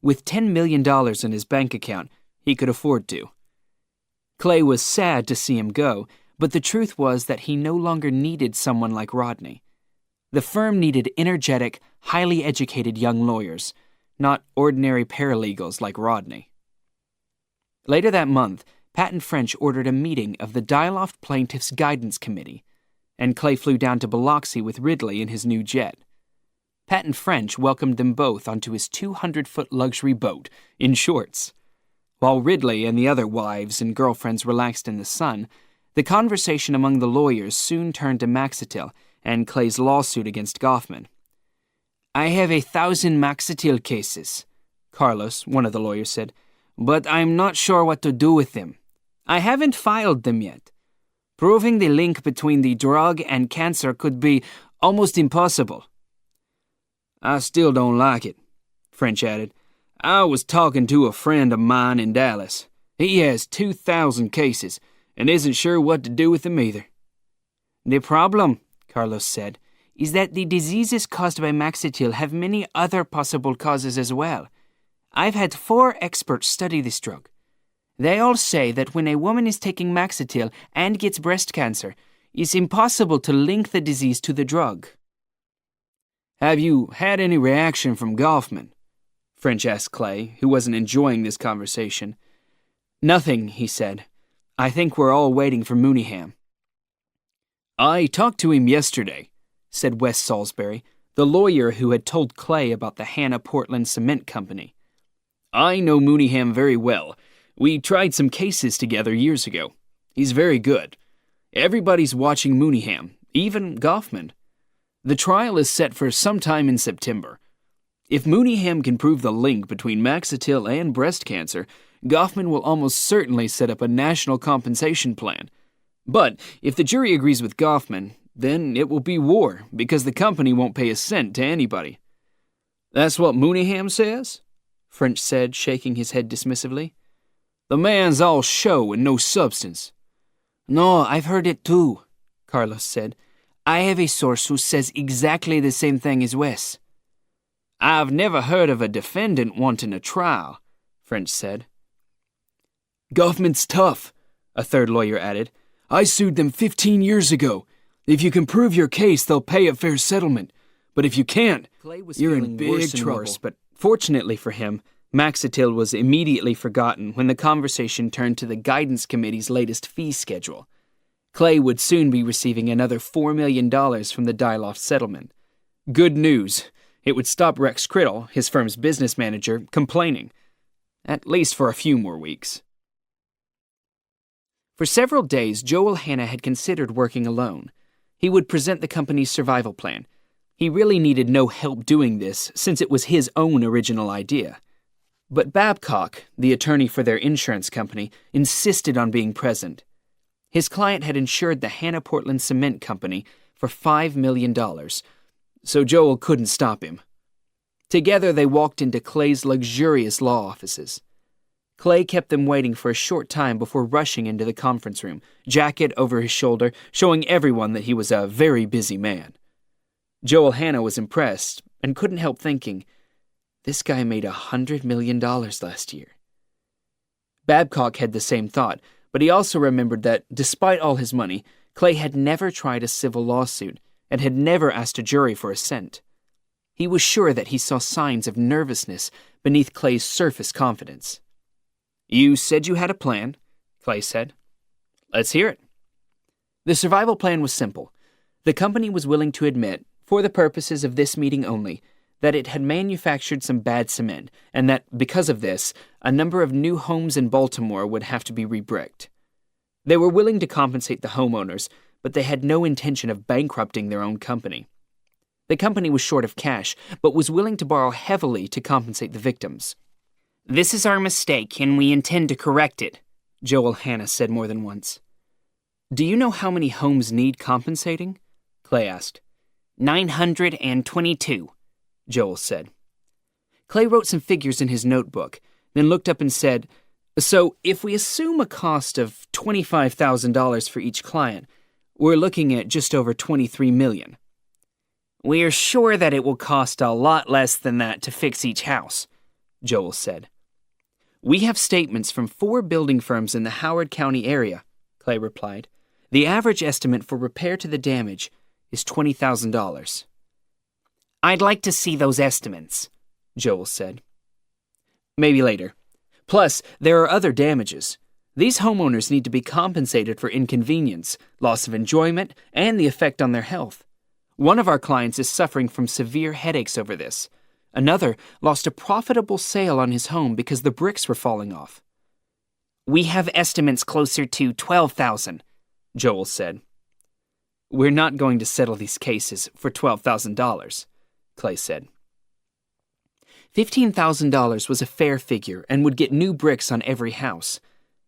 With $10 million in his bank account, he could afford to. Clay was sad to see him go, but the truth was that he no longer needed someone like Rodney. The firm needed energetic, highly educated young lawyers, not ordinary paralegals like Rodney. Later that month, Patton French ordered a meeting of the Dialoft Plaintiffs' Guidance Committee, and Clay flew down to Biloxi with Ridley in his new jet. Patton French welcomed them both onto his 200-foot luxury boat in shorts. While Ridley and the other wives and girlfriends relaxed in the sun, the conversation among the lawyers soon turned to Maxitil and Clay's lawsuit against Goffman. "I have 1,000 Maxitil cases," Carlos, one of the lawyers, said, "but I'm not sure what to do with them. I haven't filed them yet. Proving the link between the drug and cancer could be almost impossible." "I still don't like it," French added. "I was talking to a friend of mine in Dallas. He has 2,000 cases and isn't sure what to do with them either." "The problem," Carlos said, "is that the diseases caused by Maxitil have many other possible causes as well. I've had 4 experts study this drug. They all say that when a woman is taking Maxitil and gets breast cancer, it's impossible to link the disease to the drug." "Have you had any reaction from Goffman?" French asked Clay, who wasn't enjoying this conversation. "Nothing," he said. "I think we're all waiting for Mooneyham." "I talked to him yesterday," said Wes Salisbury, the lawyer who had told Clay about the Hannah Portland Cement Company. "I know Mooneyham very well. We tried some cases together years ago. He's very good. Everybody's watching Mooneyham, even Goffman. The trial is set for sometime in September. If Mooneyham can prove the link between Maxitil and breast cancer, Goffman will almost certainly set up a national compensation plan. But if the jury agrees with Goffman, then it will be war, because the company won't pay a cent to anybody." "That's what Mooneyham says?" French said, shaking his head dismissively. "The man's all show and no substance." No, I've heard it too, Carlos said. I have a source who says exactly the same thing as Wes. I've never heard of a defendant wanting a trial, French said. Government's tough, a third lawyer added. I sued them 15 years ago. If you can prove your case, they'll pay a fair settlement. But if you can't, you're in big trouble. Worse, but fortunately for him, Maxatil was immediately forgotten when the conversation turned to the Guidance Committee's latest fee schedule. Clay would soon be receiving another $4 million from the Dyloft settlement. Good news. It would stop Rex Criddle, his firm's business manager, complaining. At least for a few more weeks. For several days, Joel Hanna had considered working alone. He would present the company's survival plan. He really needed no help doing this, since it was his own original idea. But Babcock, the attorney for their insurance company, insisted on being present. His client had insured the Hanna Portland Cement Company for $5 million, so Joel couldn't stop him. Together they walked into Clay's luxurious law offices. Clay kept them waiting for a short time before rushing into the conference room, jacket over his shoulder, showing everyone that he was a very busy man. Joel Hanna was impressed and couldn't help thinking, this guy made $100 million last year. Babcock had the same thought, but he also remembered that, despite all his money, Clay had never tried a civil lawsuit and had never asked a jury for a cent. He was sure that he saw signs of nervousness beneath Clay's surface confidence. You said you had a plan, Clay said. Let's hear it. The survival plan was simple. The company was willing to admit, for the purposes of this meeting only, that it had manufactured some bad cement, and that, because of this, a number of new homes in Baltimore would have to be rebricked. They were willing to compensate the homeowners, but they had no intention of bankrupting their own company. The company was short of cash, but was willing to borrow heavily to compensate the victims. This is our mistake, and we intend to correct it, Joel Hanna said more than once. Do you know how many homes need compensating? Clay asked. 922, Joel said. Clay wrote some figures in his notebook, then looked up and said, So if we assume a cost of $25,000 for each client, we're looking at just over $23 million. We're sure that it will cost a lot less than that to fix each house, Joel said. We have statements from 4 building firms in the Howard County area, Clay replied. The average estimate for repair to the damage is $20,000. I'd like to see those estimates, Joel said. Maybe later. Plus, there are other damages. These homeowners need to be compensated for inconvenience, loss of enjoyment, and the effect on their health. One of our clients is suffering from severe headaches over this. Another lost a profitable sale on his home because the bricks were falling off. We have estimates closer to $12,000, Joel said. We're not going to settle these cases for $12,000, Clay said. $15,000 was a fair figure and would get new bricks on every house,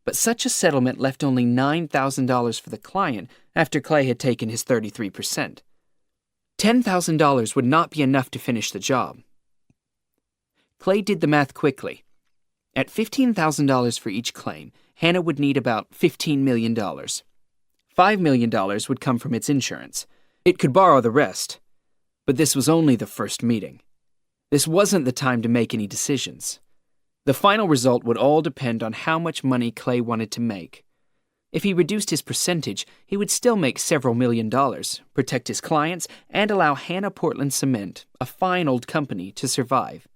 but such a settlement left only $9,000 for the client after Clay had taken his 33%. $10,000 would not be enough to finish the job. Clay did the math quickly. At $15,000 for each claim, Hanna would need about $15 million. $5 million would come from its insurance. It could borrow the rest. But this was only the first meeting. This wasn't the time to make any decisions. The final result would all depend on how much money Clay wanted to make. If he reduced his percentage, he would still make several $1 million, protect his clients, and allow Hanna Portland Cement, a fine old company, to survive.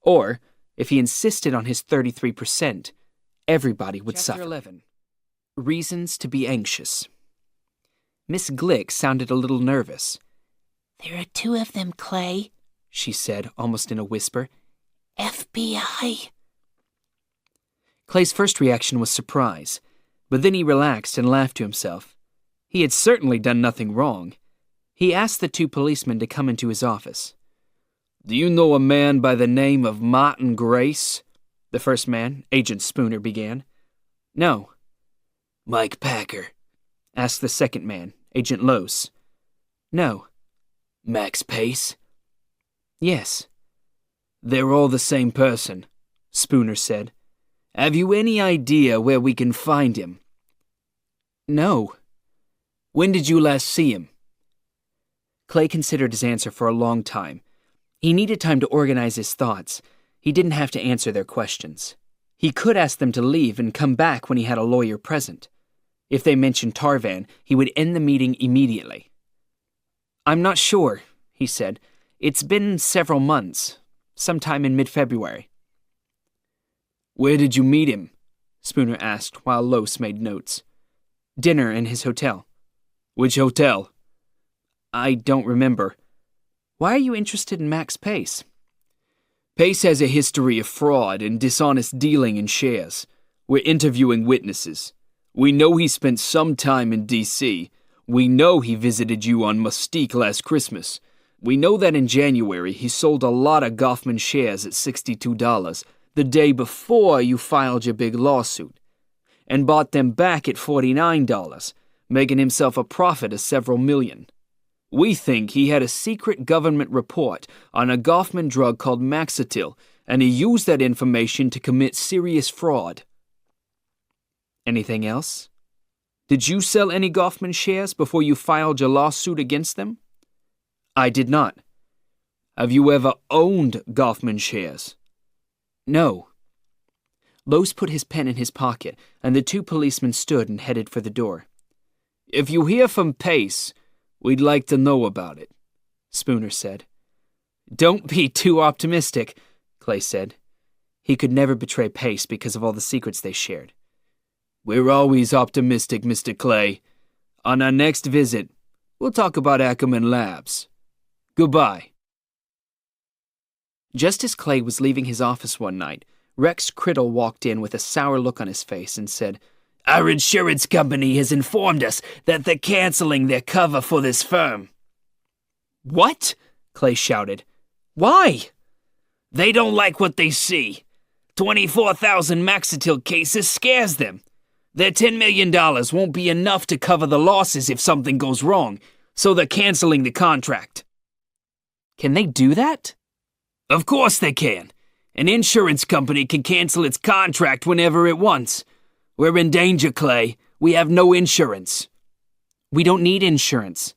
Or, if he insisted on his 33%, everybody would suffer. Chapter 11. Reasons to be anxious. Miss Glick sounded a little nervous. There are 2 of them, Clay, she said, almost in a whisper. FBI. Clay's first reaction was surprise, but then he relaxed and laughed to himself. He had certainly done nothing wrong. He asked the 2 policemen to come into his office. Do you know a man by the name of Martin Grace? The first man, Agent Spooner, began. No. Mike Packer? Asked the second man, Agent Lose. No. Max Pace? Yes. They're all the same person, Spooner said. Have you any idea where we can find him? No. When did you last see him? Clay considered his answer for a long time. He needed time to organize his thoughts. He didn't have to answer their questions. He could ask them to leave and come back when he had a lawyer present. If they mentioned Tarvan, he would end the meeting immediately. "I'm not sure," he said. "It's been several months, sometime in mid-February." "Where did you meet him?" Spooner asked while Los made notes. "Dinner in his hotel." "Which hotel?" "I don't remember. Why are you interested in Max Pace?" "Pace has a history of fraud and dishonest dealing in shares. We're interviewing witnesses. We know he spent some time in D.C. We know he visited you on Mustique last Christmas. We know that in January he sold a lot of Goffman shares at $62, the day before you filed your big lawsuit, and bought them back at $49, making himself a profit of several million. We think he had a secret government report on a Goffman drug called Maxitil, and he used that information to commit serious fraud." "Anything else?" "Did you sell any Goffman shares before you filed your lawsuit against them?" "I did not." "Have you ever owned Goffman shares?" "No." Los put his pen in his pocket, and the two policemen stood and headed for the door. "If you hear from Pace, we'd like to know about it," Spooner said. "Don't be too optimistic," Clay said. He could never betray Pace because of all the secrets they shared. "We're always optimistic, Mr. Clay. On our next visit, we'll talk about Ackerman Labs. Goodbye." Just as Clay was leaving his office one night, Rex Criddle walked in with a sour look on his face and said, "Our insurance company has informed us that they're canceling their cover for this firm." "What?" Clay shouted. "Why?" "They don't like what they see. 24,000 Maxitil cases scares them. Their $10 million won't be enough to cover the losses if something goes wrong, so they're canceling the contract." "Can they do that?" "Of course they can. An insurance company can cancel its contract whenever it wants. We're in danger, Clay. We have no insurance." "We don't need insurance."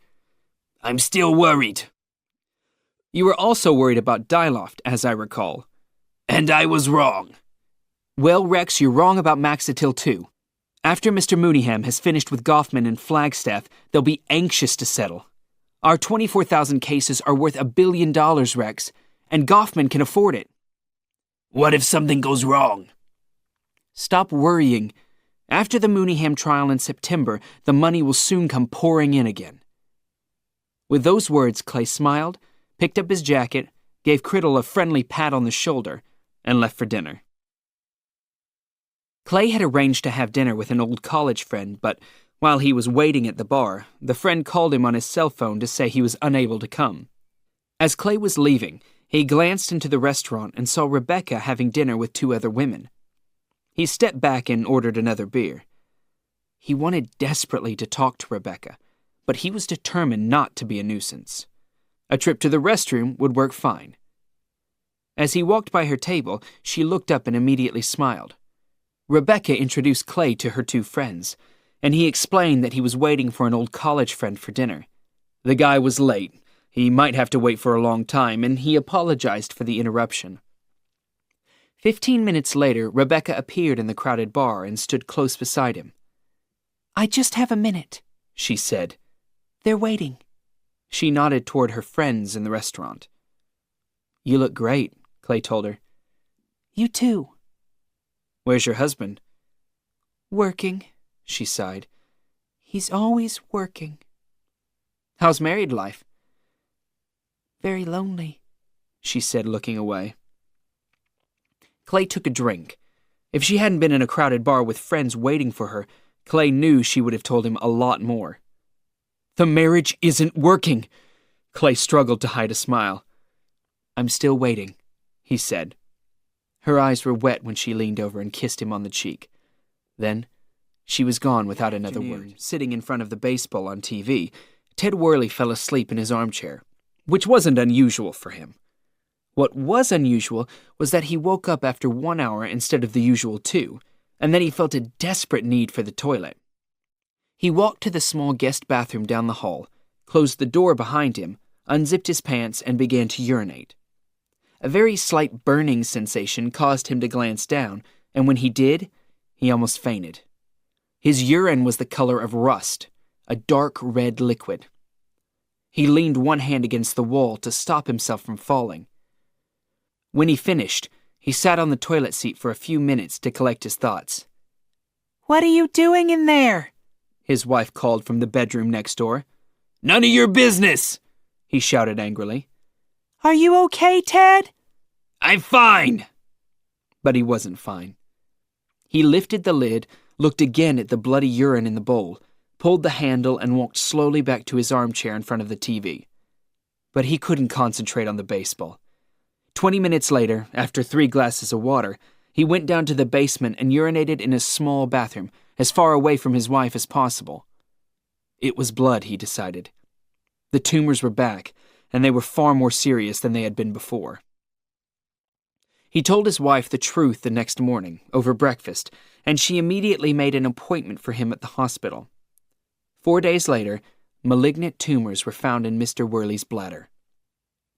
"I'm still worried." "You were also worried about Diloft, as I recall." "And I was wrong." "Well, Rex, you're wrong about Maxitil too. After Mr. Mooneyham has finished with Goffman and Flagstaff, they'll be anxious to settle. Our 24,000 cases are worth $1 billion, Rex, and Goffman can afford it." "What if something goes wrong?" "Stop worrying. After the Mooneyham trial in September, the money will soon come pouring in again." With those words, Clay smiled, picked up his jacket, gave Criddle a friendly pat on the shoulder, and left for dinner. Clay had arranged to have dinner with an old college friend, but while he was waiting at the bar, the friend called him on his cell phone to say he was unable to come. As Clay was leaving, he glanced into the restaurant and saw Rebecca having dinner with 2 other women. He stepped back and ordered another beer. He wanted desperately to talk to Rebecca, but he was determined not to be a nuisance. A trip to the restroom would work fine. As he walked by her table, she looked up and immediately smiled. Rebecca introduced Clay to her 2 friends, and he explained that he was waiting for an old college friend for dinner. The guy was late. He might have to wait for a long time, and he apologized for the interruption. 15 minutes later, Rebecca appeared in the crowded bar and stood close beside him. "I just have a minute," she said. "They're waiting." She nodded toward her friends in the restaurant. "You look great," Clay told her. "You too." "Where's your husband?" "Working," she sighed. "He's always working." "How's married life?" "Very lonely," she said, looking away. Clay took a drink. If she hadn't been in a crowded bar with friends waiting for her, Clay knew she would have told him a lot more. "The marriage isn't working." Clay struggled to hide a smile. "I'm still waiting," he said. Her eyes were wet when she leaned over and kissed him on the cheek. Then, she was gone without another word. Sitting in front of the baseball on TV, Ted Worley fell asleep in his armchair, which wasn't unusual for him. What was unusual was that he woke up after 1 hour instead of the usual 2, and then he felt a desperate need for the toilet. He walked to the small guest bathroom down the hall, closed the door behind him, unzipped his pants, and began to urinate. A very slight burning sensation caused him to glance down, and when he did, he almost fainted. His urine was the color of rust, a dark red liquid. He leaned one hand against the wall to stop himself from falling. When he finished, he sat on the toilet seat for a few minutes to collect his thoughts. "What are you doing in there?" his wife called from the bedroom next door. None of your business, he shouted angrily. "Are you okay, Ted?" I'm fine. But he wasn't fine. He lifted the lid, looked again at the bloody urine in the bowl, pulled the handle, and walked slowly back to his armchair in front of the TV. But he couldn't concentrate on the baseball. 20 minutes later, after 3 glasses of water, he went down to the basement and urinated in a small bathroom, as far away from his wife as possible. It was blood, he decided. The tumors were back, and they were far more serious than they had been before. He told his wife the truth the next morning, over breakfast, and she immediately made an appointment for him at the hospital. 4 days later, malignant tumors were found in Mr. Worley's bladder.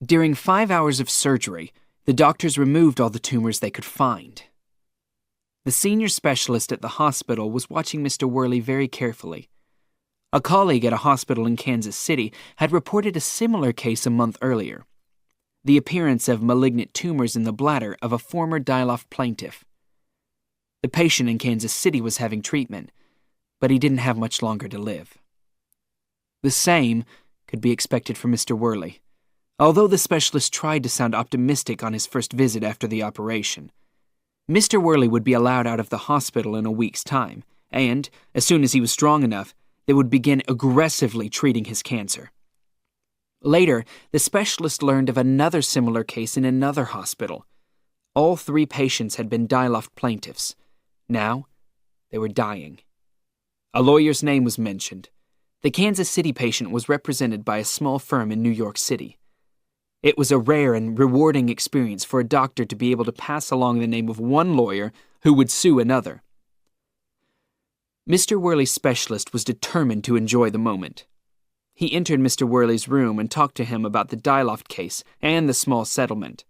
During 5 hours of surgery, the doctors removed all the tumors they could find. The senior specialist at the hospital was watching Mr. Worley very carefully. A colleague at a hospital in Kansas City had reported a similar case a month earlier. The appearance of malignant tumors in the bladder of a former die-off plaintiff. The patient in Kansas City was having treatment, but he didn't have much longer to live. The same could be expected from Mr. Worley, although the specialist tried to sound optimistic on his first visit after the operation. Mr. Worley would be allowed out of the hospital in a week's time, and, as soon as he was strong enough, they would begin aggressively treating his cancer. Later, the specialist learned of another similar case in another hospital. All 3 patients had been die-off plaintiffs. Now, they were dying. A lawyer's name was mentioned. The Kansas City patient was represented by a small firm in New York City. It was a rare and rewarding experience for a doctor to be able to pass along the name of one lawyer who would sue another. Mr. Worley's specialist was determined to enjoy the moment. He entered Mr. Worley's room and talked to him about the die-off case and the small settlement.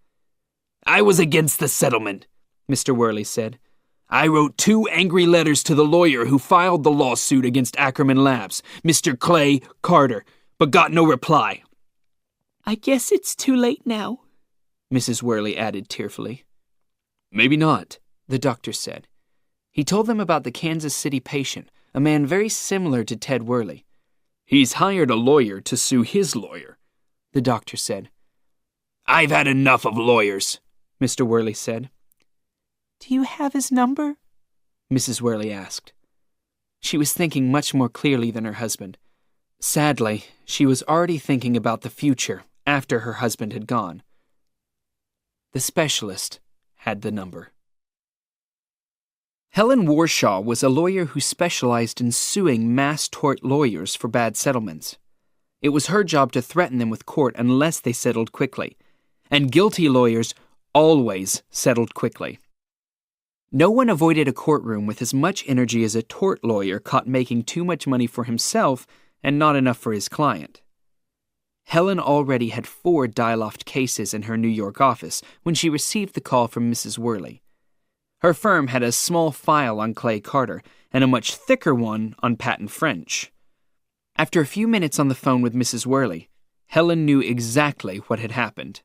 I was against the settlement, Mr. Worley said. I wrote 2 angry letters to the lawyer who filed the lawsuit against Ackerman Labs, Mr. Clay Carter, but got no reply. I guess it's too late now, Mrs. Worley added tearfully. Maybe not, the doctor said. He told them about the Kansas City patient, a man very similar to Ted Worley. He's hired a lawyer to sue his lawyer, the doctor said. I've had enough of lawyers, Mr. Worley said. Do you have his number? Mrs. Worley asked. She was thinking much more clearly than her husband. Sadly, she was already thinking about the future after her husband had gone. The specialist had the number. Helen Warshaw was a lawyer who specialized in suing mass tort lawyers for bad settlements. It was her job to threaten them with court unless they settled quickly, and guilty lawyers always settled quickly. No one avoided a courtroom with as much energy as a tort lawyer caught making too much money for himself and not enough for his client. Helen already had 4 die-off cases in her New York office when she received the call from Mrs. Worley. Her firm had a small file on Clay Carter and a much thicker one on Patent French. After a few minutes on the phone with Mrs. Worley, Helen knew exactly what had happened.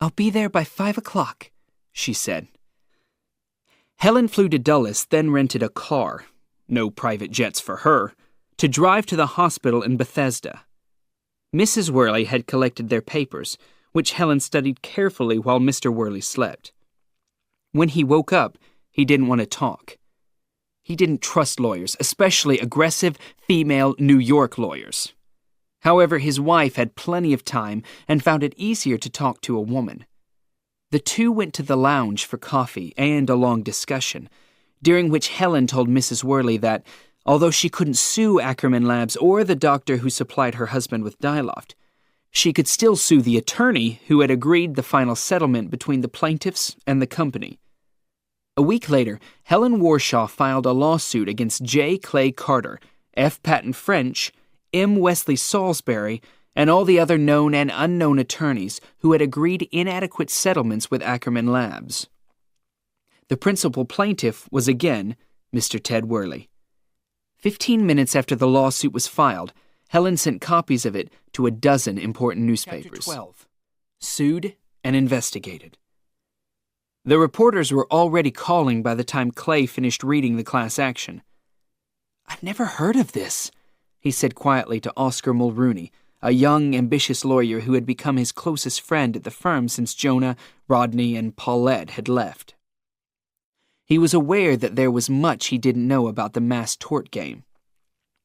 "I'll be there by 5 o'clock, she said. Helen flew to Dulles, then rented a car, no private jets for her, to drive to the hospital in Bethesda. Mrs. Worley had collected their papers, which Helen studied carefully while Mr. Worley slept. When he woke up, he didn't want to talk. He didn't trust lawyers, especially aggressive female New York lawyers. However, his wife had plenty of time and found it easier to talk to a woman. The two went to the lounge for coffee and a long discussion, during which Helen told Mrs. Worley that, although she couldn't sue Ackerman Labs or the doctor who supplied her husband with die-off, she could still sue the attorney who had agreed the final settlement between the plaintiffs and the company. A week later, Helen Warshaw filed a lawsuit against J. Clay Carter, F. Patton French, M. Wesley Salisbury, and all the other known and unknown attorneys who had agreed inadequate settlements with Ackerman Labs. The principal plaintiff was again Mr. Ted Worley. 15 minutes after the lawsuit was filed, Helen sent copies of it to a dozen important newspapers. Chapter 12. Sued and investigated. The reporters were already calling by the time Clay finished reading the class action. I've never heard of this, he said quietly to Oscar Mulrooney, a young, ambitious lawyer who had become his closest friend at the firm since Jonah, Rodney, and Paulette had left. He was aware that there was much he didn't know about the mass tort game.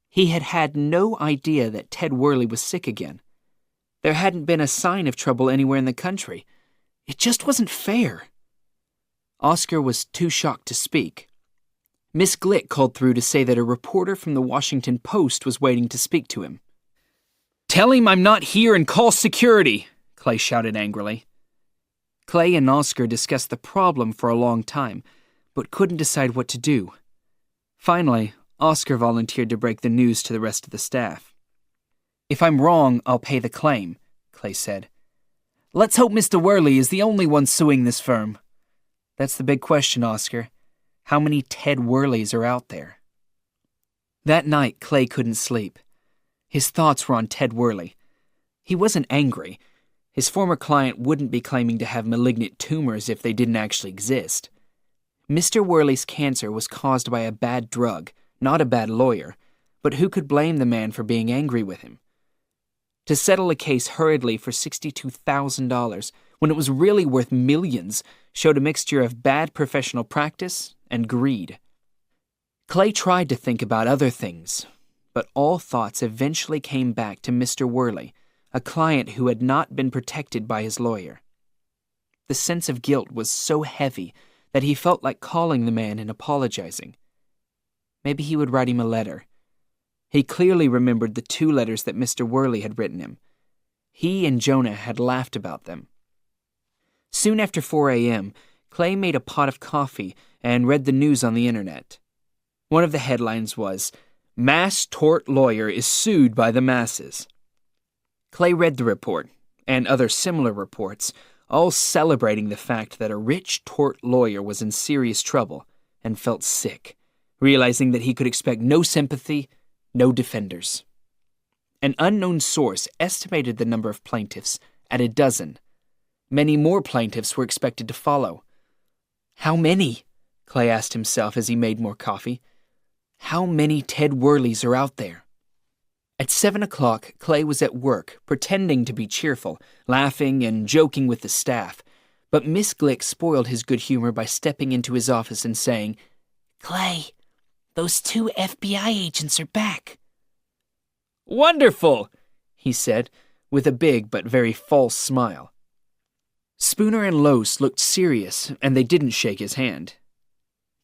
He had had no idea that Ted Worley was sick again. There hadn't been a sign of trouble anywhere in the country. It just wasn't fair. Oscar was too shocked to speak. Miss Glick called through to say that a reporter from the Washington Post was waiting to speak to him. "Tell him I'm not here and call security," Clay shouted angrily. Clay and Oscar discussed the problem for a long time, but couldn't decide what to do. Finally, Oscar volunteered to break the news to the rest of the staff. "If I'm wrong, I'll pay the claim," Clay said. "Let's hope Mr. Worley is the only one suing this firm." "That's the big question, Oscar. How many Ted Worleys are out there?" That night, Clay couldn't sleep. His thoughts were on Ted Worley. He wasn't angry. His former client wouldn't be claiming to have malignant tumors if they didn't actually exist. Mr. Worley's cancer was caused by a bad drug, not a bad lawyer, but who could blame the man for being angry with him? To settle a case hurriedly for $62,000 when it was really worth millions showed a mixture of bad professional practice and greed. Clay tried to think about other things, but all thoughts eventually came back to Mr. Worley, a client who had not been protected by his lawyer. The sense of guilt was so heavy that he felt like calling the man and apologizing. Maybe he would write him a letter. He clearly remembered the 2 letters that Mr. Worley had written him. He and Jonah had laughed about them. Soon after 4 a.m., Clay made a pot of coffee and read the news on the internet. One of the headlines was, "Mass Tort Lawyer is Sued by the Masses." Clay read the report, and other similar reports, all celebrating the fact that a rich tort lawyer was in serious trouble, and felt sick, realizing that he could expect no sympathy, no defenders. An unknown source estimated the number of plaintiffs at a dozen. Many more plaintiffs were expected to follow. How many? Clay asked himself as he made more coffee. How many Ted Worleys are out there? At 7 o'clock, Clay was at work, pretending to be cheerful, laughing and joking with the staff. But Miss Glick spoiled his good humor by stepping into his office and saying, "Clay, those 2 FBI agents are back." "Wonderful," he said, with a big but very false smile. Spooner and Lose looked serious, and they didn't shake his hand.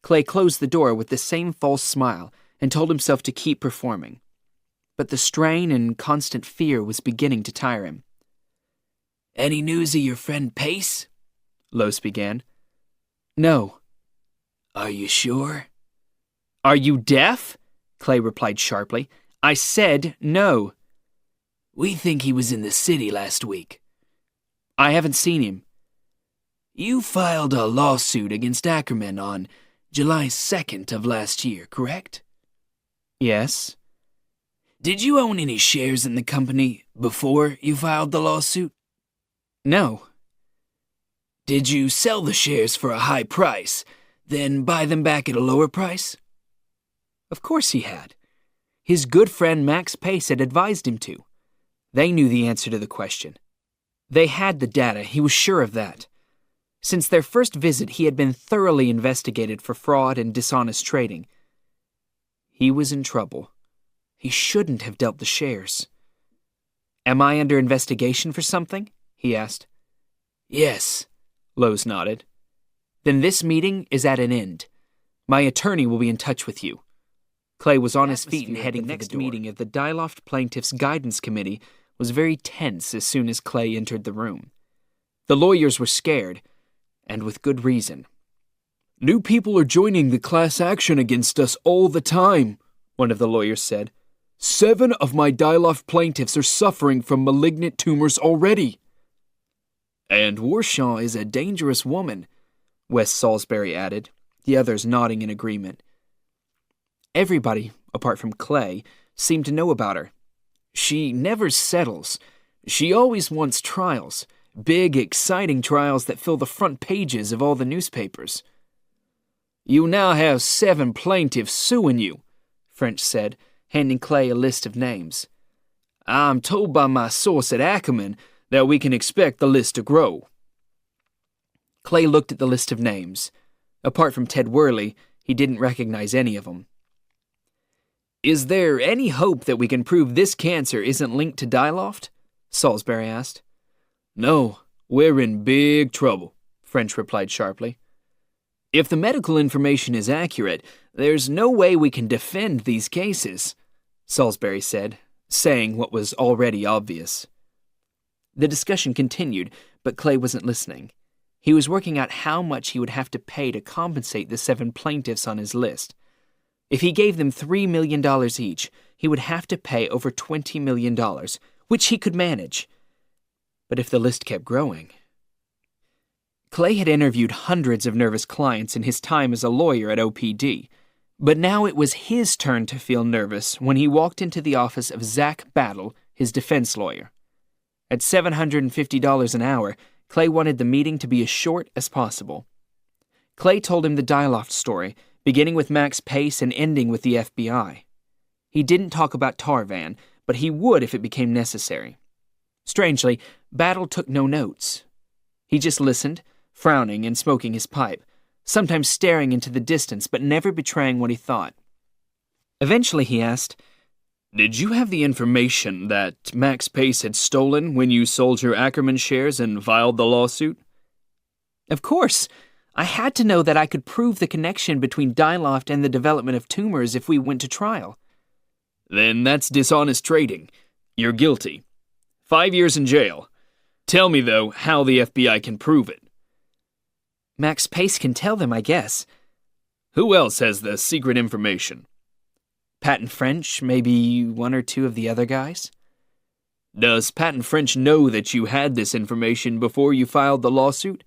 Clay closed the door with the same false smile and told himself to keep performing. But the strain and constant fear was beginning to tire him. "Any news of your friend Pace?" Lose began. "No." "Are you sure?" "Are you deaf?" Clay replied sharply. "I said no." "We think he was in the city last week." "I haven't seen him." "You filed a lawsuit against Ackerman on July 2nd of last year, correct?" "Yes." "Did you own any shares in the company before you filed the lawsuit?" "No." "Did you sell the shares for a high price, then buy them back at a lower price?" Of course he had. His good friend Max Pace had advised him to. They knew the answer to the question. They had the data, he was sure of that. Since their first visit, he had been thoroughly investigated for fraud and dishonest trading. He was in trouble. He shouldn't have dealt the shares. "Am I under investigation for something?" he asked. "Yes," Lose nodded. "Then this meeting is at an end. My attorney will be in touch with you." Clay was on his feet and heading for the next meeting of the Dyloft Plaintiffs' Guidance Committee was very tense as soon as Clay entered the room. The lawyers were scared, and with good reason. "New people are joining the class action against us all the time," one of the lawyers said. 7 of my Diloff plaintiffs are suffering from malignant tumors already. And Warshaw is a dangerous woman, Wes Salisbury added, the others nodding in agreement. Everybody, apart from Clay, seemed to know about her. She never settles. She always wants trials, big, exciting trials that fill the front pages of all the newspapers. You now have 7 plaintiffs suing you, French said, handing Clay a list of names. I'm told by my source at Ackerman that we can expect the list to grow. Clay looked at the list of names. Apart from Ted Worley, he didn't recognize any of them. Is there any hope that we can prove this cancer isn't linked to Diloff? Salisbury asked. No, we're in big trouble, French replied sharply. If the medical information is accurate, there's no way we can defend these cases, Salisbury said, saying what was already obvious. The discussion continued, but Clay wasn't listening. He was working out how much he would have to pay to compensate the 7 plaintiffs on his list. If he gave them $3 million each, he would have to pay over $20 million, which he could manage. But if the list kept growing... Clay had interviewed hundreds of nervous clients in his time as a lawyer at OPD, but now it was his turn to feel nervous when he walked into the office of Zach Battle, his defense lawyer. At $750 an hour, Clay wanted the meeting to be as short as possible. Clay told him the Diloff story, beginning with Max Pace and ending with the FBI. He didn't talk about Tarvan, but he would if it became necessary. Strangely, Battle took no notes. He just listened, frowning and smoking his pipe, sometimes staring into the distance but never betraying what he thought. Eventually he asked, Did you have the information that Max Pace had stolen when you sold your Ackerman shares and filed the lawsuit? Of course. I had to know that I could prove the connection between Diloff and the development of tumors if we went to trial. Then that's dishonest trading. You're guilty. 5 years in jail. Tell me, though, how the FBI can prove it. Max Pace can tell them, I guess. Who else has the secret information? Patton French, maybe 1 or 2 of the other guys? Does Patton French know that you had this information before you filed the lawsuit?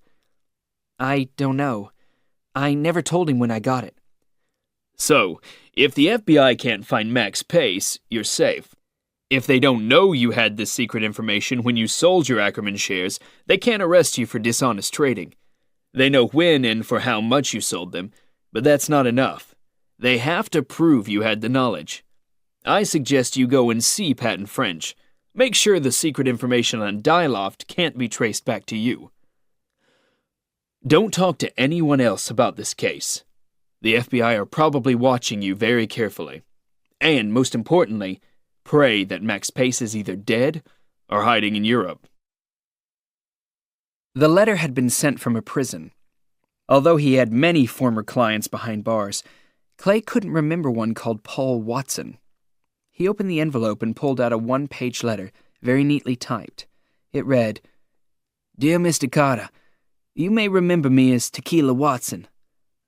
I don't know. I never told him when I got it. So, if the FBI can't find Max Pace, you're safe. If they don't know you had this secret information when you sold your Ackerman shares, they can't arrest you for dishonest trading. They know when and for how much you sold them, but that's not enough. They have to prove you had the knowledge. I suggest you go and see Patton French. Make sure the secret information on Diloff can't be traced back to you. Don't talk to anyone else about this case. The FBI are probably watching you very carefully. And, most importantly, pray that Max Pace is either dead or hiding in Europe. The letter had been sent from a prison. Although he had many former clients behind bars, Clay couldn't remember one called Paul Watson. He opened the envelope and pulled out a 1-page letter, very neatly typed. It read, Dear Mr. Carter, you may remember me as Tequila Watson.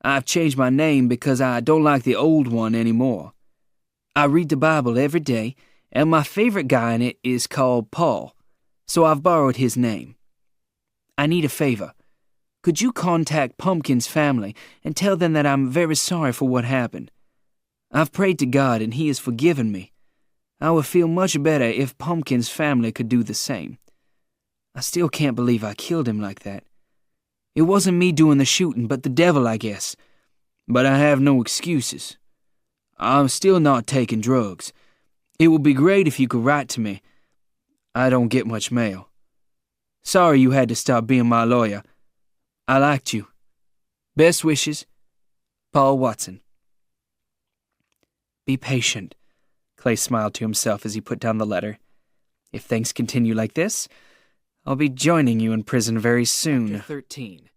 I've changed my name because I don't like the old one anymore. I read the Bible every day, and my favorite guy in it is called Paul, so I've borrowed his name. I need a favor. Could you contact Pumpkin's family and tell them that I'm very sorry for what happened? I've prayed to God and He has forgiven me. I would feel much better if Pumpkin's family could do the same. I still can't believe I killed him like that. It wasn't me doing the shooting, but the devil, I guess. But I have no excuses. I'm still not taking drugs. It would be great if you could write to me. I don't get much mail. Sorry you had to stop being my lawyer. I liked you. Best wishes, Paul Watson. Be patient, Clay smiled to himself as he put down the letter. If things continue like this, I'll be joining you in prison very soon. Chapter 13.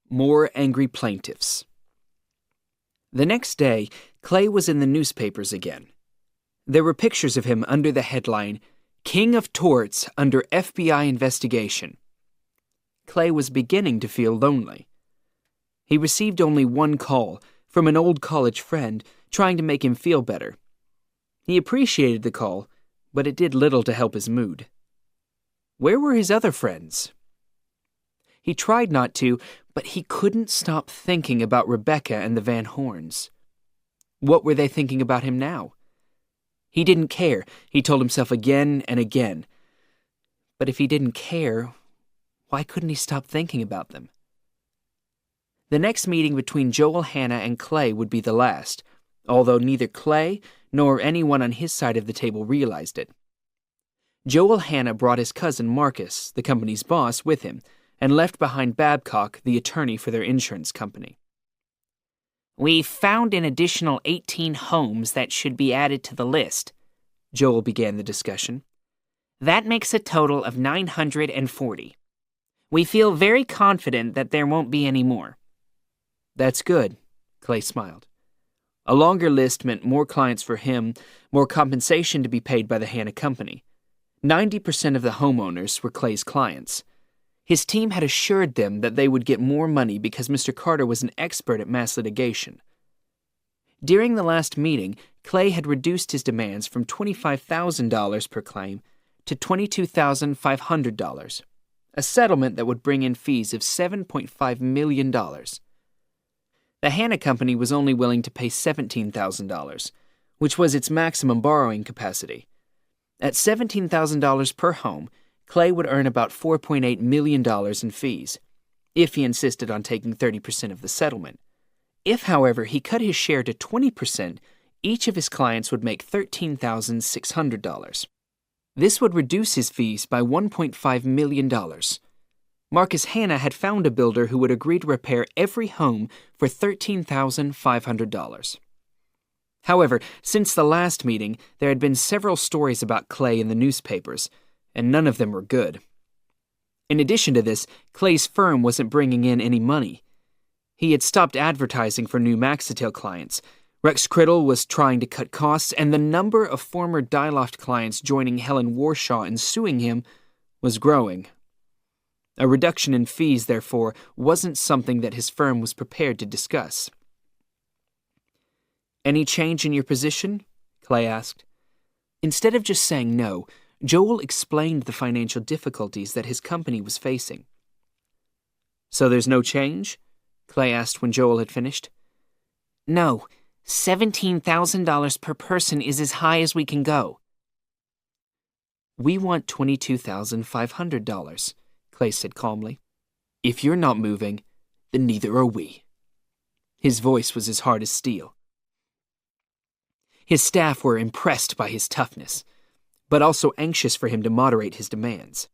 More angry plaintiffs. The next day, Clay was in the newspapers again. There were pictures of him under the headline, King of Torts under FBI investigation. Clay was beginning to feel lonely. He received only one call from an old college friend trying to make him feel better, He appreciated the call, but it did little to help his mood. Where were his other friends? He tried not to, but he couldn't stop thinking about Rebecca and the Van Horns. What were they thinking about him now? He didn't care, he told himself again and again. But if he didn't care, why couldn't he stop thinking about them? The next meeting between Joel, Hannah, and Clay would be the last, although neither Clay nor anyone on his side of the table realized it. Joel Hannah brought his cousin Marcus, the company's boss, with him, and left behind Babcock, the attorney for their insurance company. "We found an additional 18 homes that should be added to the list," Joel began the discussion. "That makes a total of 940. We feel very confident that there won't be any more." "That's good," Clay smiled. A longer list meant more clients for him, more compensation to be paid by the Hannah Company. 90% of the homeowners were Clay's clients. His team had assured them that they would get more money because Mr. Carter was an expert at mass litigation. During the last meeting, Clay had reduced his demands from $25,000 per claim to $22,500, a settlement that would bring in fees of $7.5 million. The Hannah Company was only willing to pay $17,000, which was its maximum borrowing capacity. At $17,000 per home, Clay would earn about $4.8 million in fees, if he insisted on taking 30% of the settlement. If, however, he cut his share to 20%, each of his clients would make $13,600. This would reduce his fees by $1.5 million. Marcus Hannah had found a builder who would agree to repair every home for $13,500. However, since the last meeting, there had been several stories about Clay in the newspapers, and none of them were good. In addition to this, Clay's firm wasn't bringing in any money. He had stopped advertising for new Maxitil clients. Rex Criddle was trying to cut costs, and the number of former Dialoft clients joining Helen Warshaw and suing him was growing. A reduction in fees, therefore, wasn't something that his firm was prepared to discuss. "Any change in your position?" Clay asked. Instead of just saying no, Joel explained the financial difficulties that his company was facing. "So there's no change?" Clay asked when Joel had finished. "No, $17,000 per person is as high as we can go." "We want $22,500, Clay said calmly. "If you're not moving, then neither are we." His voice was as hard as steel. His staff were impressed by his toughness, but also anxious for him to moderate his demands.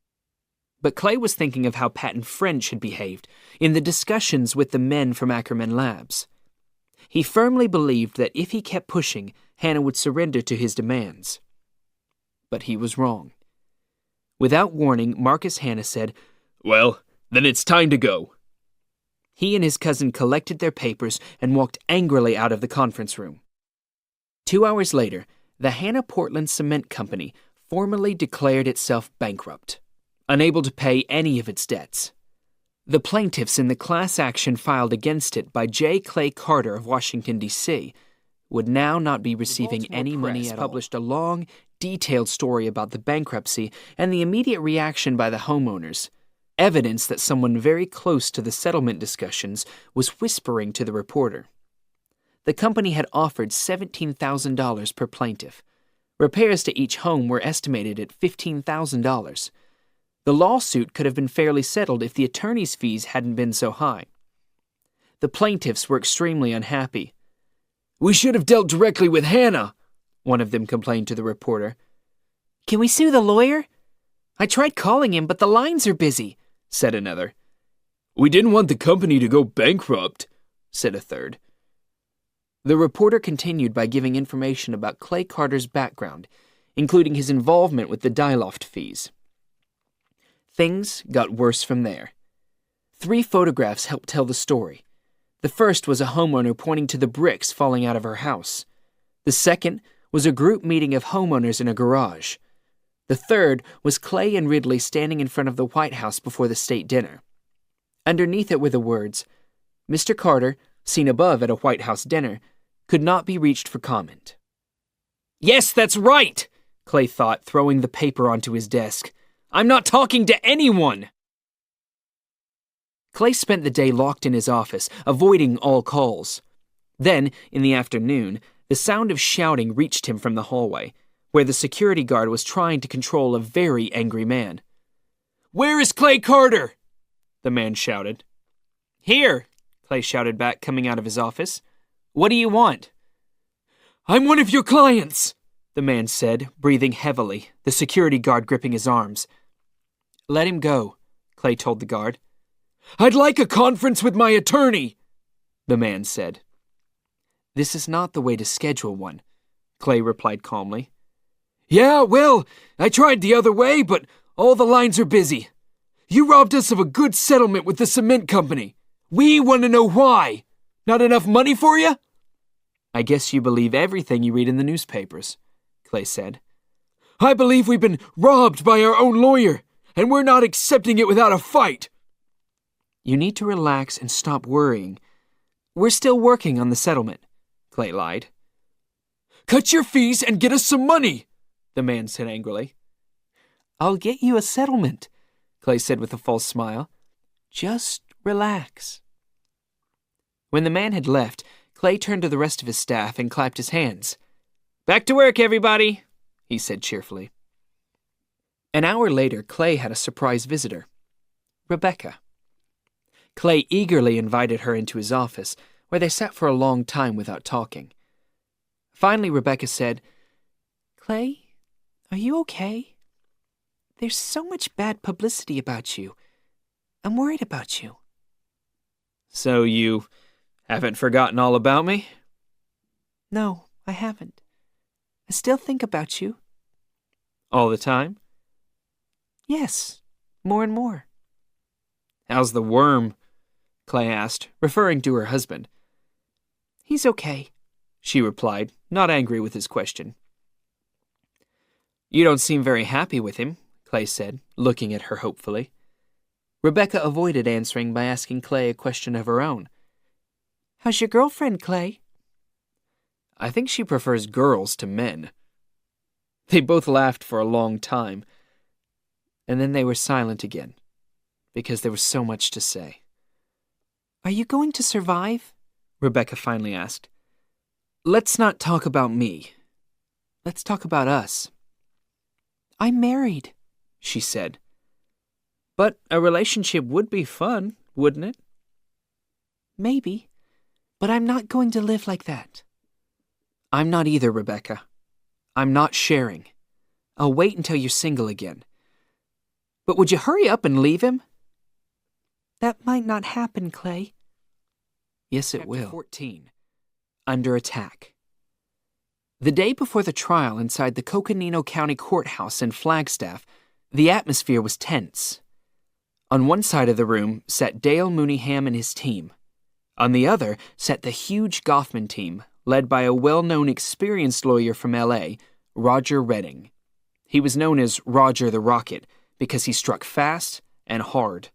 But Clay was thinking of how Patton French had behaved in the discussions with the men from Ackerman Labs. He firmly believed that if he kept pushing, Hannah would surrender to his demands. But he was wrong. Without warning, Marcus Hannah said, "Well, then it's time to go." He and his cousin collected their papers and walked angrily out of the conference room. 2 hours later, the Hannah Portland Cement Company formally declared itself bankrupt, unable to pay any of its debts. The plaintiffs in the class action filed against it by J. Clay Carter of Washington, D.C., would now not be receiving any money at all. Published a long, detailed story about the bankruptcy and the immediate reaction by the homeowners, evidence that someone very close to the settlement discussions was whispering to the reporter. The company had offered $17,000 per plaintiff. Repairs to each home were estimated at $15,000. The lawsuit could have been fairly settled if the attorney's fees hadn't been so high. The plaintiffs were extremely unhappy. "We should have dealt directly with Hannah," one of them complained to the reporter. "Can we sue the lawyer?" "I tried calling him, but the lines are busy," said another. "We didn't want the company to go bankrupt," said a third. The reporter continued by giving information about Clay Carter's background, including his involvement with the Dialoft fees. Things got worse from there. 3 photographs helped tell the story. The first was a homeowner pointing to the bricks falling out of her house. The second was a group meeting of homeowners in a garage. The third was Clay and Ridley standing in front of the White House before the state dinner. Underneath it were the words, "Mr. Carter, seen above at a White House dinner, could not be reached for comment." Yes, that's right, Clay thought, throwing the paper onto his desk. I'm not talking to anyone! Clay spent the day locked in his office, avoiding all calls. Then, in the afternoon, the sound of shouting reached him from the hallway, where the security guard was trying to control a very angry man. "Where is Clay Carter?" the man shouted. "Here," Clay shouted back, coming out of his office. "What do you want?" "I'm one of your clients," the man said, breathing heavily, the security guard gripping his arms. "Let him go," Clay told the guard. "I'd like a conference with my attorney," the man said. "This is not the way to schedule one," Clay replied calmly. "Yeah, well, I tried the other way, but all the lines are busy. You robbed us of a good settlement with the cement company. We want to know why. Not enough money for you?" "I guess you believe everything you read in the newspapers," Clay said. "I believe we've been robbed by our own lawyer, and we're not accepting it without a fight." "You need to relax and stop worrying. We're still working on the settlement," Clay lied. "Cut your fees and get us some money," the man said angrily. "I'll get you a settlement," Clay said with a false smile. "Just relax." When the man had left, Clay turned to the rest of his staff and clapped his hands. "Back to work, everybody," he said cheerfully. An hour later, Clay had a surprise visitor, Rebecca. Clay eagerly invited her into his office, where they sat for a long time without talking. Finally, Rebecca said, "Clay, are you okay? There's so much bad publicity about you. I'm worried about you." "So you haven't forgotten all about me?" "No, I haven't. I still think about you." "All the time?" "Yes, more and more." "How's the worm?" Clay asked, referring to her husband. "He's okay," she replied, not angry with his question. "You don't seem very happy with him," Clay said, looking at her hopefully. Rebecca avoided answering by asking Clay a question of her own. "How's your girlfriend, Clay?" "I think she prefers girls to men." They both laughed for a long time, and then they were silent again, because there was so much to say. "Are you going to survive?" Rebecca finally asked. "Let's not talk about me. Let's talk about us." "I'm married," she said. "But a relationship would be fun, wouldn't it?" "Maybe, but I'm not going to live like that." "I'm not either, Rebecca. I'm not sharing. I'll wait until you're single again. But would you hurry up and leave him?" "That might not happen, Clay." "Yes, it will." 14. Under attack. The day before the trial inside the Coconino County Courthouse in Flagstaff, the atmosphere was tense. On one side of the room sat Dale Mooneyham and his team. On the other sat the huge Goffman team, led by a well-known experienced lawyer from L.A., Roger Redding. He was known as Roger the Rocket because he struck fast and hard.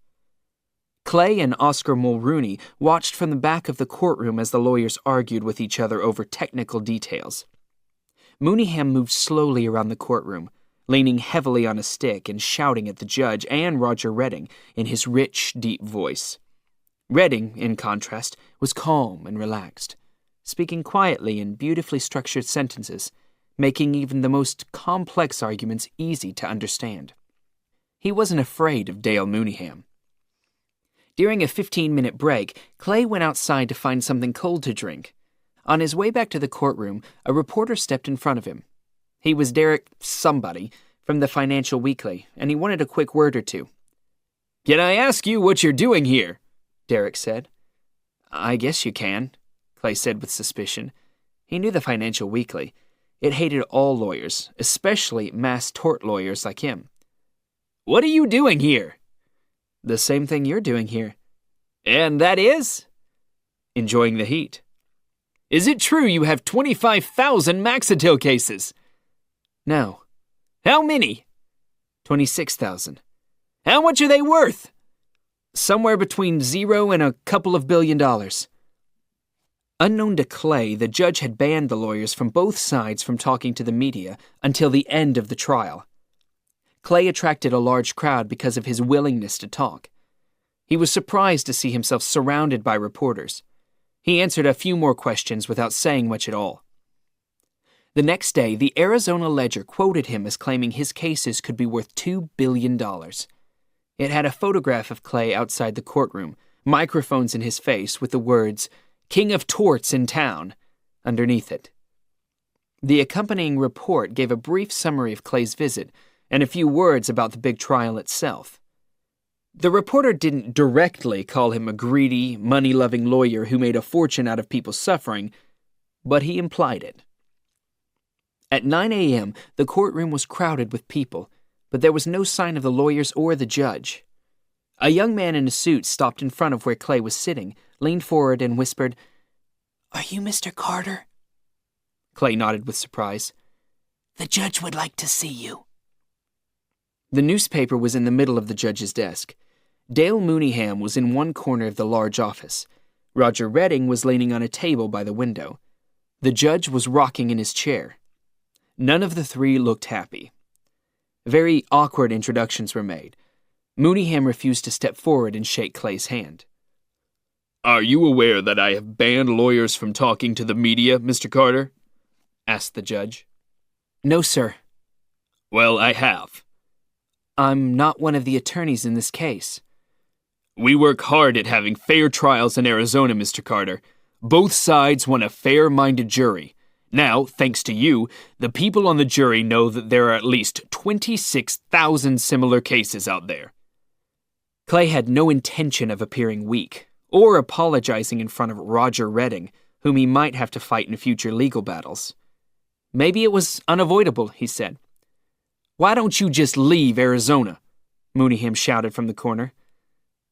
Clay and Oscar Mulrooney watched from the back of the courtroom as the lawyers argued with each other over technical details. Mooneyham moved slowly around the courtroom, leaning heavily on a stick and shouting at the judge and Roger Redding in his rich, deep voice. Redding, in contrast, was calm and relaxed, speaking quietly in beautifully structured sentences, making even the most complex arguments easy to understand. He wasn't afraid of Dale Mooneyham. During a 15-minute break, Clay went outside to find something cold to drink. On his way back to the courtroom, a reporter stepped in front of him. He was Derek somebody from the Financial Weekly, and he wanted a quick word or two. "Can I ask you what you're doing here?" Derek said. "I guess you can," Clay said with suspicion. He knew the Financial Weekly. It hated all lawyers, especially mass tort lawyers like him. "What are you doing here?" "The same thing you're doing here." "And that is?" "Enjoying the heat." "Is it true you have 25,000 Maxitil cases?" "No." "How many?" 26,000. "How much are they worth?" "Somewhere between $0 and a couple of $1 billion." Unknown to Clay, the judge had banned the lawyers from both sides from talking to the media until the end of the trial. Clay attracted a large crowd because of his willingness to talk. He was surprised to see himself surrounded by reporters. He answered a few more questions without saying much at all. The next day, the Arizona Ledger quoted him as claiming his cases could be worth $2 billion. It had a photograph of Clay outside the courtroom, microphones in his face with the words, "King of Torts in town," underneath it. The accompanying report gave a brief summary of Clay's visit and a few words about the big trial itself. The reporter didn't directly call him a greedy, money-loving lawyer who made a fortune out of people's suffering, but he implied it. At 9 a.m., the courtroom was crowded with people, but there was no sign of the lawyers or the judge. A young man in a suit stopped in front of where Clay was sitting, leaned forward and whispered, "Are you Mr. Carter?" Clay nodded with surprise. "The judge would like to see you." The newspaper was in the middle of the judge's desk. Dale Mooneyham was in one corner of the large office. Roger Redding was leaning on a table by the window. The judge was rocking in his chair. None of the three looked happy. Very awkward introductions were made. Mooneyham refused to step forward and shake Clay's hand. "Are you aware that I have banned lawyers from talking to the media, Mr. Carter?" asked the judge. "No, sir." "Well, I have." "I'm not one of the attorneys in this case." "We work hard at having fair trials in Arizona, Mr. Carter. Both sides want a fair-minded jury. Now, thanks to you, the people on the jury know that there are at least 26,000 similar cases out there." Clay had no intention of appearing weak or apologizing in front of Roger Redding, whom he might have to fight in future legal battles. Maybe it was unavoidable, he said. "Why don't you just leave Arizona?" Mooneyham shouted from the corner.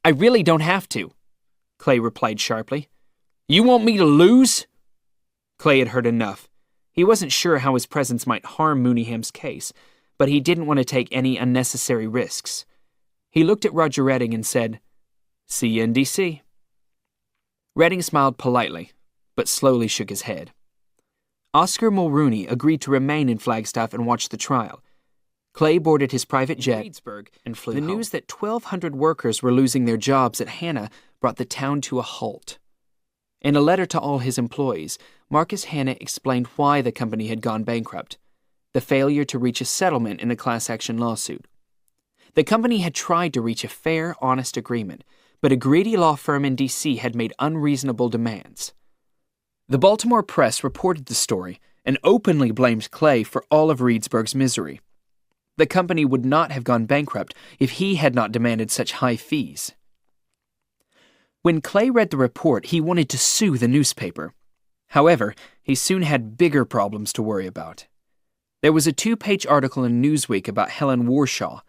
"I really don't have to," Clay replied sharply. "You want me to lose?" Clay had heard enough. He wasn't sure how his presence might harm Mooneyham's case, but he didn't want to take any unnecessary risks. He looked at Roger Redding and said, "See you in D.C." Redding smiled politely, but slowly shook his head. Oscar Mulrooney agreed to remain in Flagstaff and watch the trial. Clay boarded his private jet and flew home. The news that 1,200 workers were losing their jobs at Hanna brought the town to a halt. In a letter to all his employees, Marcus Hanna explained why the company had gone bankrupt: the failure to reach a settlement in the class action lawsuit. The company had tried to reach a fair, honest agreement, but a greedy law firm in D.C. had made unreasonable demands. The Baltimore press reported the story and openly blamed Clay for all of Reedsburg's misery. The company would not have gone bankrupt if he had not demanded such high fees. When Clay read the report, he wanted to sue the newspaper. However, he soon had bigger problems to worry about. There was a 2-page article in Newsweek about Helen Warshaw.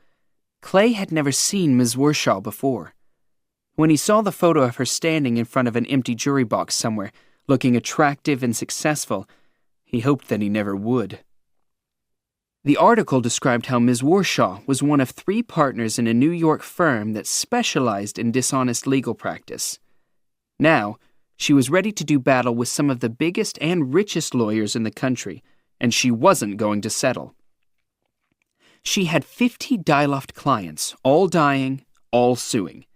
Clay had never seen Ms. Warshaw before. When he saw the photo of her standing in front of an empty jury box somewhere, looking attractive and successful, he hoped that he never would. The article described how Ms. Warshaw was one of 3 partners in a New York firm that specialized in dishonest legal practice. Now, she was ready to do battle with some of the biggest and richest lawyers in the country, and she wasn't going to settle. She had 50 Diloft clients, all dying, all suing.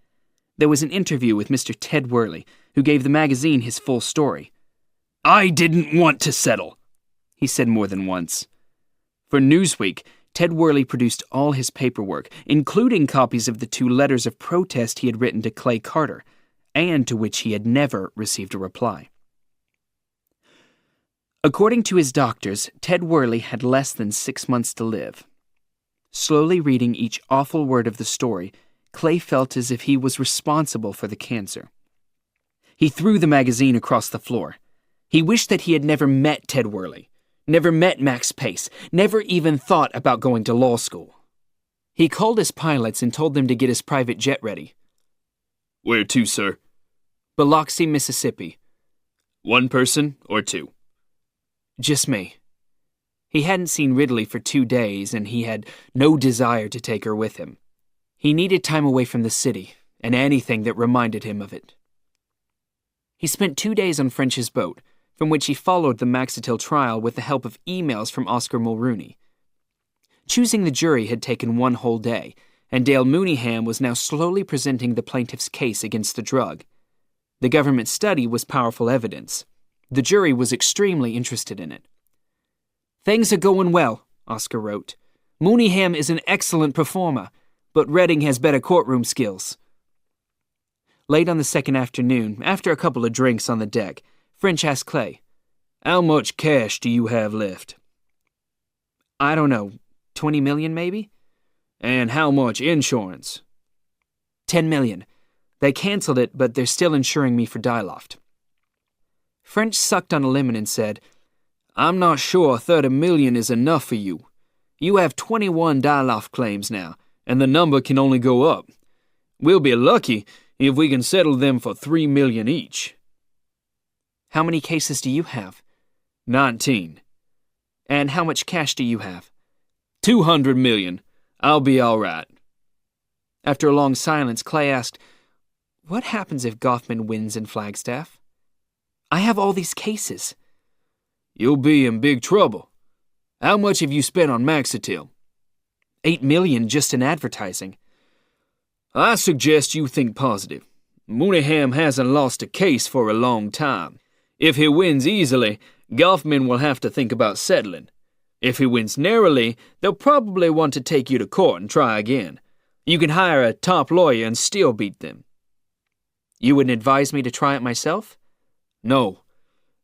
There was an interview with Mr. Ted Worley, who gave the magazine his full story. "I didn't want to settle," he said more than once. For Newsweek, Ted Worley produced all his paperwork, including copies of the 2 letters of protest he had written to Clay Carter, and to which he had never received a reply. According to his doctors, Ted Worley had less than 6 months to live. Slowly reading each awful word of the story, Clay felt as if he was responsible for the cancer. He threw the magazine across the floor. He wished that he had never met Ted Worley, never met Max Pace, never even thought about going to law school. He called his pilots and told them to get his private jet ready. "Where to, sir?" Biloxi, Mississippi. "One person or 2? Just me." He hadn't seen Ridley for 2 days, and he had no desire to take her with him. He needed time away from the city, and anything that reminded him of it. He spent 2 days on French's boat, from which he followed the Maxitil trial with the help of emails from Oscar Mulrooney. Choosing the jury had taken 1 whole day, and Dale Mooneyham was now slowly presenting the plaintiff's case against the drug. The government study was powerful evidence. The jury was extremely interested in it. "Things are going well," Oscar wrote. "Mooneyham is an excellent performer, but Redding has better courtroom skills." Late on the second afternoon, after a couple of drinks on the deck, French asked Clay, "How much cash do you have left?" "I don't know, 20 million maybe?" "And how much insurance?" 10 million. They canceled it, but they're still insuring me for Diloft." French sucked on a lemon and said, "I'm not sure 30 million is enough for you. You have 21 Diloft claims now, and the number can only go up. We'll be lucky if we can settle them for 3 million each." "How many cases do you have?" 19. "And how much cash do you have?" 200 million. I'll be all right." After a long silence, Clay asked, "What happens if Goffman wins in Flagstaff? I have all these cases." "You'll be in big trouble. How much have you spent on Maxitil?" 8 million just in advertising." "I suggest you think positive. Mooneyham hasn't lost a case for a long time. If he wins easily, Goffman will have to think about settling. If he wins narrowly, they'll probably want to take you to court and try again. You can hire a top lawyer and still beat them." "You wouldn't advise me to try it myself?" "No.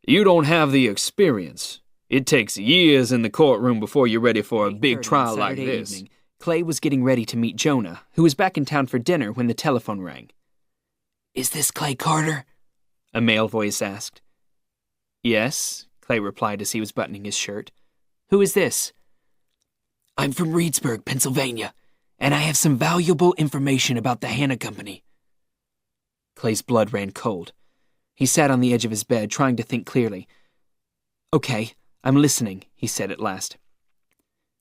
You don't have the experience. It takes years in the courtroom before you're ready for a big trial like this." Evening, Clay was getting ready to meet Jonah, who was back in town for dinner when the telephone rang. Is this Clay Carter? A male voice asked. "Yes," Clay replied as he was buttoning his shirt. "Who is this?" "I'm from Reedsburg, Pennsylvania, and I have some valuable information about the Hanna Company." Clay's blood ran cold. He sat on the edge of his bed, trying to think clearly. "Okay, I'm listening," he said at last.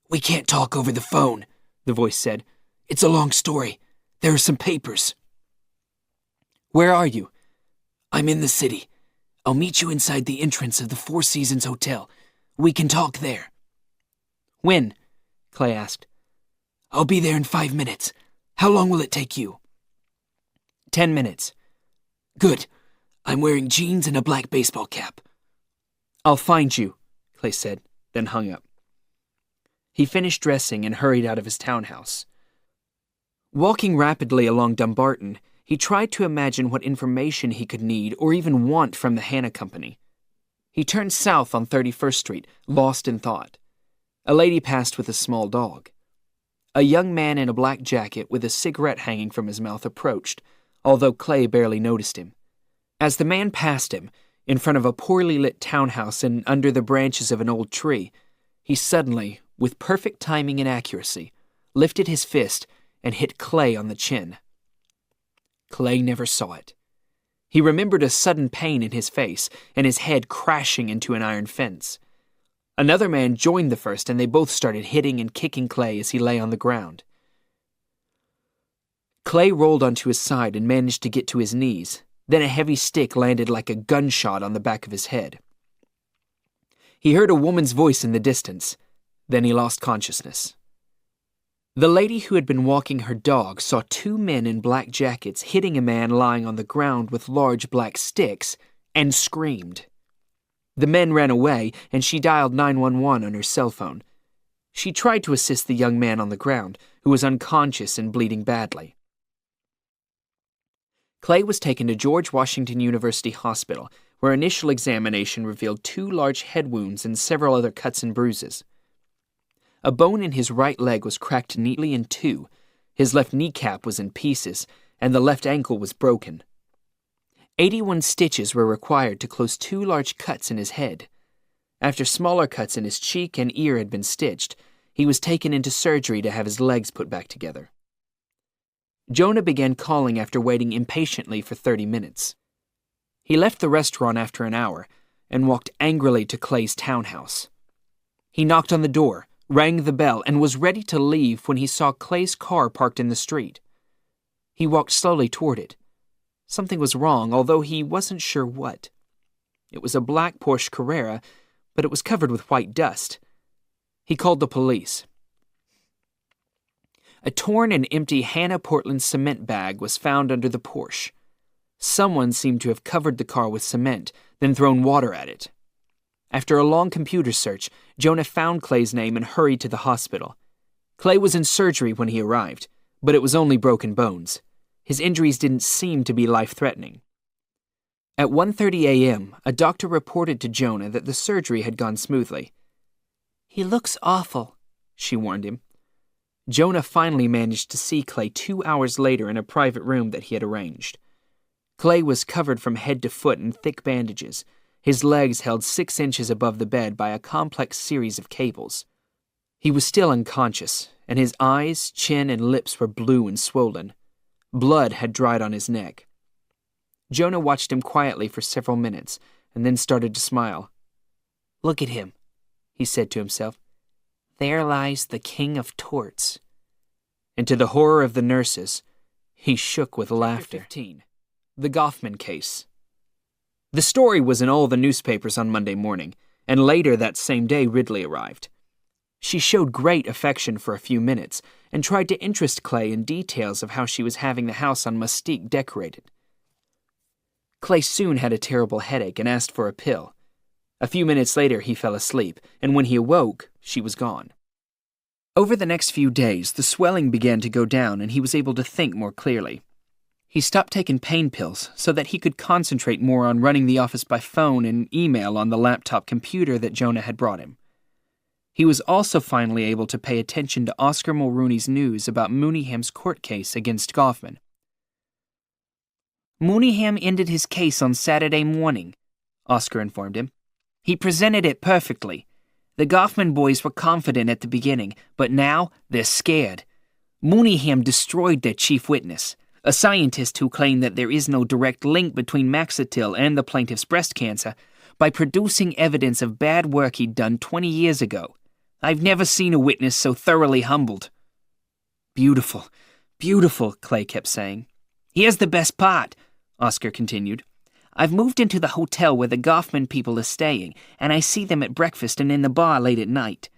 "We can't talk over the phone," the voice said. "It's a long story. There are some papers." "Where are you?" "I'm in the city. I'll meet you inside the entrance of the Four Seasons Hotel. We can talk there." "When?" Clay asked. "I'll be there in 5 minutes. How long will it take you?" 10 minutes. "Good. I'm wearing jeans and a black baseball cap." "I'll find you," Clay said, then hung up. He finished dressing and hurried out of his townhouse. Walking rapidly along Dumbarton, he tried to imagine what information he could need or even want from the Hanna Company. He turned south on 31st Street, lost in thought. A lady passed with a small dog. A young man in a black jacket with a cigarette hanging from his mouth approached, although Clay barely noticed him. As the man passed him, in front of a poorly lit townhouse and under the branches of an old tree, he suddenly, with perfect timing and accuracy, lifted his fist and hit Clay on the chin. Clay never saw it. He remembered a sudden pain in his face and his head crashing into an iron fence. Another man joined the first and they both started hitting and kicking Clay as he lay on the ground. Clay rolled onto his side and managed to get to his knees. Then a heavy stick landed like a gunshot on the back of his head. He heard a woman's voice in the distance. Then he lost consciousness. The lady who had been walking her dog saw two men in black jackets hitting a man lying on the ground with large black sticks and screamed. The men ran away and she dialed 911 on her cell phone. She tried to assist the young man on the ground, who was unconscious and bleeding badly. Clay was taken to George Washington University Hospital, where initial examination revealed 2 large head wounds and several other cuts and bruises. A bone in his right leg was cracked neatly in 2, his left kneecap was in pieces, and the left ankle was broken. 81 stitches were required to close 2 large cuts in his head. After smaller cuts in his cheek and ear had been stitched, he was taken into surgery to have his legs put back together. Jonah began calling after waiting impatiently for 30 minutes. He left the restaurant after an hour and walked angrily to Clay's townhouse. He knocked on the door, rang the bell, and was ready to leave when he saw Clay's car parked in the street. He walked slowly toward it. Something was wrong, although he wasn't sure what. It was a black Porsche Carrera, but it was covered with white dust. He called the police. A torn and empty Hannah Portland cement bag was found under the Porsche. Someone seemed to have covered the car with cement, then thrown water at it. After a long computer search, Jonah found Clay's name and hurried to the hospital. Clay was in surgery when he arrived, but it was only broken bones. His injuries didn't seem to be life-threatening. At 1:30 a.m., a doctor reported to Jonah that the surgery had gone smoothly. "He looks awful," she warned him. Jonah finally managed to see Clay 2 hours later in a private room that he had arranged. Clay was covered from head to foot in thick bandages, his legs held 6 inches above the bed by a complex series of cables. He was still unconscious, and his eyes, chin, and lips were blue and swollen. Blood had dried on his neck. Jonah watched him quietly for several minutes, and then started to smile. "Look at him," he said to himself. "There lies the King of Torts." And to the horror of the nurses, he shook with laughter. 15. The Goffman Case. The story was in all the newspapers on Monday morning, and later that same day Ridley arrived. She showed great affection for a few minutes and tried to interest Clay in details of how she was having the house on Mustique decorated. Clay soon had a terrible headache and asked for a pill. A few minutes later he fell asleep, and when he awoke, she was gone. Over the next few days, the swelling began to go down and he was able to think more clearly. He stopped taking pain pills so that he could concentrate more on running the office by phone and email on the laptop computer that Jonah had brought him. He was also finally able to pay attention to Oscar Mulrooney's news about Mooneyham's court case against Goffman. "Mooneyham ended his case on Saturday morning," Oscar informed him. "He presented it perfectly. The Goffman boys were confident at the beginning, but now they're scared. Mooneyham destroyed their chief witness, a scientist who claimed that there is no direct link between Maxatil and the plaintiff's breast cancer, by producing evidence of bad work he'd done 20 years ago. I've never seen a witness so thoroughly humbled." "Beautiful, beautiful," Clay kept saying. "Here's the best part," Oscar continued. "I've moved into the hotel where the Goffman people are staying, and I see them at breakfast and in the bar late at night.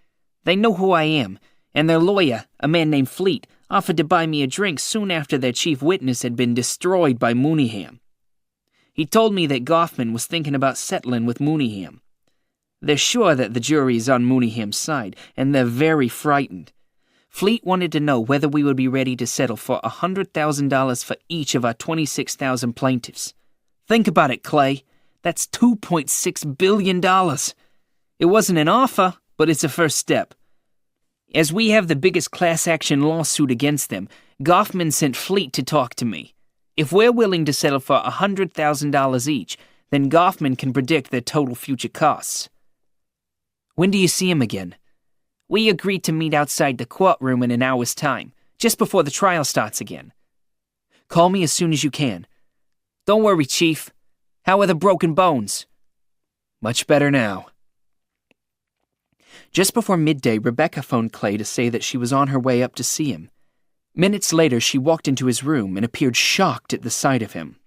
They know who I am, and their lawyer, a man named Fleet, offered to buy me a drink soon after their chief witness had been destroyed by Mooneyham. He told me that Goffman was thinking about settling with Mooneyham. They're sure that the jury is on Mooneyham's side, and they're very frightened. Fleet wanted to know whether we would be ready to settle for $100,000 for each of our 26,000 plaintiffs. Think about it, Clay. That's $2.6 billion. It wasn't an offer, but it's a first step. As we have the biggest class action lawsuit against them, Goffman sent Fleet to talk to me. If we're willing to settle for $100,000 each, then Goffman can predict their total future costs." "When do you see him again?" "We agreed to meet outside the courtroom in an hour's time, just before the trial starts again." "Call me as soon as you can." "Don't worry, Chief. How are the broken bones?" "Much better now." Just before midday, Rebecca phoned Clay to say that she was on her way up to see him. Minutes later, she walked into his room and appeared shocked at the sight of him.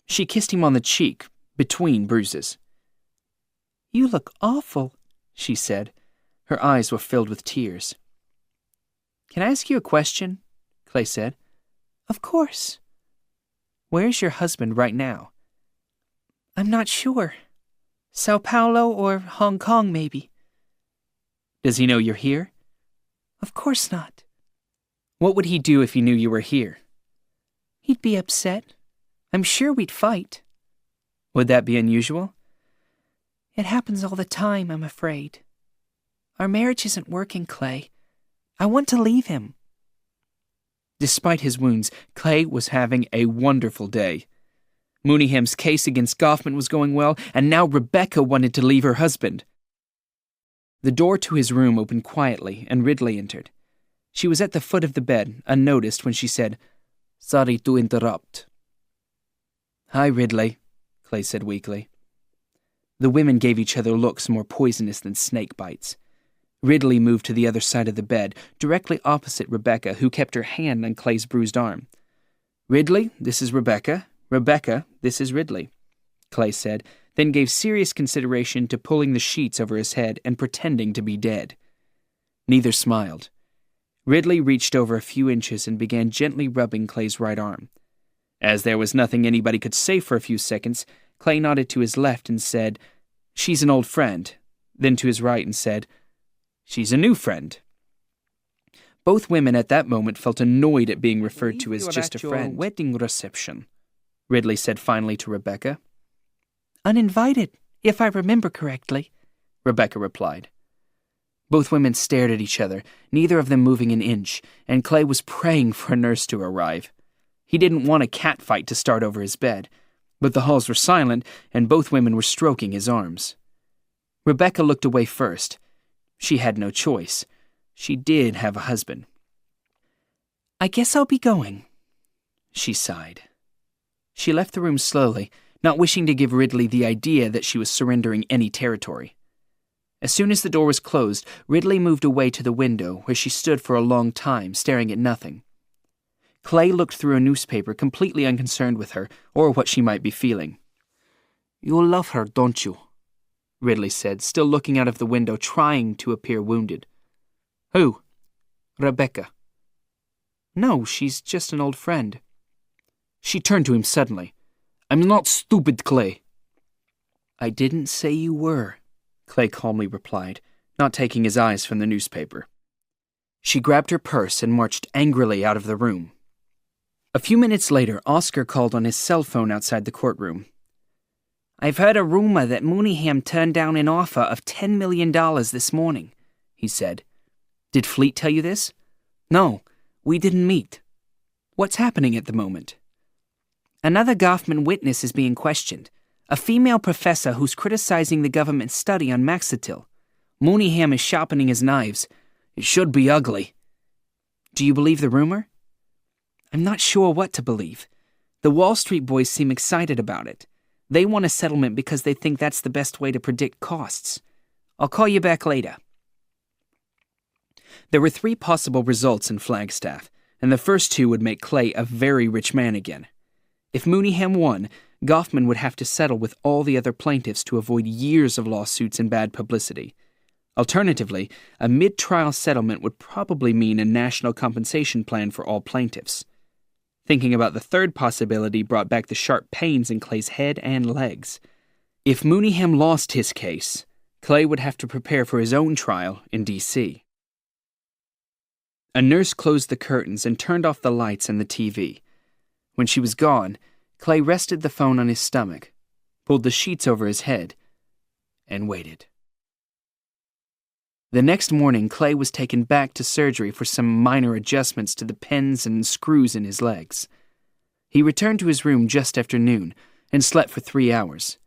She kissed him on the cheek, between bruises. "You look awful," she said. Her eyes were filled with tears. "Can I ask you a question?" Clay said. "Of course." "Where's your husband right now?" "I'm not sure. Sao Paulo or Hong Kong, maybe." "Does he know you're here?" "Of course not." "What would he do if he knew you were here?" "He'd be upset. I'm sure we'd fight." "Would that be unusual?" "It happens all the time, I'm afraid. Our marriage isn't working, Clay. I want to leave him." Despite his wounds, Clay was having a wonderful day. Mooneyham's case against Goffman was going well, and now Rebecca wanted to leave her husband. The door to his room opened quietly, and Ridley entered. She was at the foot of the bed, unnoticed, when she said, "Sorry to interrupt." "Hi, Ridley," Clay said weakly. The women gave each other looks more poisonous than snake bites. Ridley moved to the other side of the bed, directly opposite Rebecca, who kept her hand on Clay's bruised arm. "Ridley, this is Rebecca. "Rebecca, this is Ridley," Clay said, then gave serious consideration to pulling the sheets over his head and pretending to be dead. Neither smiled. Ridley reached over a few inches and began gently rubbing Clay's right arm. As there was nothing anybody could say for a few seconds, Clay nodded to his left and said, "She's an old friend," then to his right and said, "She's a new friend." Both women at that moment felt annoyed at being referred to as just a friend. "Wedding reception," Ridley said finally to Rebecca. "Uninvited, if I remember correctly," Rebecca replied. Both women stared at each other, neither of them moving an inch, and Clay was praying for a nurse to arrive. He didn't want a cat fight to start over his bed, but the halls were silent, and both women were stroking his arms. Rebecca looked away first. She had no choice. She did have a husband. "I guess I'll be going," she sighed. She left the room slowly, not wishing to give Ridley the idea that she was surrendering any territory. As soon as the door was closed, Ridley moved away to the window, where she stood for a long time, staring at nothing. Clay looked through a newspaper, completely unconcerned with her, or what she might be feeling. "You love her, don't you?" Ridley said, still looking out of the window, trying to appear wounded. "Who?" "Rebecca." "No, she's just an old friend." She turned to him suddenly. "I'm not stupid, Clay." "I didn't say you were," Clay calmly replied, not taking his eyes from the newspaper. She grabbed her purse and marched angrily out of the room. A few minutes later, Oscar called on his cell phone outside the courtroom. "I've heard a rumor that Mooneyham turned down an offer of $10 million this morning," he said. "Did Fleet tell you this?" "No, we didn't meet." "What's happening at the moment?" "Another Goffman witness is being questioned. A female professor who's criticizing the government's study on Maxatil. Mooneyham is sharpening his knives. It should be ugly." "Do you believe the rumor?" "I'm not sure what to believe. The Wall Street boys seem excited about it. They want a settlement because they think that's the best way to predict costs. I'll call you back later." There were 3 possible results in Flagstaff, and the first 2 would make Clay a very rich man again. If Mooneyham won, Goffman would have to settle with all the other plaintiffs to avoid years of lawsuits and bad publicity. Alternatively, a mid-trial settlement would probably mean a national compensation plan for all plaintiffs. Thinking about the third possibility brought back the sharp pains in Clay's head and legs. If Mooneyham lost his case, Clay would have to prepare for his own trial in D.C. A nurse closed the curtains and turned off the lights and the TV. When she was gone, Clay rested the phone on his stomach, pulled the sheets over his head, and waited. The next morning, Clay was taken back to surgery for some minor adjustments to the pins and screws in his legs. He returned to his room just after noon and slept for 3 hours.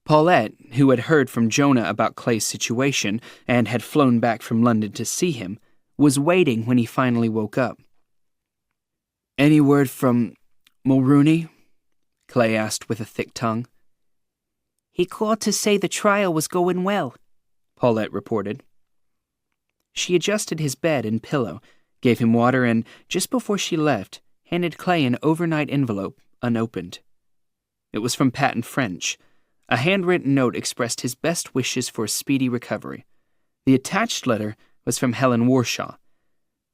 Paulette, who had heard from Jonah about Clay's situation and had flown back from London to see him, was waiting when he finally woke up. "Any word from Mulrooney?" Clay asked with a thick tongue. "He called to say the trial was going well," Paulette reported. She adjusted his bed and pillow, gave him water, and, just before she left, handed Clay an overnight envelope, unopened. It was from Patton French. A handwritten note expressed his best wishes for a speedy recovery. The attached letter was from Helen Warshaw.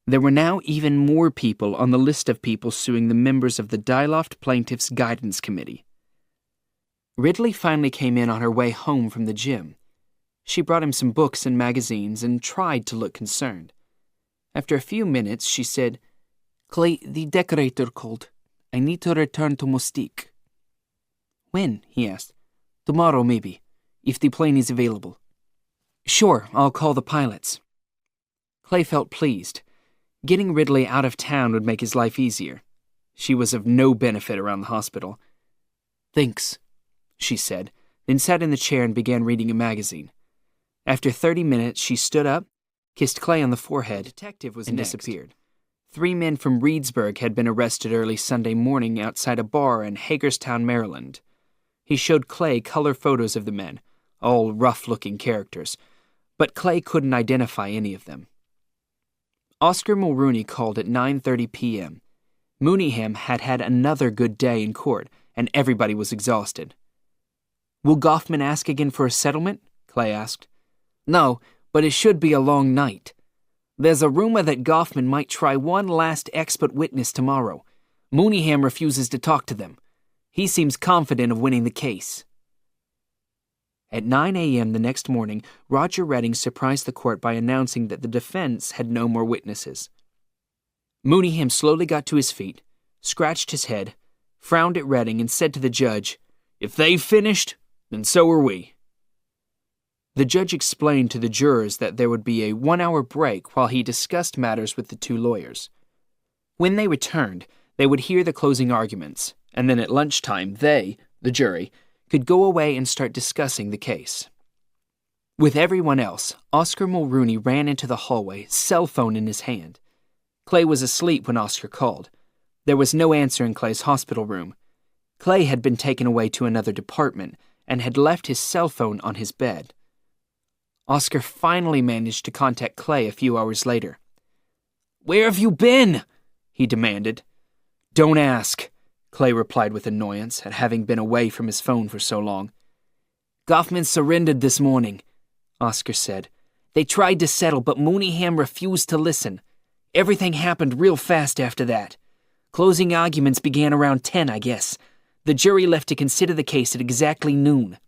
There were now even more people on the list of people suing the members of the Dyloft Plaintiffs' Guidance Committee. Ridley finally came in on her way home from the gym. She brought him some books and magazines and tried to look concerned. After a few minutes, she said, "Clay, the decorator called. I need to return to Mustique." "When?" he asked. "Tomorrow, maybe, if the plane is available." "Sure, I'll call the pilots." Clay felt pleased. Getting Ridley out of town would make his life easier. She was of no benefit around the hospital. "Thanks," she said, then sat in the chair and began reading a magazine. After 30 minutes, she stood up, kissed Clay on the forehead, and disappeared. 3 men from Reedsburg had been arrested early Sunday morning outside a bar in Hagerstown, Maryland. He showed Clay color photos of the men, all rough-looking characters, but Clay couldn't identify any of them. Oscar Mulrooney called at 9:30 p.m. Mooneyham had had another good day in court and everybody was exhausted. "Will Goffman ask again for a settlement?" Clay asked. "No, but it should be a long night. There's a rumor that Goffman might try one last expert witness tomorrow. Mooneyham refuses to talk to them. He seems confident of winning the case." At 9 a.m. the next morning, Roger Redding surprised the court by announcing that the defense had no more witnesses. Mooneyham slowly got to his feet, scratched his head, frowned at Redding, and said to the judge, "If they've finished, then so are we." The judge explained to the jurors that there would be a 1-hour break while he discussed matters with the two lawyers. When they returned, they would hear the closing arguments, and then at lunchtime they, the jury, could go away and start discussing the case. With everyone else, Oscar Mulrooney ran into the hallway, cell phone in his hand. Clay was asleep when Oscar called. There was no answer in Clay's hospital room. Clay had been taken away to another department and had left his cell phone on his bed. Oscar finally managed to contact Clay a few hours later. "Where have you been?" he demanded. "Don't ask," Clay replied with annoyance at having been away from his phone for so long. "Goffman surrendered this morning," Oscar said. "They tried to settle, but Mooneyham refused to listen. Everything happened real fast after that. Closing arguments began around 10, I guess. The jury left to consider the case at exactly noon."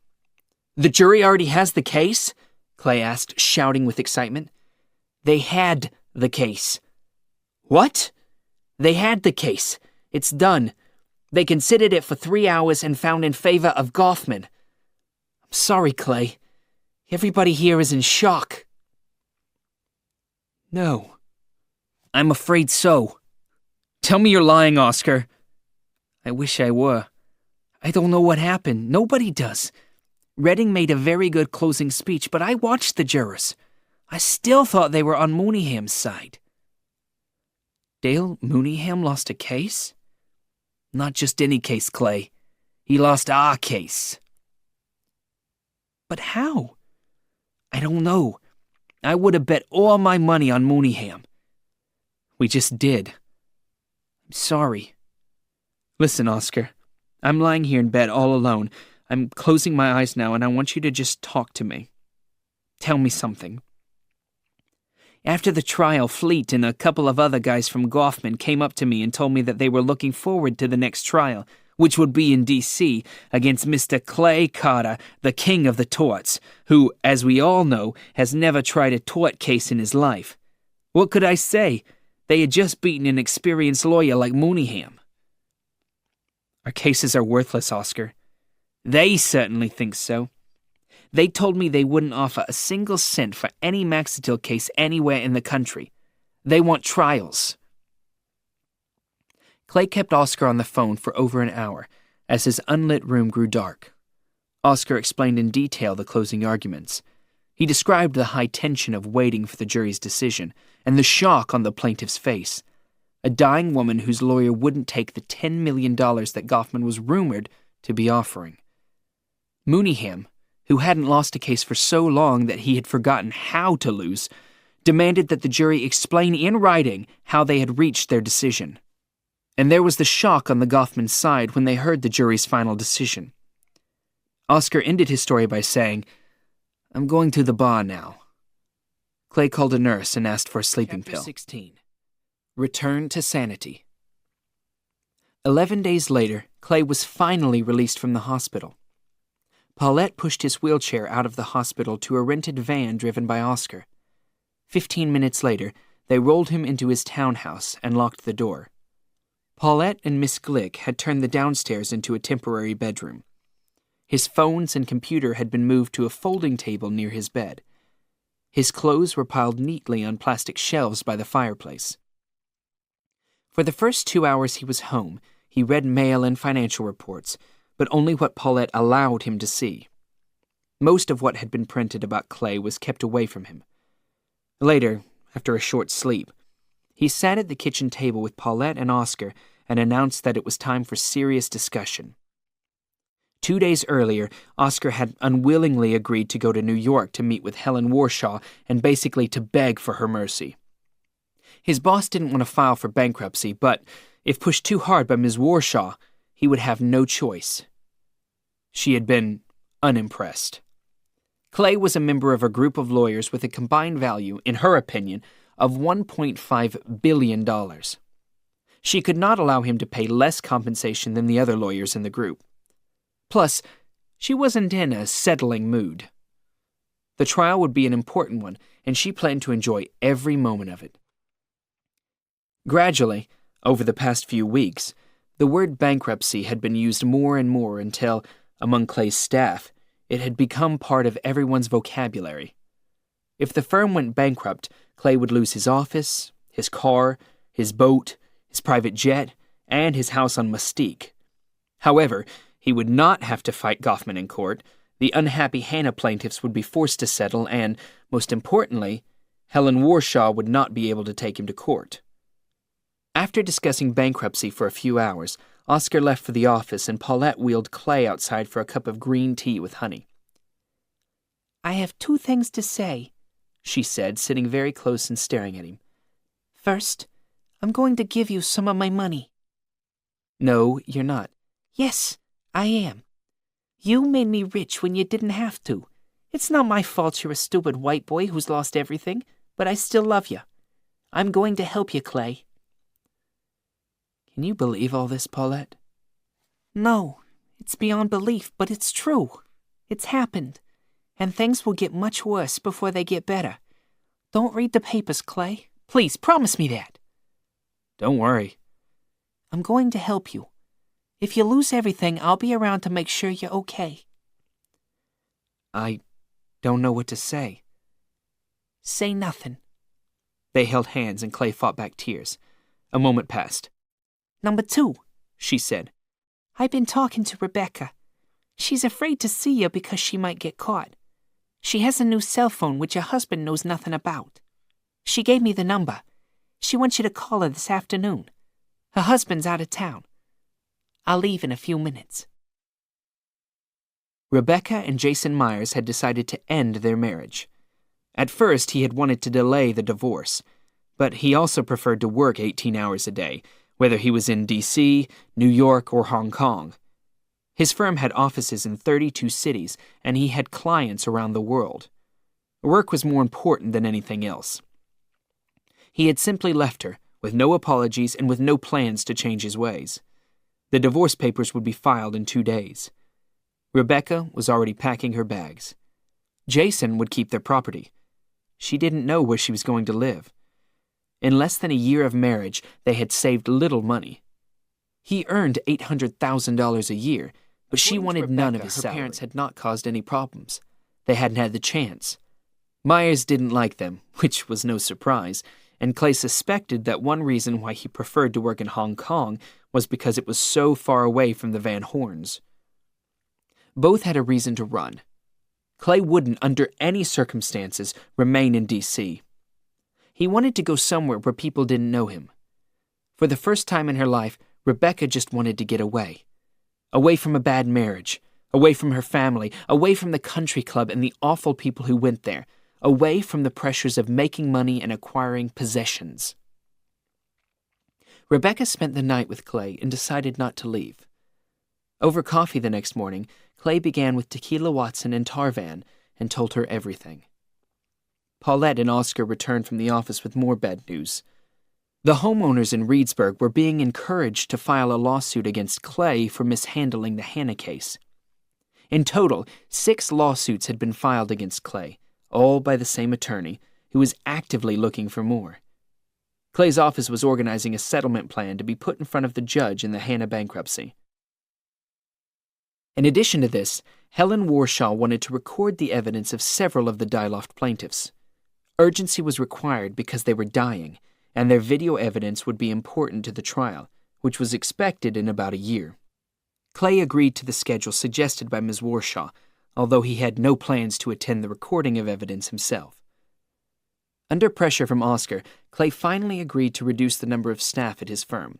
"The jury already has the case?" Clay asked, shouting with excitement. "They had the case." "What?" "They had the case. It's done. They considered it for 3 hours and found in favor of Goffman. I'm sorry, Clay. Everybody here is in shock." "No." "I'm afraid so." "Tell me you're lying, Oscar." "I wish I were. I don't know what happened. Nobody does. Redding made a very good closing speech, but I watched the jurors. I still thought they were on Mooneyham's side." "Dale Mooneyham lost a case?" "Not just any case, Clay. He lost our case." "But how?" "I don't know. I would have bet all my money on Mooneyham." "We just did." "I'm sorry." "Listen, Oscar. I'm lying here in bed all alone. I'm closing my eyes now, and I want you to just talk to me. Tell me something." "After the trial, Fleet and a couple of other guys from Goffman came up to me and told me that they were looking forward to the next trial, which would be in D.C., against Mr. Clay Carter, the King of the Torts, who, as we all know, has never tried a tort case in his life. What could I say? They had just beaten an experienced lawyer like Mooneyham." "Our cases are worthless, Oscar." "They certainly think so. They told me they wouldn't offer a single cent for any Maxitil case anywhere in the country. They want trials." Clay kept Oscar on the phone for over an hour, as his unlit room grew dark. Oscar explained in detail the closing arguments. He described the high tension of waiting for the jury's decision, and the shock on the plaintiff's face. A dying woman whose lawyer wouldn't take the $10 million that Goffman was rumored to be offering. Mooneyham, who hadn't lost a case for so long that he had forgotten how to lose, demanded that the jury explain in writing how they had reached their decision. And there was the shock on the Goffman side when they heard the jury's final decision. Oscar ended his story by saying, "I'm going to the bar now." Clay called a nurse and asked for a sleeping pill. 16. Return to sanity. 11 days later, Clay was finally released from the hospital. Paulette pushed his wheelchair out of the hospital to a rented van driven by Oscar. 15 minutes later, they rolled him into his townhouse and locked the door. Paulette and Miss Glick had turned the downstairs into a temporary bedroom. His phones and computer had been moved to a folding table near his bed. His clothes were piled neatly on plastic shelves by the fireplace. For the first 2 hours he was home, he read mail and financial reports, but only what Paulette allowed him to see. Most of what had been printed about Clay was kept away from him. Later, after a short sleep, he sat at the kitchen table with Paulette and Oscar and announced that it was time for serious discussion. 2 days earlier, Oscar had unwillingly agreed to go to New York to meet with Helen Warshaw and basically to beg for her mercy. His boss didn't want to file for bankruptcy, but if pushed too hard by Ms. Warshaw, he would have no choice. She had been unimpressed. Clay was a member of a group of lawyers with a combined value, in her opinion, of $1.5 billion. She could not allow him to pay less compensation than the other lawyers in the group. Plus, she wasn't in a settling mood. The trial would be an important one, and she planned to enjoy every moment of it. Gradually, over the past few weeks, the word bankruptcy had been used more and more until, among Clay's staff, it had become part of everyone's vocabulary. If the firm went bankrupt, Clay would lose his office, his car, his boat, his private jet, and his house on Mustique. However, he would not have to fight Goffman in court. The unhappy Hannah plaintiffs would be forced to settle, and, most importantly, Helen Warshaw would not be able to take him to court. After discussing bankruptcy for a few hours, Oscar left for the office and Paulette wheeled Clay outside for a cup of green tea with honey. I have 2 things to say, she said, sitting very close and staring at him. First, I'm going to give you some of my money. No, you're not. Yes, I am. You made me rich when you didn't have to. It's not my fault you're a stupid white boy who's lost everything, but I still love you. I'm going to help you, Clay. Can you believe all this, Paulette? No, it's beyond belief, but it's true. It's happened. And things will get much worse before they get better. Don't read the papers, Clay. Please, promise me that. Don't worry. I'm going to help you. If you lose everything, I'll be around to make sure you're okay. I don't know what to say. Say nothing. They held hands and Clay fought back tears. A moment passed. Number 2, she said. I've been talking to Rebecca. She's afraid to see you because she might get caught. She has a new cell phone which her husband knows nothing about. She gave me the number. She wants you to call her this afternoon. Her husband's out of town. I'll leave in a few minutes. Rebecca and Jason Myers had decided to end their marriage. At first, he had wanted to delay the divorce, but he also preferred to work 18 hours a day, whether he was in D.C., New York, or Hong Kong. His firm had offices in 32 cities, and he had clients around the world. Work was more important than anything else. He had simply left her, with no apologies and with no plans to change his ways. The divorce papers would be filed in 2 days. Rebecca was already packing her bags. Jason would keep their property. She didn't know where she was going to live. In less than a year of marriage, they had saved little money. He earned $800,000 a year, but she wanted none of his salary. Her parents had not caused any problems. They hadn't had the chance. Myers didn't like them, which was no surprise, and Clay suspected that one reason why he preferred to work in Hong Kong was because it was so far away from the Van Horns. Both had a reason to run. Clay wouldn't, under any circumstances, remain in D.C. He wanted to go somewhere where people didn't know him. For the first time in her life, Rebecca just wanted to get away. Away from a bad marriage, away from her family, away from the country club and the awful people who went there, away from the pressures of making money and acquiring possessions. Rebecca spent the night with Clay and decided not to leave. Over coffee the next morning, Clay began with Tequila Watson and Tarvan and told her everything. Paulette and Oscar returned from the office with more bad news. The homeowners in Reedsburg were being encouraged to file a lawsuit against Clay for mishandling the Hannah case. In total, 6 lawsuits had been filed against Clay, all by the same attorney, who was actively looking for more. Clay's office was organizing a settlement plan to be put in front of the judge in the Hannah bankruptcy. In addition to this, Helen Warshaw wanted to record the evidence of several of the Dyloft plaintiffs. Urgency was required because they were dying, and their video evidence would be important to the trial, which was expected in about a year. Clay agreed to the schedule suggested by Ms. Warshaw, although he had no plans to attend the recording of evidence himself. Under pressure from Oscar, Clay finally agreed to reduce the number of staff at his firm.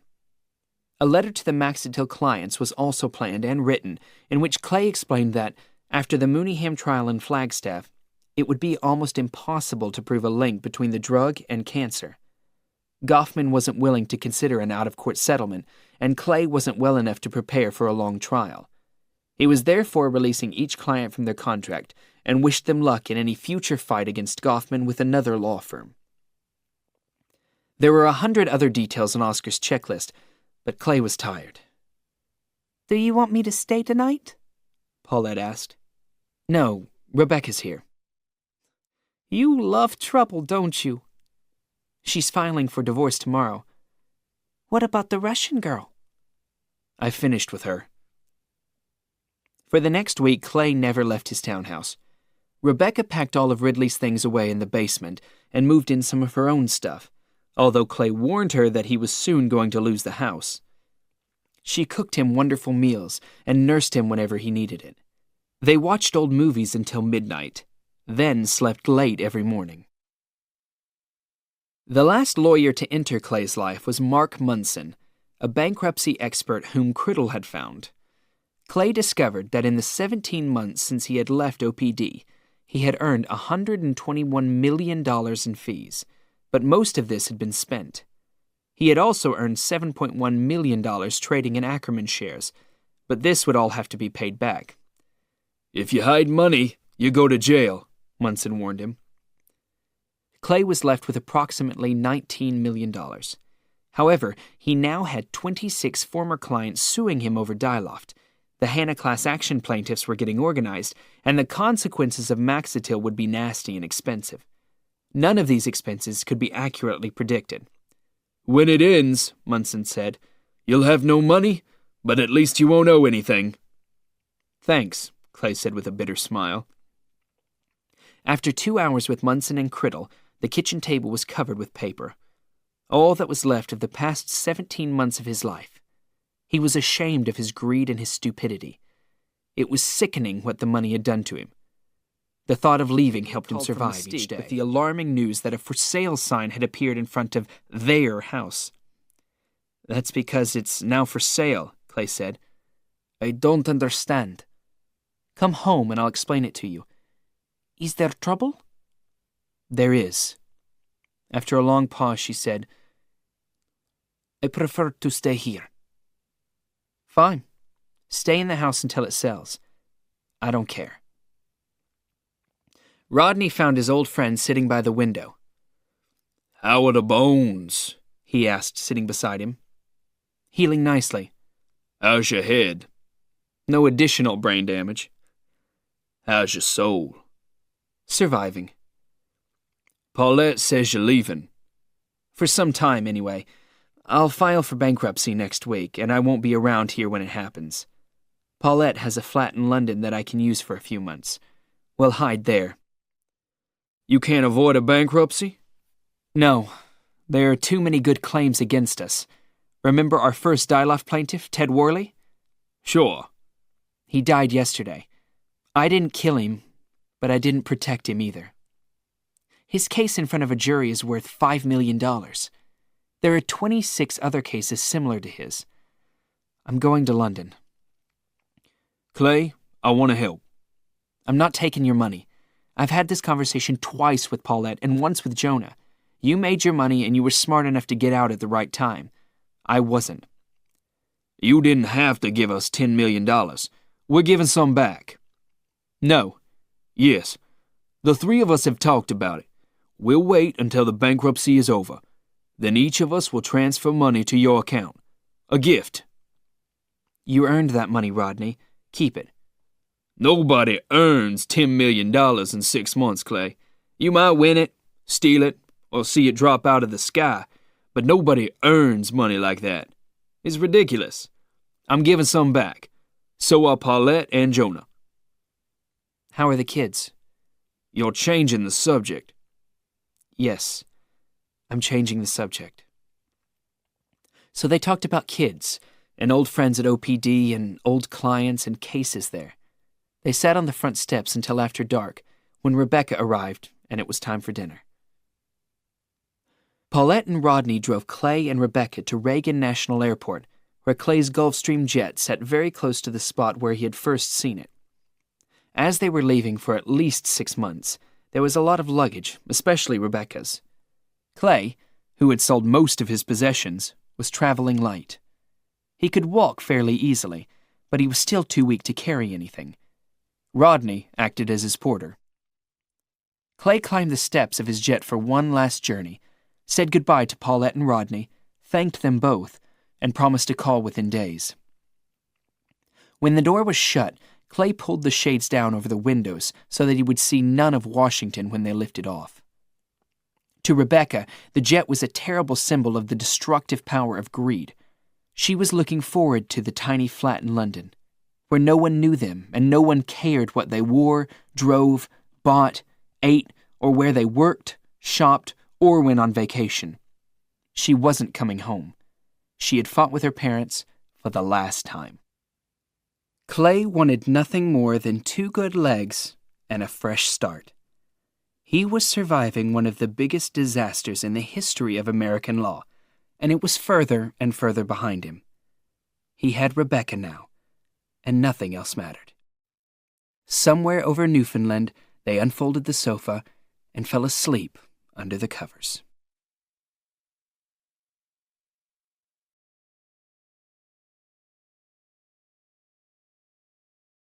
A letter to the Maxitil clients was also planned and written, in which Clay explained that, after the Mooneyham trial in Flagstaff, it would be almost impossible to prove a link between the drug and cancer. Goffman wasn't willing to consider an out-of-court settlement, and Clay wasn't well enough to prepare for a long trial. He was therefore releasing each client from their contract and wished them luck in any future fight against Goffman with another law firm. There were 100 other details on Oscar's checklist, but Clay was tired. Do you want me to stay tonight? Paulette asked. No, Rebecca's here. You love trouble, don't you? She's filing for divorce tomorrow. What about the Russian girl? I finished with her. For the next week, Clay never left his townhouse. Rebecca packed all of Ridley's things away in the basement and moved in some of her own stuff, although Clay warned her that he was soon going to lose the house. She cooked him wonderful meals and nursed him whenever he needed it. They watched old movies until midnight, then slept late every morning. The last lawyer to enter Clay's life was Mark Munson, a bankruptcy expert whom Criddle had found. Clay discovered that in the 17 months since he had left OPD, he had earned $121 million in fees, but most of this had been spent. He had also earned $7.1 million trading in Ackerman shares, but this would all have to be paid back. If you hide money, you go to jail, Munson warned him. Clay was left with approximately $19 million. However, he now had 26 former clients suing him over Diloft. The Hanna class action plaintiffs were getting organized, and the consequences of Maxitil would be nasty and expensive. None of these expenses could be accurately predicted. When it ends, Munson said, you'll have no money, but at least you won't owe anything. Thanks, Clay said with a bitter smile. After 2 hours with Munson and Criddle, the kitchen table was covered with paper. All that was left of the past 17 months of his life. He was ashamed of his greed and his stupidity. It was sickening what the money had done to him. The thought of leaving helped him survive each day. With the alarming news that a for sale sign had appeared in front of their house. That's because it's now for sale, Clay said. I don't understand. Come home and I'll explain it to you. Is there trouble? There is. After a long pause, she said, I prefer to stay here. Fine. Stay in the house until it sells. I don't care. Rodney found his old friend sitting by the window. How are the bones? He asked, sitting beside him. Healing nicely. How's your head? No additional brain damage. How's your soul? Surviving. Paulette says you're leaving. For some time, anyway. I'll file for bankruptcy next week, and I won't be around here when it happens. Paulette has a flat in London that I can use for a few months. We'll hide there. You can't avoid a bankruptcy? No. There are too many good claims against us. Remember our first Diloft plaintiff, Ted Worley? Sure. He died yesterday. I didn't kill him, but I didn't protect him either. His case in front of a jury is worth $5 million. There are 26 other cases similar to his. I'm going to London. Clay, I want to help. I'm not taking your money. I've had this conversation twice with Paulette and once with Jonah. You made your money and you were smart enough to get out at the right time. I wasn't. You didn't have to give us $10 million. We're giving some back. No. Yes. The three of us have talked about it. We'll wait until the bankruptcy is over. Then each of us will transfer money to your account. A gift. You earned that money, Rodney. Keep it. Nobody earns $10 million in 6 months, Clay. You might win it, steal it, or see it drop out of the sky, but nobody earns money like that. It's ridiculous. I'm giving some back. So are Paulette and Jonah. How are the kids? You're changing the subject. Yes, I'm changing the subject. So they talked about kids, and old friends at OPD, and old clients and cases there. They sat on the front steps until after dark, when Rebecca arrived, and it was time for dinner. Paulette and Rodney drove Clay and Rebecca to Reagan National Airport, where Clay's Gulfstream jet sat very close to the spot where he had first seen it. As they were leaving for at least 6 months, there was a lot of luggage, especially Rebecca's. Clay, who had sold most of his possessions, was traveling light. He could walk fairly easily, but he was still too weak to carry anything. Rodney acted as his porter. Clay climbed the steps of his jet for one last journey, said goodbye to Paulette and Rodney, thanked them both, and promised to call within days. When the door was shut, Clay pulled the shades down over the windows so that he would see none of Washington when they lifted off. To Rebecca, the jet was a terrible symbol of the destructive power of greed. She was looking forward to the tiny flat in London, where no one knew them and no one cared what they wore, drove, bought, ate, or where they worked, shopped, or went on vacation. She wasn't coming home. She had fought with her parents for the last time. Clay wanted nothing more than 2 good legs and a fresh start. He was surviving one of the biggest disasters in the history of American law, and it was further and further behind him. He had Rebecca now, and nothing else mattered. Somewhere over Newfoundland, they unfolded the sofa and fell asleep under the covers.